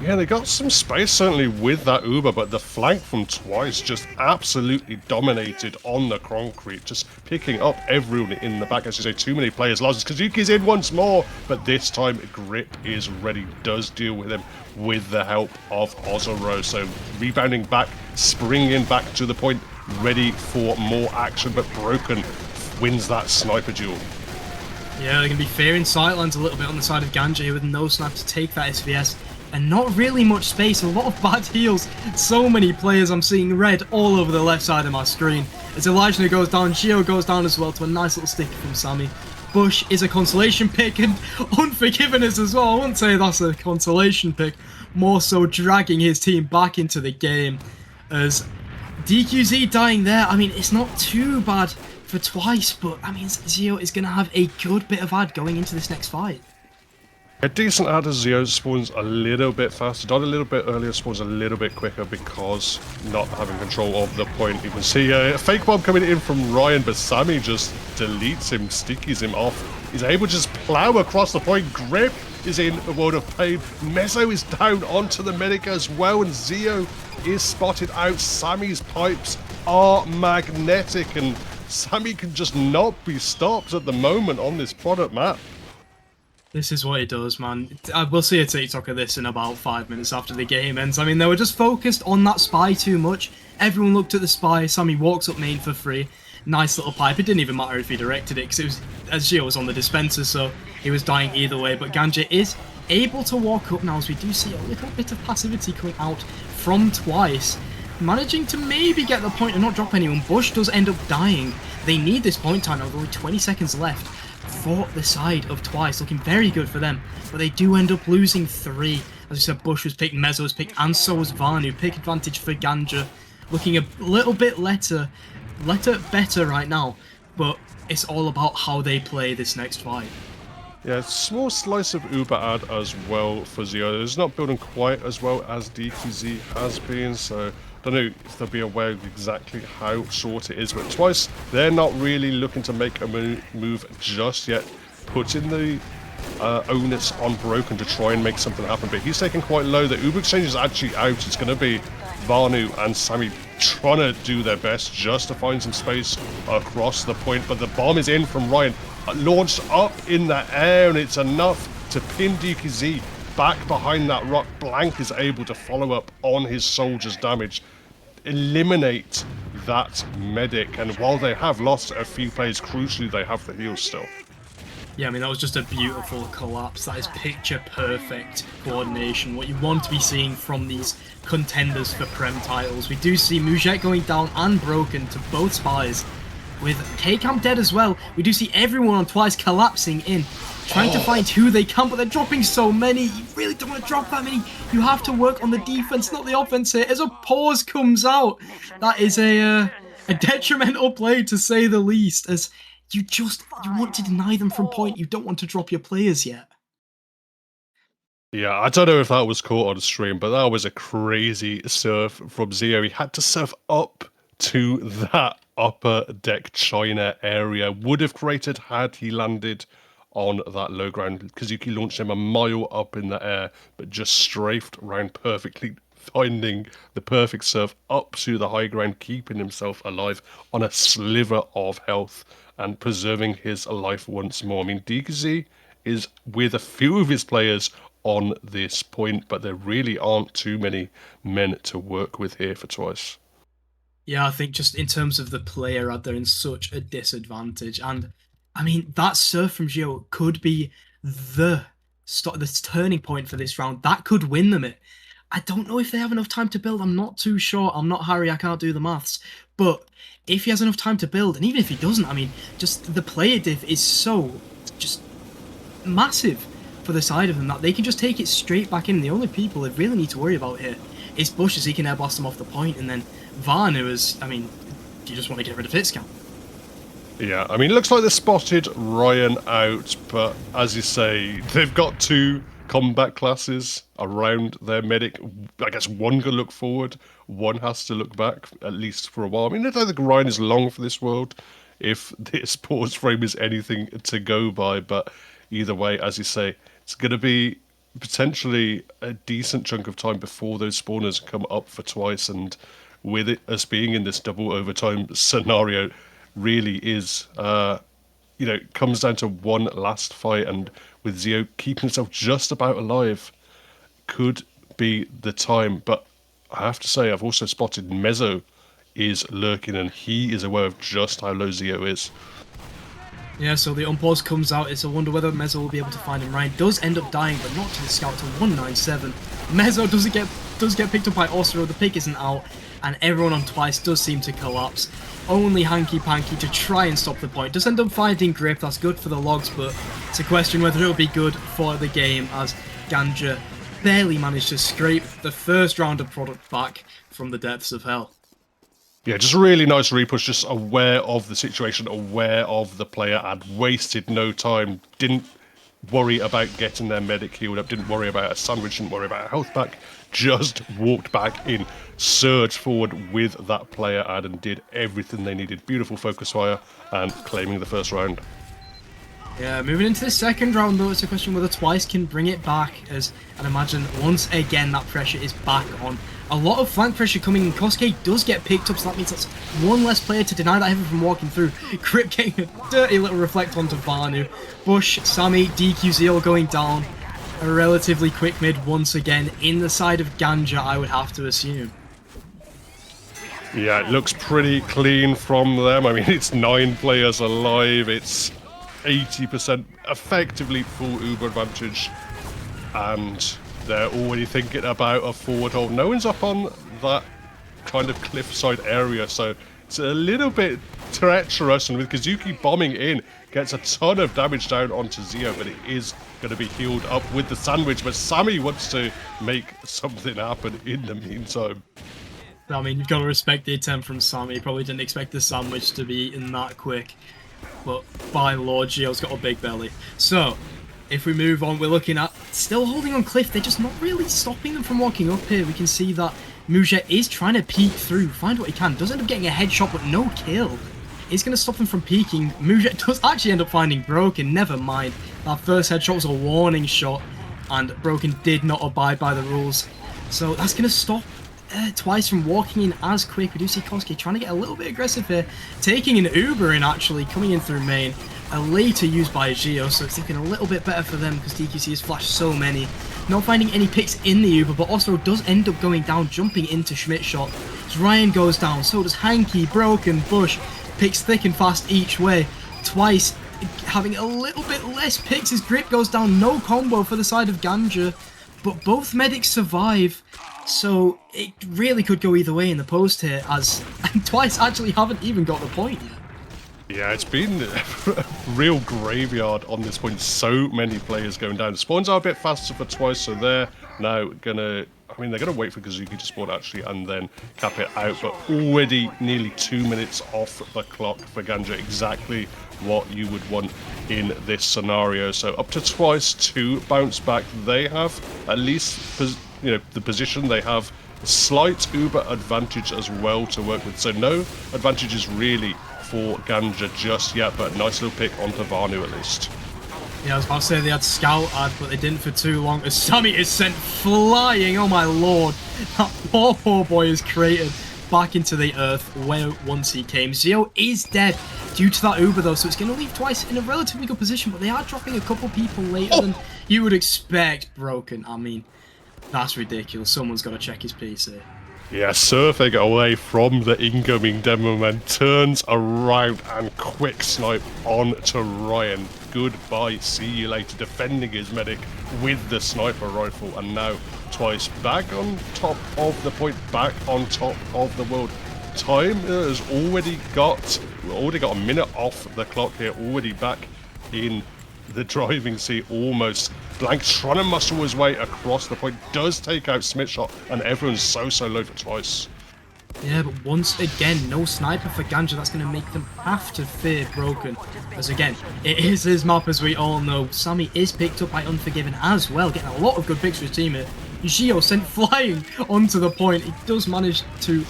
Yeah, they got some space certainly with that Uber, but the flank from twice just absolutely dominated on the concrete, just picking up everyone in the back. As you say, too many players lost. Kazuki's in once more, but this time Grip is ready, does deal with him with the help of Ozoro. So rebounding back, springing back to the point, ready for more action, but Broken wins that sniper duel. Yeah, they're going to be fearing sightlines a little bit on the side of GANJA here with no snap to take that SVS. And not really much space, a lot of bad heals. So many players, I'm seeing red all over the left side of my screen. As Elijah goes down, Gio goes down as well to a nice little stick from Sammy. Bush is a consolation pick, and Unforgiven is as well. I wouldn't say that's a consolation pick, more so dragging his team back into the game. As DQZ dying there, I mean, it's not too bad for twice, but I mean, Zio is going to have a good bit of ad going into this next fight. A decent ad as Zio spawns a little bit faster, not a little bit earlier, spawns a little bit quicker because not having control of the point. You can see a fake bomb coming in from Ryan, but Sammy just deletes him, stickies him off. He's able to just plow across the point. Grip is in a world of pain. Mezzo is down onto the medic as well, and Zio is spotted out. Sammy's pipes are magnetic, and Sammy can just not be stopped at the moment on this product map. This is what he does, man. We'll see a TikTok of this in about 5 minutes after the game ends. I mean, they were just focused on that spy too much. Everyone looked at the spy. Sammy walks up main for free. Nice little pipe. It didn't even matter if he directed it, because it was, as Gio was on the dispenser, so he was dying either way. But GANJA is able to walk up now, as we do see a little bit of passivity coming out from Twice. Managing to maybe get the point and not drop anyone. Bush does end up dying. They need this point time now, with only 20 seconds left for the side of Twice. Looking very good for them, but they do end up losing 3. As you said, Bush was picked, Mezzo was picked, and so was Vanu. Pick advantage for GANJA. Looking a little bit better right now, but it's all about how they play this next fight. Yeah, small slice of Uber ad as well for Zio. It's not building quite as well as DQZ has been, so I don't know if they'll be aware of exactly how short it is. But Twice, they're not really looking to make a move just yet. Putting the onus on Broken to try and make something happen, but he's taken quite low. The Uber exchange is actually out. It's going to be Vanu and Sammy trying to do their best just to find some space across the point, but the bomb is in from Ryan. Launched up in the air, and it's enough to pin DQZ back behind that rock. Blank is able to follow up on his soldier's damage, eliminate that medic, and while they have lost a few players, crucially they have the heals still. Yeah, I mean, that was just a beautiful collapse. That is picture perfect coordination, what you want to be seeing from these contenders for Prem titles. We do see Mujek going down and Broken to both spies. With K-Cam dead as well, we do see everyone on Twice collapsing in, trying to find who they can, but they're dropping so many. You really don't want to drop that many. You have to work on the defense, not the offense here. As a pause comes out, that is a detrimental play to say the least, as you want to deny them from point. You don't want to drop your players yet. Yeah, I don't know if that was caught on stream, but that was a crazy surf from Zio. He had to surf up to that upper deck China area. Would have created had he landed on that low ground. Kazuki launched him a mile up in the air, but just strafed around perfectly, finding the perfect surf up to the high ground, keeping himself alive on a sliver of health and preserving his life once more. I mean, DKZ is with a few of his players on this point, but there really aren't too many men to work with here for Twice. Yeah, I think just in terms of the player ad, they're in such a disadvantage. And, I mean, that surf from Gio could be the turning point for this round. That could win them it. I don't know if they have enough time to build. I'm not too sure. I'm not Harry. I can't do the maths. But if he has enough time to build, and even if he doesn't, I mean, just the player diff is so just massive for the side of them that they can just take it straight back in. The only people they really need to worry about here is Bush, as he can air blast them off the point, and then Vanu is, I mean, you just want to get rid of Hitscan. Yeah, I mean, it looks like they spotted Ryan out, but as you say, they've got 2 combat classes around their medic. I guess one can look forward, one has to look back, at least for a while. I mean, I don't think Ryan is long for this world, if this pause frame is anything to go by, but either way, as you say, it's going to be potentially a decent chunk of time before those spawners come up for Twice, and with it us being in this double overtime scenario, really is, comes down to one last fight, and with Zio keeping himself just about alive, could be the time. But I have to say, I've also spotted Mezzo is lurking, and he is aware of just how low Zio is. Yeah, so the unpause comes out. It's a wonder whether Mezzo will be able to find him. Ryan does end up dying, but not to the scout to 197. Mezzo does get picked up by Osro. The pick isn't out, and everyone on Twice does seem to collapse. Only Hanky Panky to try and stop the point. Does end up finding Grip. That's good for the logs, but it's a question whether it'll be good for the game, as GANJA barely managed to scrape the first round of product back from the depths of hell. Yeah, just a really nice repush, just aware of the situation, aware of the player, and wasted no time. Didn't worry about getting their medic healed up, didn't worry about a sandwich, didn't worry about a health pack, just walked back in, surged forward with that player ad, and did everything they needed. Beautiful focus fire, and claiming the first round. Yeah, moving into the second round though, it's a question whether Twice can bring it back, as I'd imagine once again that pressure is back on. A lot of flank pressure coming in. Kosuke does get picked up, so that means that's one less player to deny that heaven from walking through. Grip getting a dirty little reflect onto Vanu. Bush, Sammy, DQZ all going down. A relatively quick mid once again in the side of GANJA, I would have to assume. Yeah, it looks pretty clean from them. I mean, it's 9 players alive. It's 80% effectively full Uber advantage. And they're already thinking about a forward hold. No one's up on that kind of cliffside area, so it's a little bit treacherous. And with Kazuki bombing in, gets a ton of damage down onto Zio, but it is going to be healed up with the sandwich. But Sammy wants to make something happen in the meantime. I mean, you've got to respect the attempt from Sammy. He probably didn't expect the sandwich to be in that quick. But by Lord, Gio's got a big belly. So, if we move on, we're looking at still holding on Cliff. They're just not really stopping them from walking up here. We can see that Muja is trying to peek through, find what he can. Does end up getting a headshot, but no kill. It's going to stop them from peeking. Muja does actually end up finding Broken. Never mind. That first headshot was a warning shot, and Broken did not abide by the rules. So that's going to stop Twice from walking in as quick. We do see Kosuke trying to get a little bit aggressive here, taking an Uber in actually, coming in through main. A later used by Gio, so it's looking a little bit better for them because DQC has flashed so many. Not finding any picks in the Uber, but also does end up going down, jumping into Schmidt shot. As Ryan goes down, so does Hanky, Broken, Bush. Picks thick and fast each way. Twice having a little bit less picks. His grip goes down, no combo for the side of GANJA, but both medics survive. So it really could go either way in the post here, as Twice actually haven't even got the point yet. Yeah, it's been a real graveyard on this point. So many players going down. The spawns are a bit faster for Twice, so they're now gonna... I mean, they're gonna wait for Kazuki to spawn actually and then cap it out, but already nearly 2 minutes off the clock for GANJA. Exactly what you would want in this scenario. So up to Twice to bounce back. They have at least, you know, the position. They have a slight Uber advantage as well to work with. So no advantages really for GANJA just yet, but nice little pick onto Vanu at least. Yeah, I was about to say they had Scout ad, but they didn't for too long, as Sammy is sent flying. Oh my lord. That poor boy is created back into the earth where once he came. Zio is dead due to that Uber though, so it's going to leave Twice in a relatively good position, but they are dropping a couple people later than you would expect. Broken, I mean, that's ridiculous. Someone's got to check his PC. Yeah, surfing away from the incoming demo man, turns around and quick snipe on to Ryan. Goodbye, see you later, defending his medic with the sniper rifle, and now Twice back on top of the point, back on top of the world. Time has already got a minute off the clock here, already back in the driving seat almost. Blank trying to muscle his way across the point, does take out Smith shot, and everyone's so low for Twice. Yeah, but once again, no sniper for GANJA. That's going to make them have to fear Broken. As again, it is his map, as we all know. Sammy is picked up by Unforgiven as well, getting a lot of good picks for his teammate. Gio sent flying onto the point. He does manage to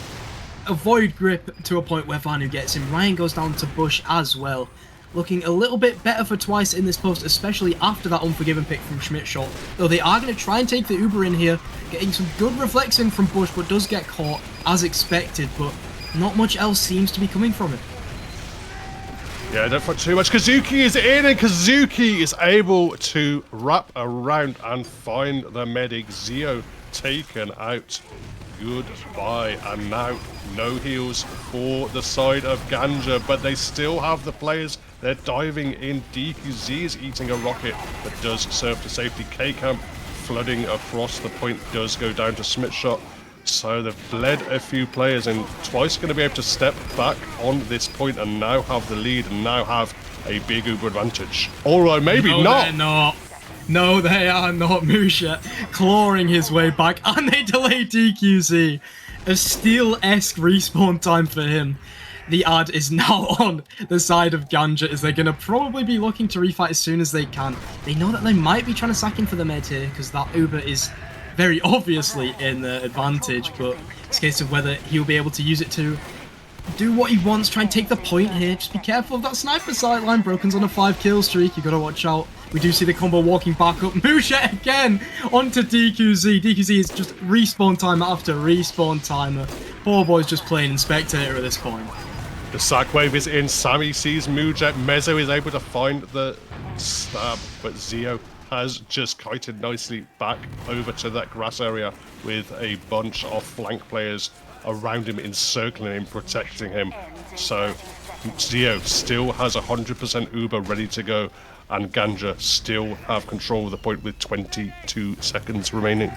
avoid grip to a point where Vanu gets him. Ryan goes down to Bush as well. Looking a little bit better for Twice in this post, especially after that Unforgiven pick from Schmidt shot. Though they are going to try and take the Uber in here, getting some good reflexing from Bush, but does get caught as expected, but not much else seems to be coming from it. Yeah, don't fight too much. Kazuki is in, and Kazuki is able to wrap around and find the medic. Zio taken out. Goodbye, and now no heals for the side of GANJA, but they still have the players. They're diving in. DQZ is eating a rocket, but does serve to safety. K-Camp flooding across the point, does go down to Smith shot. So they've bled a few players, and Twice going to be able to step back on this point and now have the lead and now have a big Uber advantage. Alright, maybe no, not. They're not. No, they are not. Musha clawing his way back, and they delay DQZ. A Steel-esque respawn time for him. The ad is now on the side of GANJA, as they're going to probably be looking to refight as soon as they can. They know that they might be trying to sack him for the med here, because that Uber is very obviously in the advantage, but it's a case of whether he'll be able to use it to do what he wants, try and take the point here. Just be careful of that sniper sideline. Broken's on a 5-kill streak. You got to watch out. We do see the combo walking back up. Mushet again onto DQZ. DQZ is just respawn timer after respawn timer. Poor boy's just playing in spectator at this point. The sack wave is in. Sammy sees Mujet. Mezzo is able to find the stab, but Zio has just kited nicely back over to that grass area with a bunch of flank players around him, encircling him, protecting him. So Zio still has 100% Uber ready to go, and GANJA still have control of the point with 22 seconds remaining.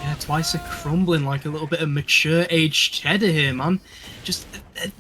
Yeah, Twice are crumbling like a little bit of mature age cheddar here, man. Just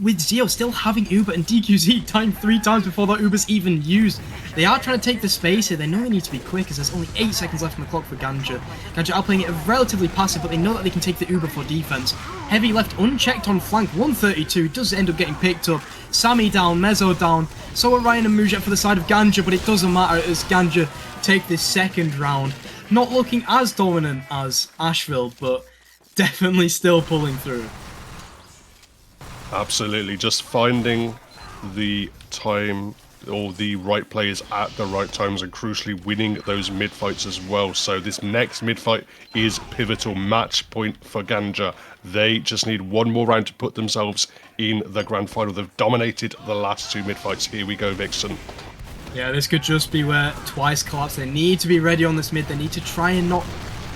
with Zio still having Uber and DQZ dying 3 times before that Uber's even used. They are trying to take the space here. They know they need to be quick as there's only 8 seconds left on the clock for GANJA. GANJA are playing it relatively passive, but they know that they can take the Uber for defense. Heavy left unchecked on flank, 132, does end up getting picked up. Sammy down, Mezzo down. So are Ryan and Mujet for the side of GANJA, but it doesn't matter as GANJA take this second round. Not looking as dominant as Asheville, but definitely still pulling through. Absolutely, just finding the time or the right players at the right times and crucially winning those mid fights as well. So this next mid fight is pivotal match point for GANJA. They just need one more round to put themselves in the grand final. They've dominated the last 2 mid fights. Here we go, Vixen. Yeah, this could just be where Twice collapse. They need to be ready on this mid. They need to try and not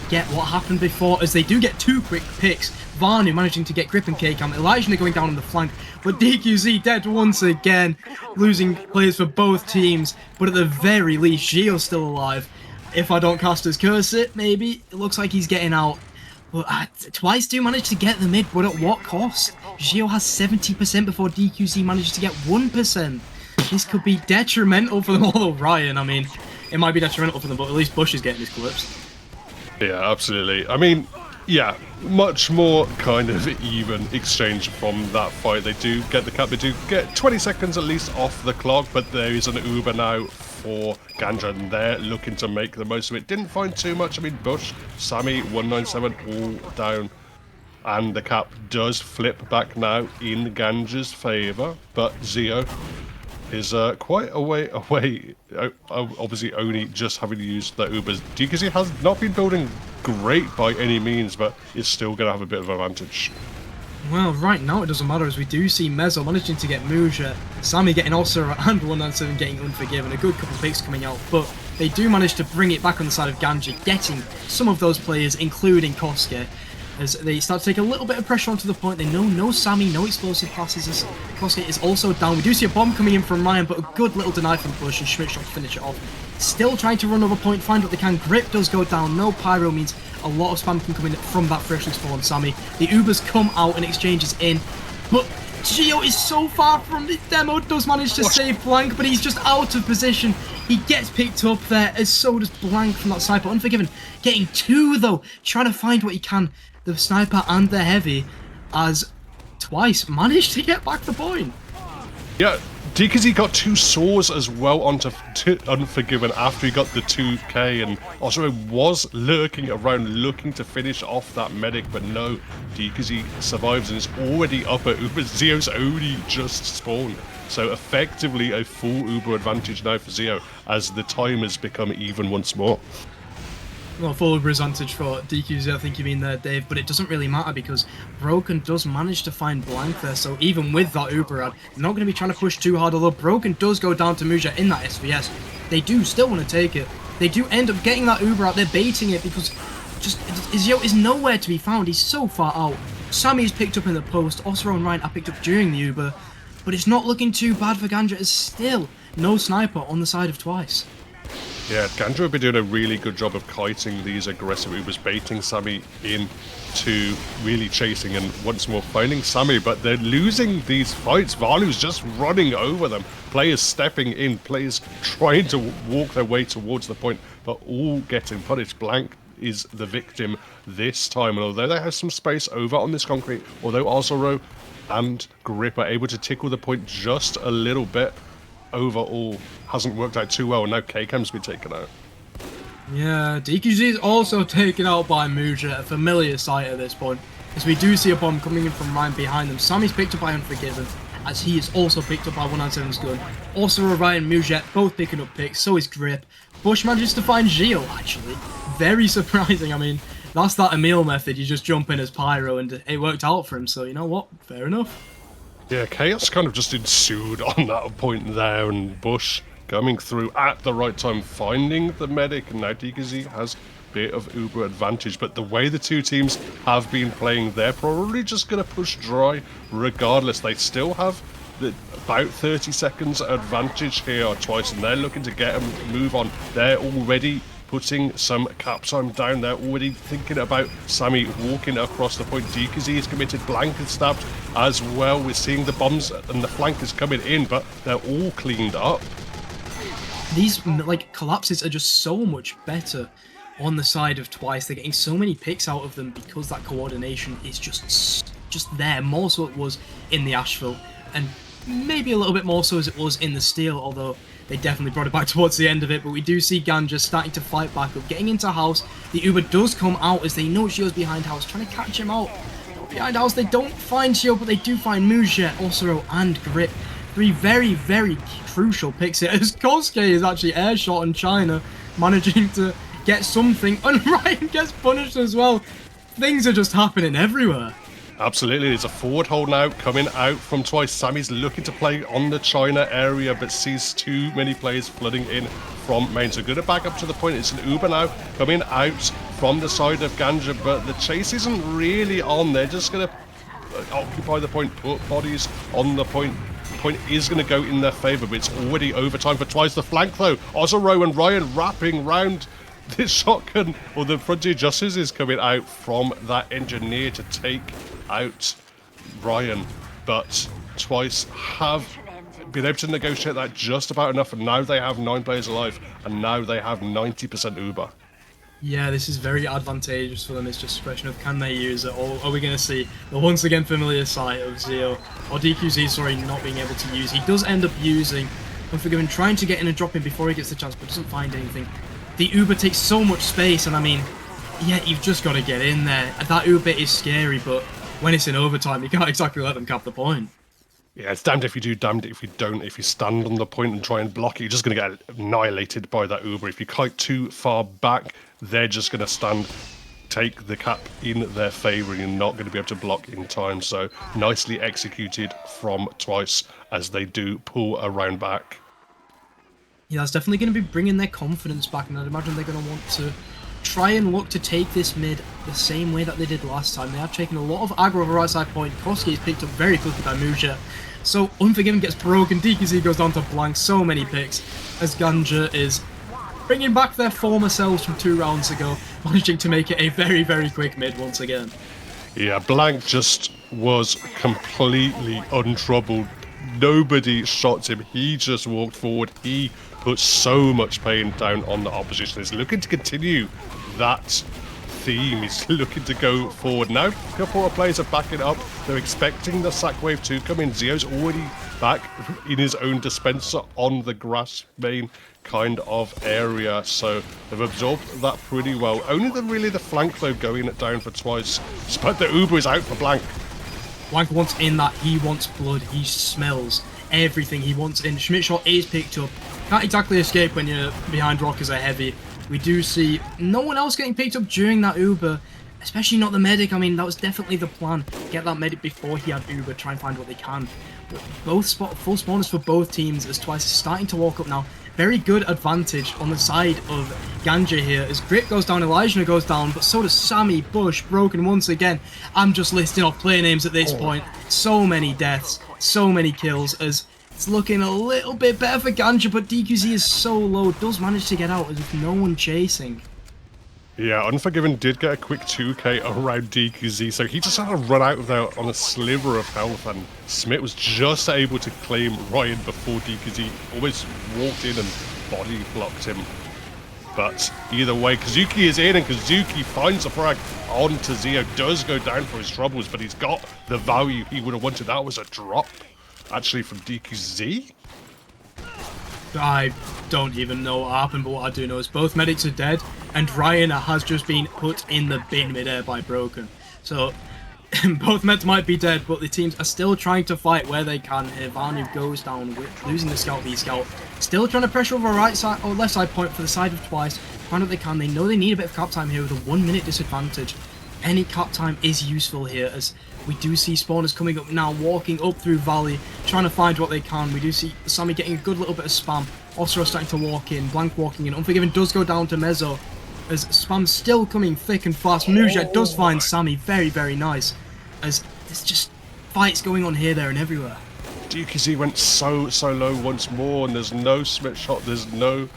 get what happened before, as they do get 2 quick picks. Vanu managing to get grip and K-Cam. Elijah going down on the flank, but DQZ dead once again, losing players for both teams. But at the very least, Gio's still alive. If I don't cast his curse it, maybe. It looks like he's getting out. But Twice do manage to get the mid, but at what cost? Gio has 70% before DQZ manages to get 1%. This could be detrimental for them, although Ryan, I mean, it might be detrimental for them, but at least Bush is getting his clips. Yeah, absolutely. I mean, yeah, much more kind of even exchange from that fight. They do get the cap, they do get 20 seconds at least off the clock, but there is an Uber now for GANJA, and they're looking to make the most of it. Didn't find too much. I mean, Bush, Sammy, 197, all down. And the cap does flip back now in GANJA's favour, but Zio is quite a way away, obviously only just having used the Ubers. DQZ has not been building great by any means, but is still going to have a bit of advantage. Well, right now it doesn't matter, as we do see Mezzo managing to get Muja, Sammy getting also and 197 getting Unforgiven, a good couple of picks coming out, but they do manage to bring it back on the side of GANJA, getting some of those players, including Kosuke, as they start to take a little bit of pressure onto the point. They know no Sammy, no explosive passes, as Kosuke is also down. We do see a bomb coming in from Ryan, but a good little deny from Bush, and Schmidt shot to finish it off. Still trying to run over point, find what they can. Grip does go down, no pyro means a lot of spam can come in from that freshly spawned Sammy. The Ubers come out and exchanges in, but Gio is so far from the demo, does manage to save Blank, but he's just out of position. He gets picked up there, as so does Blank from that sniper. Unforgiven getting 2 though, trying to find what he can. The sniper and the heavy, as Twice managed to get back the point. Yeah, DKZ got 2 swords as well onto Unforgiven after he got the 2k, and also was lurking around looking to finish off that medic, but no, DKZ survives and is already up at Uber. Zio's only just spawned, so effectively a full Uber advantage now for Zio as the timers become even once more. Well, full Uber advantage for DQZ, I think you mean there, Dave, but it doesn't really matter because Broken does manage to find Blank there, so even with that Uber ad, they're not going to be trying to push too hard, although Broken does go down to Muja in that SVS. They do still want to take it. They do end up getting that Uber out, they're baiting it because just Izio is nowhere to be found, he's so far out. Sammy is picked up in the post, Osro and Ryan are picked up during the Uber, but it's not looking too bad for GANJA, as still no sniper on the side of Twice. Yeah, GANJA have been doing a really good job of kiting these aggressive Ubers, baiting Sammy into really chasing and once more finding Sammy, but they're losing these fights. Valu's just running over them. Players stepping in, players trying to walk their way towards the point, but all getting punished. Blank is the victim this time, and although they have some space over on this concrete, although Ozoro and Grip are able to tickle the point just a little bit, overall hasn't worked out too well, and now K-Cam's been taken out. Yeah, DQZ is also taken out by Muja, a familiar sight at this point, as we do see a bomb coming in from Ryan behind them. Sammy's picked up by Unforgiven, as he is also picked up by 197's gun. Also Ryan and Mujet both picking up picks, so is Grip. Bush manages to find Gio, actually. Very surprising, I mean, that's that Emil method, you just jump in as Pyro, and it worked out for him, so you know what, fair enough. Yeah, chaos kind of just ensued on that point there, and Bush coming through at the right time, finding the medic, and now DKZ has a bit of uber advantage. But the way the two teams have been playing, they're probably just going to push dry regardless. They still have about 30 seconds advantage here twice, and they're looking to get a move on. They're already putting some cap time down. They're already thinking about Sammy walking across the point. DKZ is committed, Blank is stabbed as well. We're seeing the bombs and the flank is coming in, but they're all cleaned up. These like collapses are just so much better on the side of Twice. They're getting so many picks out of them because that coordination is just there. More so it was in the Asheville, and maybe a little bit more so as it was in the Steel, although they definitely brought it back towards the end of it. But we do see Ganja starting to fight back up, getting into house. The Uber does come out as they know Gio's behind house, trying to catch him out. Behind house, they don't find Gio, but they do find Muja, Osoro, and Grip. Three very, very crucial picks here, as Kosuke is actually airshot on China, managing to get something, and Ryan gets punished as well. Things are just happening everywhere. Absolutely, there's a forward hold now coming out from Twice. Sammy's looking to play on the China area, but sees too many players flooding in from main. So good to back up to the point. It's an Uber now coming out from the side of Ganja, but the chase isn't really on. They're just going to occupy the point, put bodies on the point. Point is going to go in their favour, but it's already overtime for Twice. The flank though, Ozero and Ryan wrapping round this shotgun, or the Frontier Justice is coming out from that engineer to take out Ryan, but Twice have been able to negotiate that just about enough, and now they have 9 players alive, and now they have 90% Uber. Yeah, this is very advantageous for them. It's just a question of can they use it, or are we going to see the once again familiar sight of Zio, or DQZ, sorry, not being able to use. He does end up using Unforgiven, trying to get in a drop in before he gets the chance, but doesn't find anything. The Uber takes so much space, and I mean, yeah, you've just got to get in there. That Uber is scary, but when it's in overtime, you can't exactly let them cap the point. Yeah, it's damned if you do, damned if you don't. If you stand on the point and try and block it, you're just going to get annihilated by that Uber. If you kite too far back, they're just going to stand, take the cap in their favour, and you're not going to be able to block in time. So nicely executed from Twice as they do pull around back. Yeah, that's definitely going to be bringing their confidence back, and I'd imagine they're going to want to try and look to take this mid the same way that they did last time. They have taken a lot of aggro over right side point. Kosuke is picked up very quickly by Muja. So Unforgiven gets broken, DKZ goes down to Blank, so many picks, as Ganja is bringing back their former selves from 2 rounds ago, managing to make it a very, very quick mid once again. Yeah, Blank just was completely untroubled. Nobody shot him. He just walked forward. He put so much pain down on the opposition. He's looking to continue that theme. He's looking to go forward. Now, a couple of players are backing up. They're expecting the sack wave to come in. Zio's already back in his own dispenser on the grass main kind of area, so they've absorbed that pretty well. Only really the flank though going it down for Twice, but the Uber is out for Blank. Blank wants in that, he wants blood, he smells everything, he wants in. Schmidt shot is picked up, can't exactly escape when you're behind rock as a heavy. We do see no one else getting picked up during that Uber, especially not the medic. I mean, that was definitely the plan, get that medic before he had Uber, try and find what they can. But both full spawners for both teams as Twice is starting to walk up now. Very good advantage on the side of Ganja here as Grip goes down, Elijah goes down, but so does Sammy, Bush, broken once again. I'm just listing off player names at this point. So many deaths, so many kills as it's looking a little bit better for Ganja, but DQZ is so low, does manage to get out as if no one chasing. Yeah, Unforgiven did get a quick 2k around DQZ, so he just had to run out of there on a sliver of health, and Smith was just able to claim Ryan before DQZ almost walked in and body blocked him. But either way, Kazuki is in, and Kazuki finds a frag onto Zio, does go down for his troubles, but he's got the value he would have wanted. That was a drop, actually, from DQZ. I don't even know what happened, but what I do know is both medics are dead, and Ryan has just been put in the bin midair by Broken. So both meds might be dead, but the teams are still trying to fight where they can. Vanu goes down, losing the scout, V-scout. Still trying to pressure over right side or left side point for the side of Twice. Find what they can. They know they need a bit of cap time here with a 1 minute disadvantage. Any cap time is useful here, as we do see spawners coming up now, walking up through Valley, trying to find what they can. We do see Sammy getting a good little bit of spam. Osro starting to walk in, Blank walking in. Unforgiven does go down to Mezzo, as spam's still coming thick and fast. Mujet does find Sammy, very, very nice, as there's just fights going on here, there, and everywhere. DKZ went so low once more, and there's no Smith shot, there's no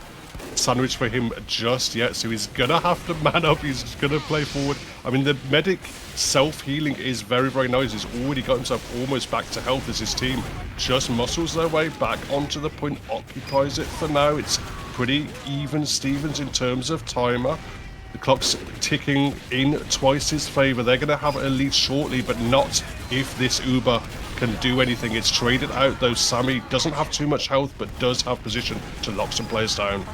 sandwich for him just yet, so he's gonna have to man up, he's gonna play forward. I mean, the medic self-healing is very, very nice. He's already got himself almost back to health as his team just muscles their way back onto the point, occupies it for now. It's pretty even Stevens in terms of timer. The clock's ticking in Twice's favour. They're going to have a lead shortly, but not if this Uber can do anything. It's traded out though. Sammy doesn't have too much health, but does have position to lock some players down.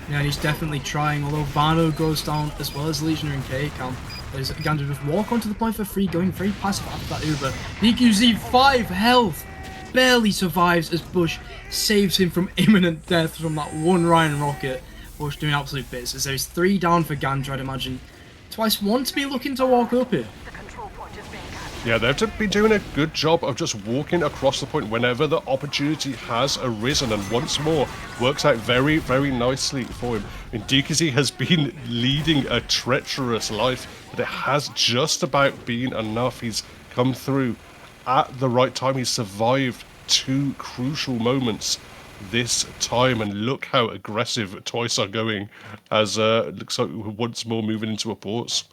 Yeah, and he's definitely trying, although Vano goes down as well as Legionnaire and K-Cam. As GANJA just walk onto the point for free, going very passive after that Uber. DQZ 5 health, barely survives as Bush saves him from imminent death from that one Ryan rocket. Bush doing absolute bits, as there's 3 down for GANJA, I'd imagine. Twice want to be looking to walk up here. Yeah, they've been doing a good job of just walking across the point whenever the opportunity has arisen, and once more works out very, very nicely for him. And DKZ has been leading a treacherous life, but it has just about been enough. He's come through at the right time. He's survived 2 crucial moments this time, and look how aggressive Twice are going, as looks like we're once more moving into a pause.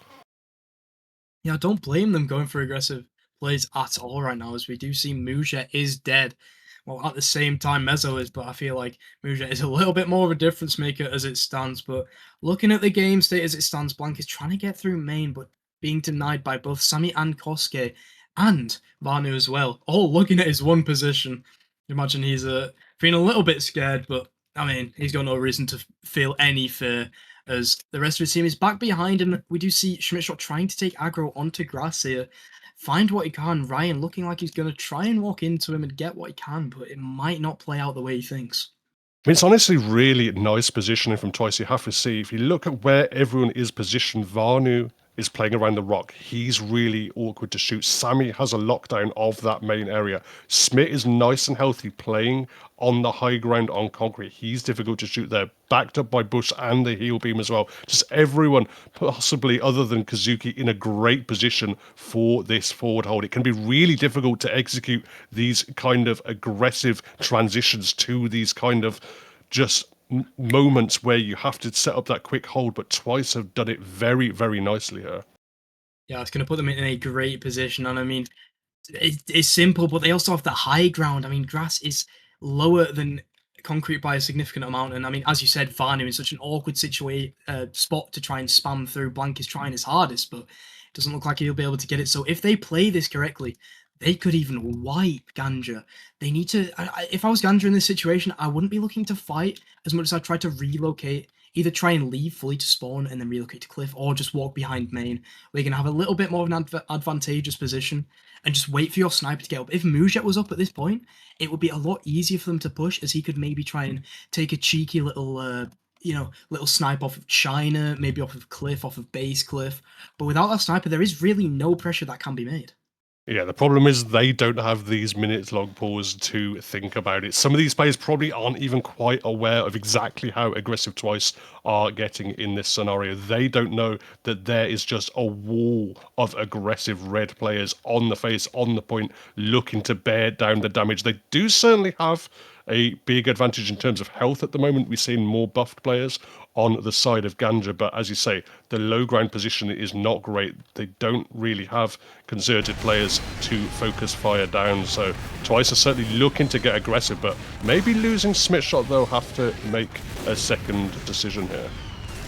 Yeah, I don't blame them going for aggressive plays at all right now, as we do see Mujet is dead. Well, at the same time, Mezzo is, but I feel like Mujet is a little bit more of a difference maker as it stands. But looking at the game state as it stands, Blank is trying to get through main, but being denied by both Sammy and Kosuke, and Vanu as well, all looking at his one position. Imagine he's feeling a little bit scared, but I mean, he's got no reason to feel any fear, as the rest of his team is back behind him. We do see Schmidtshot trying to take aggro onto Grass here. Find what he can. Ryan looking like he's going to try and walk into him and get what he can, but it might not play out the way he thinks. It's honestly really nice positioning from Twice. You have to see, if you look at where everyone is positioned, Vanu is playing around the rock. He's really awkward to shoot. Sammy has a lockdown of that main area. Smith is nice and healthy playing on the high ground on concrete. He's difficult to shoot there, backed up by Bush and the heel beam as well. Just everyone, possibly other than Kazuki, in a great position for this forward hold. It can be really difficult to execute these kind of aggressive transitions to these kind of just moments where you have to set up that quick hold, but Twice have done it very, very nicely here. Yeah, it's going to put them in a great position, and I mean, it's simple, but they also have the high ground. I mean, Grass is lower than concrete by a significant amount, and I mean, as you said, Vanu in such an awkward spot to try and spam through. Blank is trying his hardest, but it doesn't look like he'll be able to get it. So if they play this correctly, they could even wipe GANJA. They need to... if I was GANJA in this situation, I wouldn't be looking to fight as much as I'd try to relocate. Either try and leave fully to spawn and then relocate to cliff, or just walk behind main, where you can have a little bit more of an advantageous position and just wait for your sniper to get up. If Mujet was up at this point, it would be a lot easier for them to push, as he could maybe try and take a cheeky little... little snipe off of China, maybe off of cliff, off of base cliff. But without that sniper, there is really no pressure that can be made. Yeah, the problem is they don't have these minute-long pause to think about it. Some of these players probably aren't even quite aware of exactly how aggressive Twice are getting in this scenario. They don't know that there is just a wall of aggressive red players on the face, on the point, looking to bear down the damage. They do certainly have a big advantage in terms of health at the moment. We're seeing more buffed players on the side of GANJA, but as you say, the low ground position is not great. They don't really have concerted players to focus fire down, so Twice are certainly looking to get aggressive, but maybe losing Smithshot, they'll have to make a second decision here.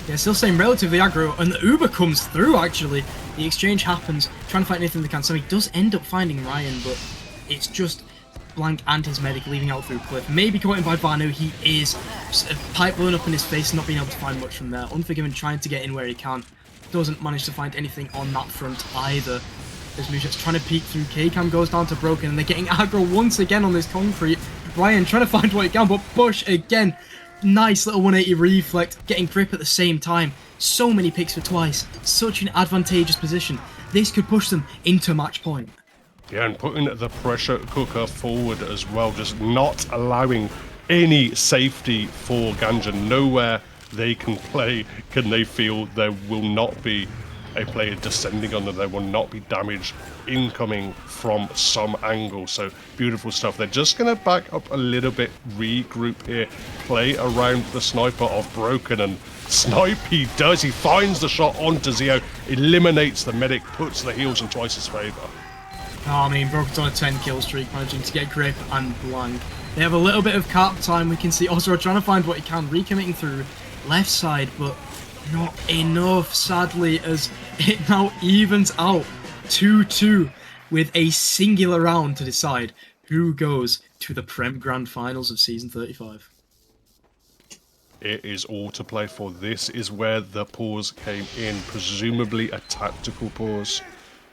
Yeah, still staying relatively aggro, and the Uber comes through, actually. The exchange happens, trying to find anything they can. So he does end up finding Ryan, but it's just Blank and his medic leaving out through Cliff. Maybe caught him by Vanu. He is pipe blowing up in his face, not being able to find much from there. Unforgiven trying to get in where he can. Doesn't manage to find anything on that front either. As Mujet's trying to peek through, K-Cam goes down to Broken, and they're getting aggro once again on this concrete. Ryan trying to find what he can, but Bush again. Nice little 180 reflect, getting grip at the same time. So many picks for twice. Such an advantageous position. This could push them into match point. Yeah, and putting the pressure cooker forward as well, just not allowing any safety for GANJA. Nowhere they can play can they feel there will not be a player descending on them. There will not be damage incoming from some angle. So beautiful stuff. They're just going to back up a little bit, regroup here, play around the sniper of Broken, and snipe he does. He finds the shot onto Zio, eliminates the medic, puts the heals in Twice's favour. Oh, I mean, Broken's on a 10 kill streak, managing to get grip and blank. They have a little bit of cap time. We can see Ozro trying to find what he can, recommitting through left side, but not enough, sadly, as it now evens out 2-2 with a singular round to decide who goes to the Prem Grand Finals of Season 35. It is all to play for. This is where the pause came in, presumably a tactical pause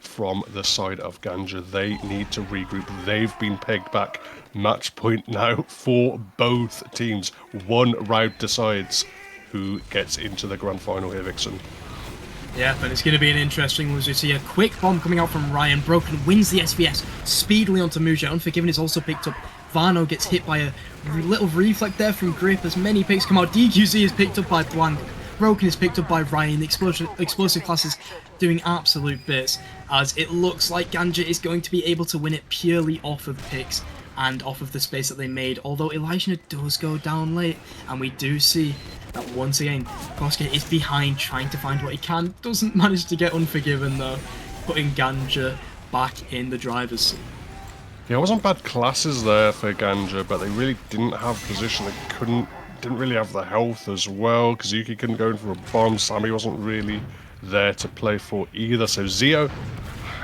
from the side of GANJA. They need to regroup. They've been pegged back. Match point now for both teams. One round decides who gets into the grand final here, Vixen. Yeah, but it's going to be an interesting one. As we see a quick bomb coming out from Ryan. Broken wins the SVS speedily onto Muja. Unforgiven is also picked up. Vano gets hit by a little reflect there from Grip as many picks come out. DQZ is picked up by Blank. Broken is picked up by Ryan. The explosive classes doing absolute bits, as it looks like GANJA is going to be able to win it purely off of picks and off of the space that they made, although Elijah does go down late, and we do see that once again Kosuke is behind trying to find what he can. Doesn't manage to get Unforgiven though, putting GANJA back in the driver's seat. Yeah, it wasn't bad classes there for GANJA, but they really didn't have position. They didn't really have the health as well. Kazuki couldn't go in for a bomb. Sammy wasn't really there to play for either. So Zio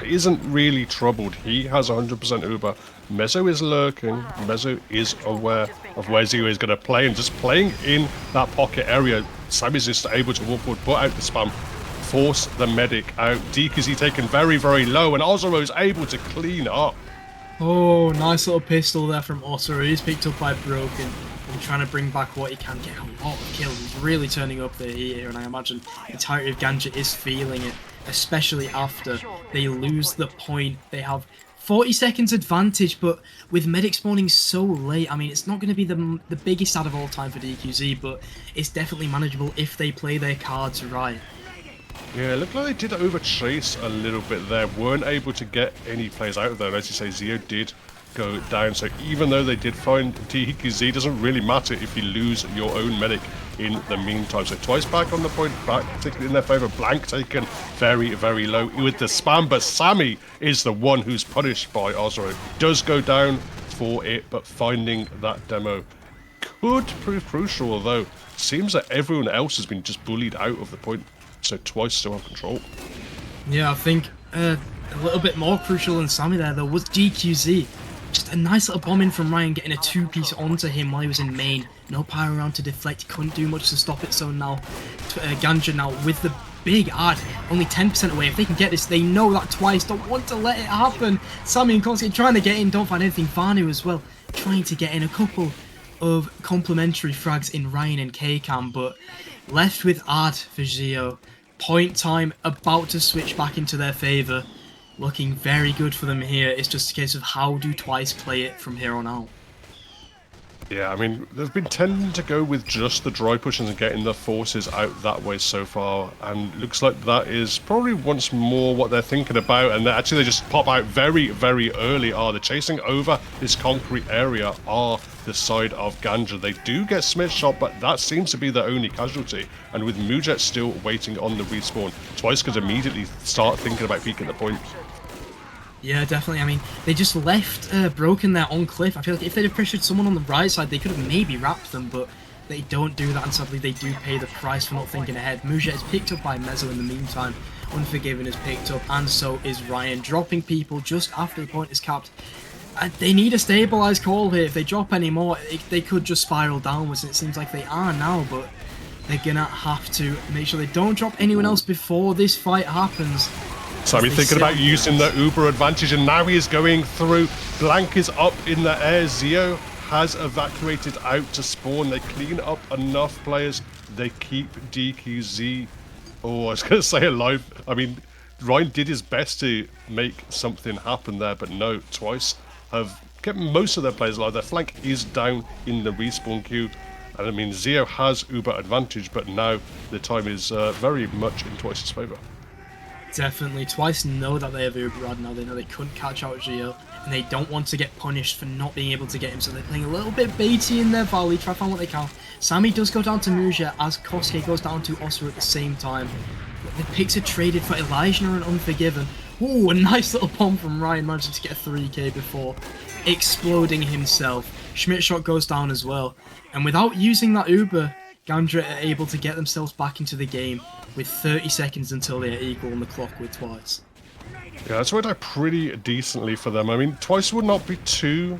isn't really troubled. He has 100% Uber. Mezzo is lurking. Mezzo is aware of where Zio is going to play, and just playing in that pocket area, Sammy's just able to walk forward, put out the spam, force the medic out. DKZ taken very, very low, and Ozero is able to clean up. Oh, nice little pistol there from Ozero. He's picked up by Broken and trying to bring back what he can. Get a lot of kills. He's really turning up the heat here, and I imagine the entirety of GANJA is feeling it, especially after they lose the point. They have 40 seconds advantage, but with medic spawning so late, I mean, it's not going to be the biggest out of all time for DQZ, but it's definitely manageable if they play their cards right. Yeah, it looked like they did overchase a little bit there. Weren't able to get any players out of there. And as you say, Zio did go down. So even though they did find DQZ, it doesn't really matter if you lose your own medic in the meantime. So Twice back on the point, back particularly in their favour. Blank taken very, very low with the spam, but Sammy is the one who's punished by Ozero. Does go down for it, but finding that demo could prove crucial, although it seems that everyone else has been just bullied out of the point. So Twice still have control. Yeah, I think a little bit more crucial than Sammy there, though, was DQZ. Just a nice little bomb in from Ryan, getting a two-piece onto him while he was in main. No power around to deflect, couldn't do much to stop it, so now GANJA now with the big ad, only 10% away. If they can get this, they know that Twice don't want to let it happen. Sammy and Kosuke trying to get in, don't find anything. Vanu as well, trying to get in a couple of complimentary frags in Ryan and K-Cam, but left with ad for Zio. Point time about to switch back into their favour. Looking very good for them here. It's just a case of how do Twice play it from here on out. Yeah, I mean, they've been tending to go with just the dry pushes and getting the forces out that way so far, and looks like that is probably once more what they're thinking about, and actually they just pop out very, very early. They're chasing over this concrete area are the side of GANJA. They do get Smith shot, but that seems to be their only casualty, and with Mujet still waiting on the respawn, Twice could immediately start thinking about peeking the point. Yeah, definitely. I mean, they just left Broken there on Cliff. I feel like if they'd have pressured someone on the right side, they could have maybe wrapped them, but they don't do that, and sadly they do pay the price for not thinking ahead. Mujet is picked up by Mezzo in the meantime. Unforgiven is picked up, and so is Ryan, dropping people just after the point is capped. They need a stabilized call here. If they drop any more, they could just spiral downwards, and it seems like they are now, but they're gonna have to make sure they don't drop anyone else before this fight happens. So I'm thinking about using the Uber advantage, and now he is going through. Blank is up in the air. Zio has evacuated out to spawn. They clean up enough players. They keep DQZ. Oh, I was going to say alive. I mean, Ryan did his best to make something happen there, but no, Twice have kept most of their players alive. Their flank is down in the respawn queue. And I mean, Zio has Uber advantage, but now the time is very much in Twice's favour. Definitely. Twice know that they have Uber ad now. They know they couldn't catch out Gio, and they don't want to get punished for not being able to get him, so they're playing a little bit baity in their volley, try to find what they can. Sammy does go down to Muja as Kosuke goes down to Osura at the same time. The picks are traded for Elijah and Unforgiven. Ooh, a nice little bomb from Ryan, managing to get a 3k before exploding himself. Schmidt shot goes down as well, and without using that Uber, GANJA are able to get themselves back into the game with 30 seconds until they are equal on the clock with Twice. Yeah, that's worked out pretty decently for them. I mean, Twice would not be too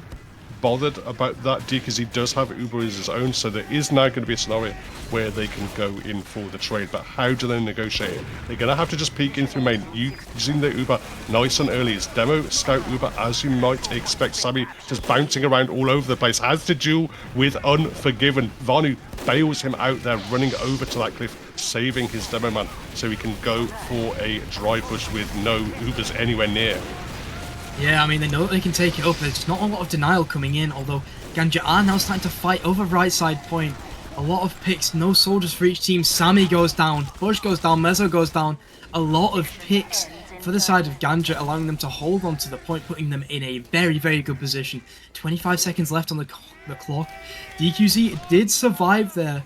bothered about that because he does have Uber as his own, so there is now going to be a scenario where they can go in for the trade. But how do they negotiate it? They're going to have to just peek in through main, using the Uber nice and early. It's demo scout Uber, as you might expect. Sammy just bouncing around all over the place, has to duel with Unforgiven. Vanu bails him out there, running over to that cliff, saving his demo man so he can go for a dry push with no Ubers anywhere near. Yeah, I mean, they know that they can take it up. There's not a lot of denial coming in, although GANJA are now starting to fight over right side point. A lot of picks, no soldiers for each team. Sammy goes down, Bush goes down, Mezzo goes down. A lot of picks for the side of GANJA, allowing them to hold on to the point, putting them in a very, very good position. 25 seconds left on the clock. DQZ did survive there.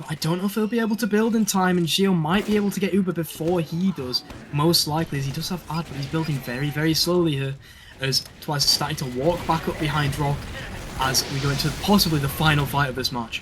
I don't know if he'll be able to build in time, and Gio might be able to get Uber before he does. Most likely, as he does have ad, but he's building very, very slowly here, as Twice is starting to walk back up behind Rock as we go into possibly the final fight of this match.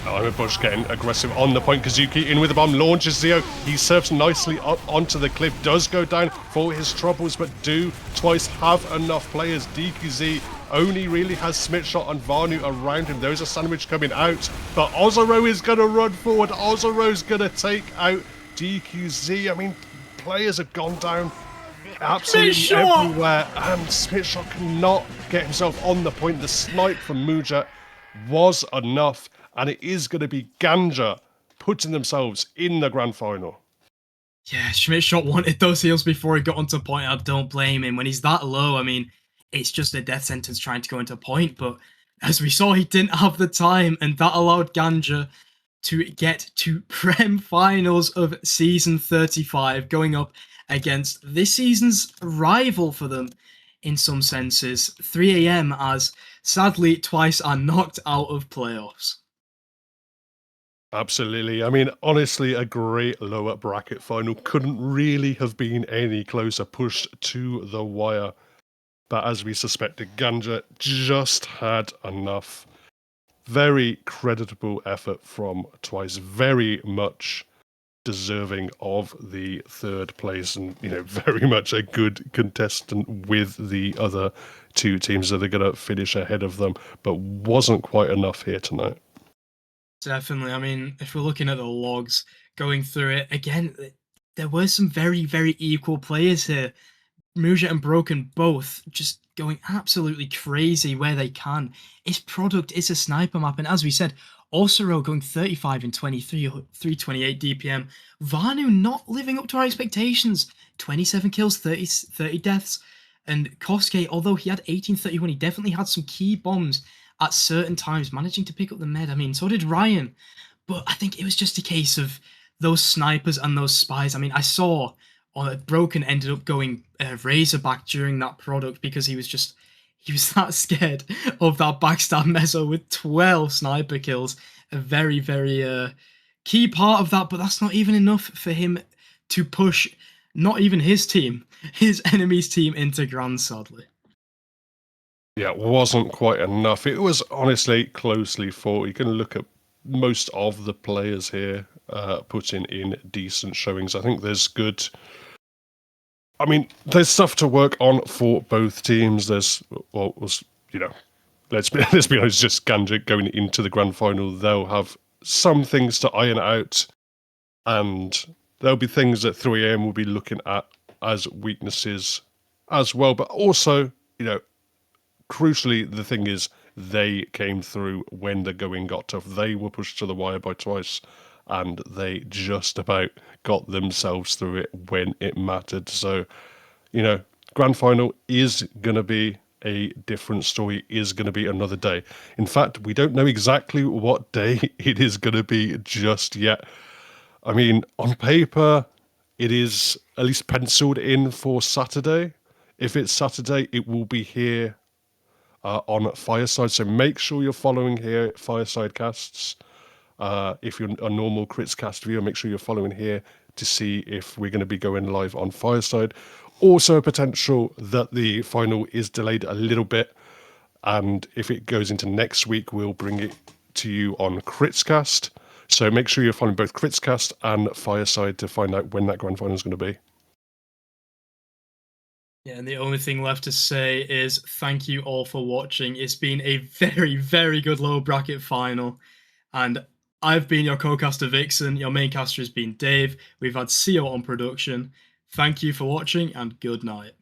Oh, Bush getting aggressive on the point. Kazuki in with the bomb, launches Zio. He surfs nicely up onto the cliff, does go down for his troubles, but do Twice have enough players? DQZ only really has Smith shot and Vanu around him. There's a sandwich coming out, but Ozero is going to run forward. Ozero's going to take out DQZ. I mean, players have gone down absolutely everywhere, and Smith shot cannot get himself on the point. The snipe from Muja was enough, and it is going to be GANJA putting themselves in the grand final. Yeah, Schmidt-Shot wanted those heals before he got onto point. I don't blame him. When he's that low, I mean, it's just a death sentence trying to go into point, but as we saw, he didn't have the time, and that allowed GANJA to get to Prem Finals of Season 35, going up against this season's rival for them, in some senses, 3 AM, as sadly Twice are knocked out of playoffs. Absolutely. I mean, honestly, a great lower bracket final. Couldn't really have been any closer, pushed to the wire. But as we suspected, GANJA just had enough. Very creditable effort from Twice. Very much deserving of the third place, and very much a good contestant with the other two teams that are going to finish ahead of them, but wasn't quite enough here tonight. Definitely. I mean, if we're looking at the logs, going through it, again, there were some very, very equal players here. Muja and Broken both just going absolutely crazy where they can. His product is a sniper map, and as we said, Osiro going 35 and 23, 328 DPM. Vanu not living up to our expectations. 27 kills, 30 deaths. And Kosuke, although he had 1831, he definitely had some key bombs at certain times, managing to pick up the med. I mean, so did Ryan. But I think it was just a case of those snipers and those spies. I mean, I saw Broken ended up going Razorback during that product because he was that scared of that backstab mezzo with 12 sniper kills. A very, very key part of that, but that's not even enough for him to push not even his team, his enemy's team into Grand, sadly. Yeah, it wasn't quite enough. It was honestly closely fought. You can look at most of the players here putting in decent showings. I think there's good I mean, there's stuff to work on for both teams. There's, well, you know, let's be honest, just GANJA going into the grand final. They'll have some things to iron out, and there'll be things that 3AM will be looking at as weaknesses as well. But also, you know, crucially, the thing is, they came through when the going got tough. They were pushed to the wire by twice, and they just about got themselves through it when it mattered. So, you know, grand final is going to be a different story, is going to be another day. In fact, we don't know exactly what day it is going to be just yet. I mean, on paper, it is at least penciled in for Saturday. If it's Saturday, it will be here on Fireside. So make sure you're following here at Fireside Casts. If you're a normal Crits Cast viewer, make sure you're following here to see if we're going to be going live on Fireside. Also, a potential that the final is delayed a little bit, and if it goes into next week, we'll bring it to you on Critscast. So make sure you're following both Critscast and Fireside to find out when that grand final is going to be. Yeah, and the only thing left to say is thank you all for watching. It's been a very, very good low bracket final. And I've been your co-caster Vixen. Your main caster has been Dave. We've had siyo on production. Thank you for watching and good night.